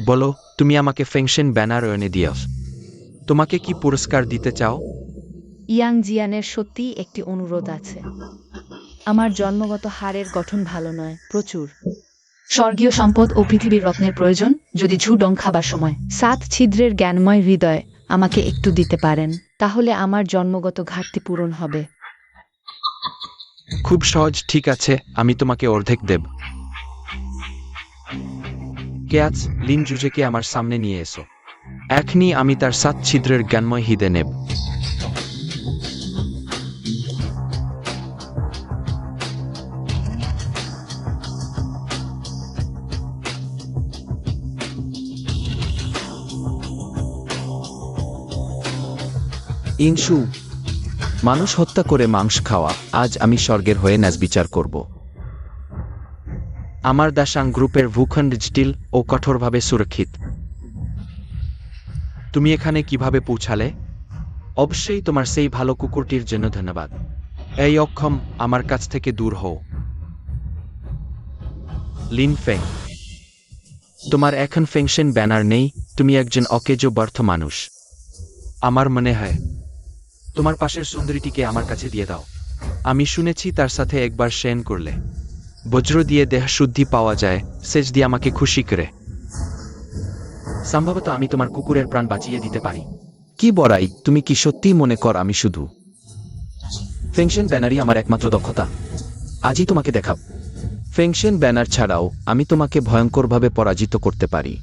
বলো, তুমি আমাকে ফেংশন ব্যানার এনে দিও। তোমাকে কি পুরস্কার দিতে চাও?
ইয়াং জিয়ানের সত্যিই একটি অনুরোধ আছে। আমার জন্মগত হাড়ের গঠন ভালো নয়, প্রচুর।
স্বর্গীয় সম্পদ ও পৃথিবীর রত্নের প্রয়োজন যদি ঝুডং খাবার সময়।
7 ছিদ্রের জ্ঞানময় হৃদয় আমাকে একটু দিতে পারেন, তাহলে আমার জন্মগত ঘাটতি পূরণ হবে।
খুব সহজ, ঠিক আছে, আমি তোমাকে অর্ধেক দেব। ক্যাচ, লিন জুজেকে আমার সামনে নিয়ে এসো। এখনই আমি তার 7 ছিদ্রের জ্ঞানময় হৃদয় নেব।
ইনসু, মানুষ হত্যা করে মাংস খাওয়া, আজ আমি স্বর্গের হয়ে ন্যাজবিচার করব।
আমার দাসাং গ্রুপের ভূখণ্ড জটিল ও কঠোরভাবে সুরক্ষিত। তুমি এখানে কিভাবে পৌঁছালে? অবশ্যই তোমার সেই ভালো কুকুরটির জন্য ধন্যবাদ। এই অক্ষম, আমার কাছ থেকে দূর হও। লিন ফেং, তোমার এখন ফেংশন ব্যানার নেই, তুমি একজন অকেজো ব্যর্থ মানুষ। আমার মনে হয় তোমার পাশের সুন্দরীটিকে আমার কাছে দিয়ে দাও। আমি শুনেছি তার সাথে একবার শয়ন করলে বজ্র দিয়ে দেহ শুদ্ধি পাওয়া যায়, সেচ দিয়ে আমাকে খুশি করে। সম্ভবত আমি তোমার কুকুরের প্রাণ বাঁচিয়ে দিতে পারি।
কি বড়াই, তুমি কি সত্যিই মনে কর আমি শুধু ফেংশন ব্যানারই আমার একমাত্র দক্ষতা? আজই তোমাকে দেখাব। ফেংশন ব্যানার ছাড়াও আমি তোমাকে ভয়ঙ্করভাবে পরাজিত করতে পারি।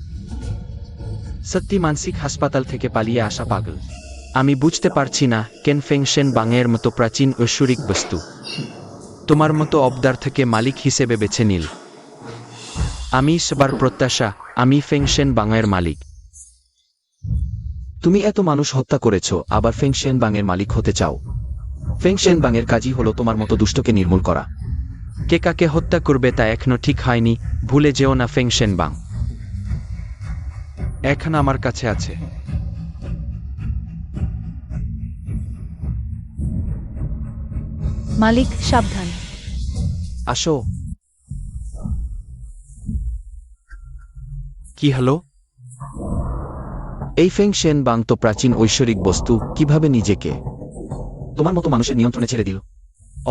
সত্যি মানসিক হাসপাতাল থেকে পালিয়ে আসা পাগল। আমি বুঝতে পারছি না কেন ফেংশন বাংয়ের মতো প্রাচীন ঐশ্বরিক বস্তু তোমার মতো অবদার থেকে মালিক হিসেবে বেছে নিল। আমি সবার প্রত্যাশা, আমি ফেংশন বাংয়ের মালিক।
তুমি এত মানুষ হত্যা করেছ, আবার ফেংশন বাংয়ের মালিক হতে চাও? ফেংশন বাংয়ের কাজই হলো তোমার মতো দুষ্টকে নির্মূল করা।
কে কাকে হত্যা করবে তা এখনো ঠিক হয়নি, ভুলে যেও না ফেংশন বাং এখন আমার কাছে আছে।
মালিক, সাবধান।
আসো।
কি হলো?
এই ফেংশন বাং তো প্রাচীন ঐশ্বরিক বস্তু, কিভাবে নিজেকে তোমার মতো মানুষের নিয়ন্ত্রণে ছেড়ে দিল?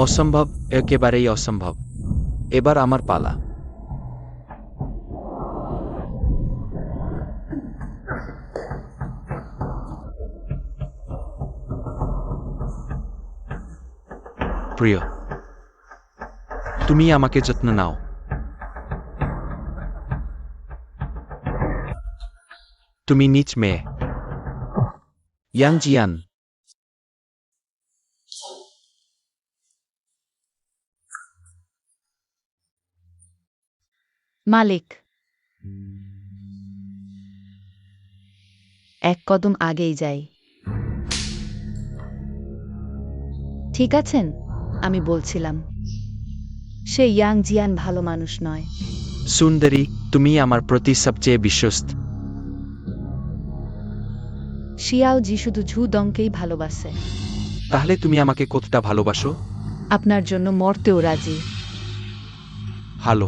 অসম্ভব, একেবারেই অসম্ভব।
এবার আমার পালা।
প্রিয়, তুমি আমাকে যত্ন নাও। তুমি নিচ মেয়ে।
ইয়াং জিয়ান,
মালিক, এক কদম আগেই যাই। ঠিক আছেন? আমি বলছিলাম সে ইয়াং জিয়ান ভালো মানুষ নয়।
সুন্দরী, তুমি আমার প্রতি সবচেয়ে বিশ্বস্ত।
শিয়াও জি শুধু ঝু দংকেই ভালোবাসে।
তাহলে তুমি আমাকে কতটা ভালোবাসো?
আপনার জন্য মরতেও রাজি।
ভালো।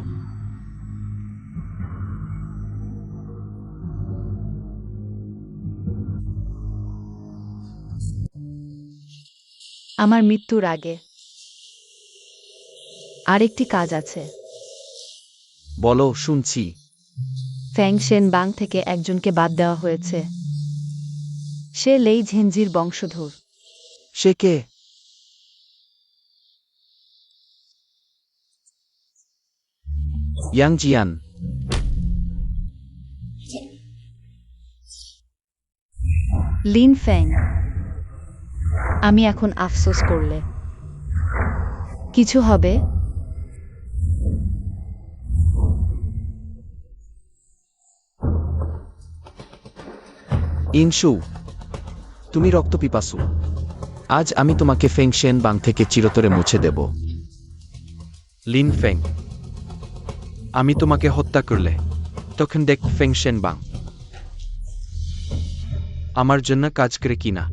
আমার মৃত্যুর আগে আরেকটি কাজ আছে।
বলো, শুনছি।
ফ্যাং শেন বাং থেকে একজনকে বাদ দেওয়া হয়েছে। সে লেই ঝেনজির বংশধর।
সে কে? ইয়াং জিয়ান।
লিন ফ্যাং। আমি এখন আফসোস করলে কিছু হবে?
ইনসু, তুমি রক্তপিপাসু। আজ আমি তোমাকে ফেংশেন বাং থেকে চিরতরে মুছে দেব।
লিন ফেং, আমি তোমাকে হত্যা করলে তখন দেখ ফেংশেন বাং আমার জন্য কাজ করে কিনা।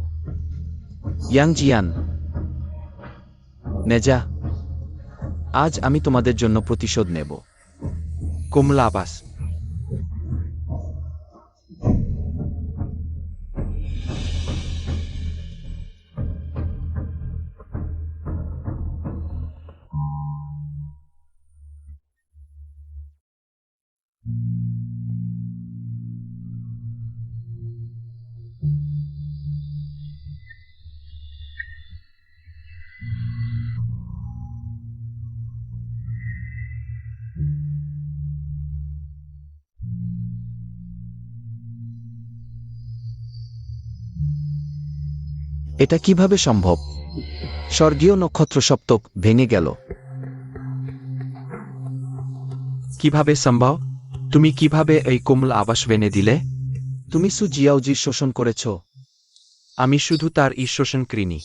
ইয়াং জিয়ান, নেজা, আজ আমি তোমাদের জন্য প্রতিশোধ নেব।
কমলা আবাস।
এটা কিভাবে সম্ভব? স্বর্গীয় নক্ষত্র সপ্তক ভেঙে গেল।
কিভাবে সম্ভব? তুমি কিভাবে এই কমলা আবাস ভেঙে দিলে?
তুমি সু জিয়াওজির শোষণ করেছ।
আমি শুধু তার শোষণ করিনি,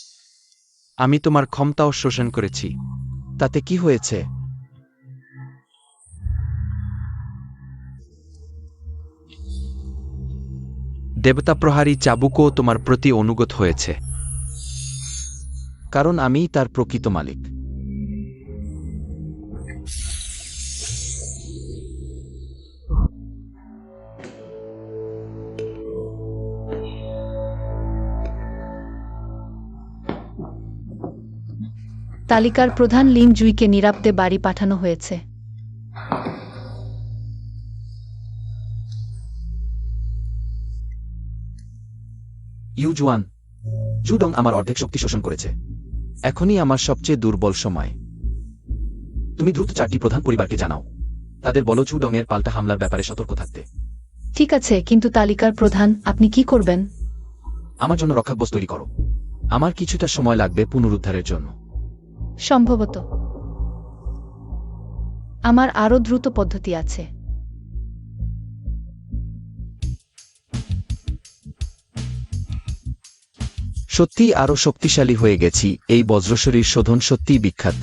আমি তোমার ক্ষমতাও শোষণ করেছি।
তাতে কি হয়েছে?
দেবতা প্রহারী চাবুকও তোমার প্রতি অনুগত হয়েছে।
কারণ আমিই তার প্রকৃত মালিক।
তালিকার প্রধান লিন জুইকে নিরাপদে বাড়ি পাঠানো হয়েছে।
ইউজুয়ান, জুডং আমার অর্ধেক শক্তি শোষণ করেছে। এখনই আমার সবচেয়ে দুর্বল সময়। তুমি দ্রুত 4টি প্রধান পরিবারকে জানাও। তাদের বলো জুডং এর পাল্টা হামলার ব্যাপারে সতর্ক থাকতে।
ঠিক আছে, কিন্তু তালিকার প্রধান, আপনি কি করবেন?
আমার জন্য রক্ষাকবচ তৈরি করো। আমার কিছুটা সময় লাগবে পুনরুদ্ধারের জন্য।
সম্ভবত আমার আরও দ্রুত পদ্ধতি আছে।
সত্যিই আরও শক্তিশালী হয়ে গেছি। এই বজ্রশরীর শোধন সত্যিই বিখ্যাত।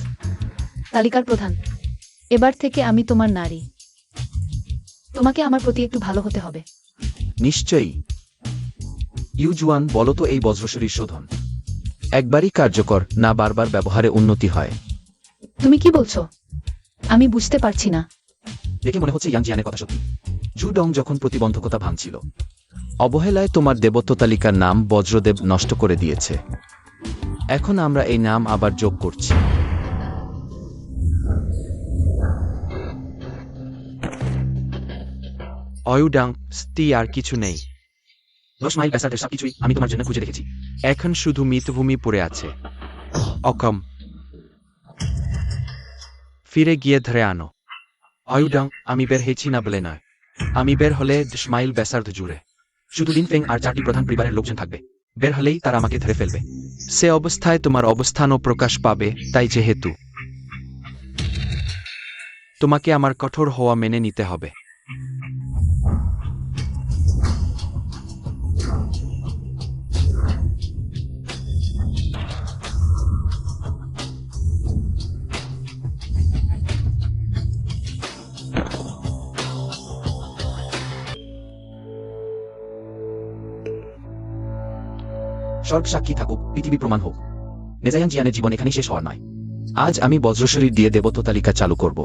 তালিকার প্রধান, এবার থেকে আমি তোমার নারী। তোমাকে আমার প্রতি একটু ভালো হতে হবে।
নিশ্চয়ই। ইউজুয়ান, বলো তো এই বজ্রশরীর শোধন একবারই কার্যকর, না বারবার ব্যবহারে উন্নতি হয়?
তুমি কি বলছো? আমি বুঝতে পারছি না।
দেখে মনে হচ্ছে ইয়াং জিয়ানের কথা সত্যি। জুডং যখন প্রতিবন্ধকতা ভাঙছিল, অবহেলায় তোমার দেবত্ব তালিকার নাম বজ্রদেব নষ্ট করে দিয়েছে। এখন আমরা এই নাম আবার যোগ করছি।
অয়ুডাং স্তি আর কিছু নেই।
10 মাইল ব্যাসার্ধের সবকিছুই আমি তোমার জন্য খুঁজে রেখেছি।
এখন শুধু মৃতভূমি পড়ে আছে। অকম, ফিরে গিয়ে ধরে আনো। অয়ুডাং, আমি বের হয়েছি না বলে নয়, আমি বের হলে 10 মাইল ব্যাসার্ধ জুড়ে
শুধু লিন ফেং আর 4টি প্রধান পরিবারের লোকজন থাকবে।
বের হলেই তারা আমাকে ধরে ফেলবে। সে অবস্থায় তোমার অবস্থানও প্রকাশ পাবে। তাই যেহেতু তোমাকে আমার কঠোর হওয়া মেনে নিতে হবে।
স্বর্গ সাক্ষী থাকুক, পৃথিবী প্রমাণ হোক, নেজায়ান জিয়ানের জীবন এখানেই শেষ হওয়ার নয়। আজ আমি বজ্রশরীর দিয়ে দেবতা তালিকা চালু করব।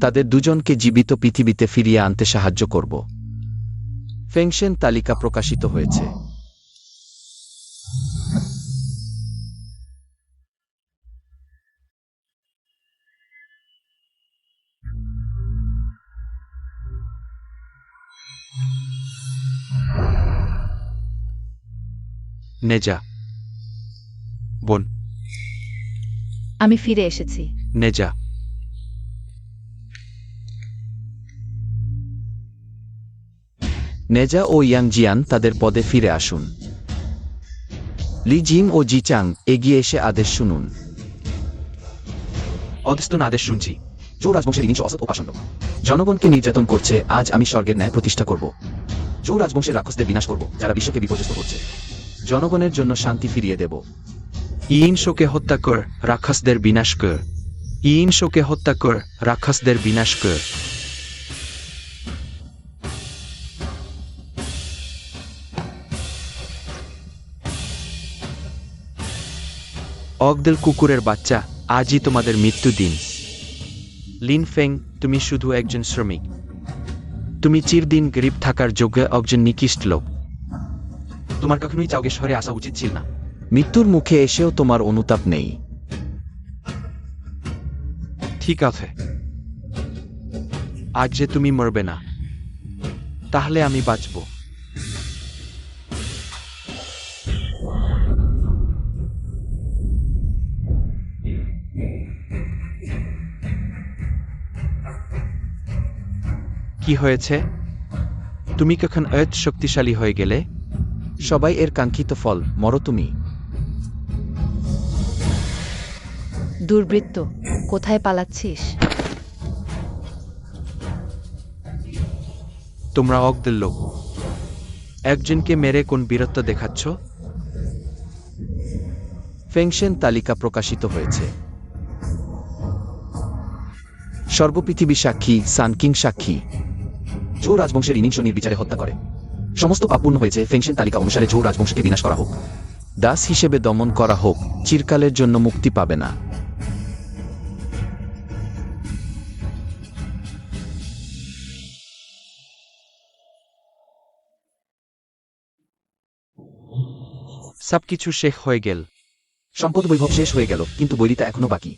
তাদের দুজনকে জীবিত পৃথিবীতে ফিরিয়ে আনতে সাহায্য করব। ফেংশেন তালিকা প্রকাশিত হয়েছে।
নেজা, বোন।
আমি ফিরে এসেছি।
নেজা,
নেজা ও ইয়াং জিয়ান তাদের পদে ফিরে আসুন। লি জিং ও জিচাং এগিয়ে এসে আদেশ শুনুন।
অধস্তন আদেশ শুনছি।
জো রাজবংশের ইনিংস অসৎ ও পাষণ্ড জনগণকে নির্যাতন করছে। আজ আমি স্বর্গের ন্যায় প্রতিষ্ঠা করব। জো রাজবংশের রাক্ষসদের বিনাশ করব, যারা বিশ্বকে বিপর্যস্ত করছে। জনগণের জন্য শান্তি ফিরিয়ে দেব।
ইন শোকে হত্যা কর, রাক্ষসদের বিনাশ কর। ইন শোকে হত্যা কর, রাক্ষসদের বিনাশ কর। অগদেল কুকুরের বাচ্চা, আজই তোমাদের মৃত্যু দিন। লিন ফেং, তুমি শুধু একজন শ্রমিক। তুমি চিরদিন গরিব থাকার যোগ্য একজন নিকৃষ্ট লোক। তোমার কখনোই চাওগে শহরে আসা উচিত ছিল না।
মৃত্যুর মুখে এসেও তোমার অনুতাপ নেই।
ঠিক আছে, আজ যে তুমি মরবে না, তাহলে আমি বাঁচব। কি হয়েছে? তুমি কখন এত শক্তিশালী হয়ে গেলে?
সবাই এর কাঙ্ক্ষিত ফল, মরো তুমি।
দুর্বৃত্ত, কোথায় পালাচ্ছিস?
তোমরা অগদের লোক। একজনকে মেরে কোন বীরত্ব দেখাচ্ছ?
ফেংশেন তালিকা প্রকাশিত হয়েছে। সর্বপৃথিবী সাক্ষী, সানকিং সাক্ষী। জো রাজবংশের ইনিংস নির্বিচারে হত্যা করে। সমস্ত পাপপূর্ণ হয়েছে। ফেংশেন তালিকা অনুসারে জো রাজবংশকে বিনাশ করা হোক, দাস হিসেবে দমন করা হোক, চিরকালের জন্য মুক্তি পাবে না।
সবকিছু শেষ হয়ে গেল।
সম্পদ বৈভব শেষ হয়ে গেল, কিন্তু বৈরিতা এখনো বাকি।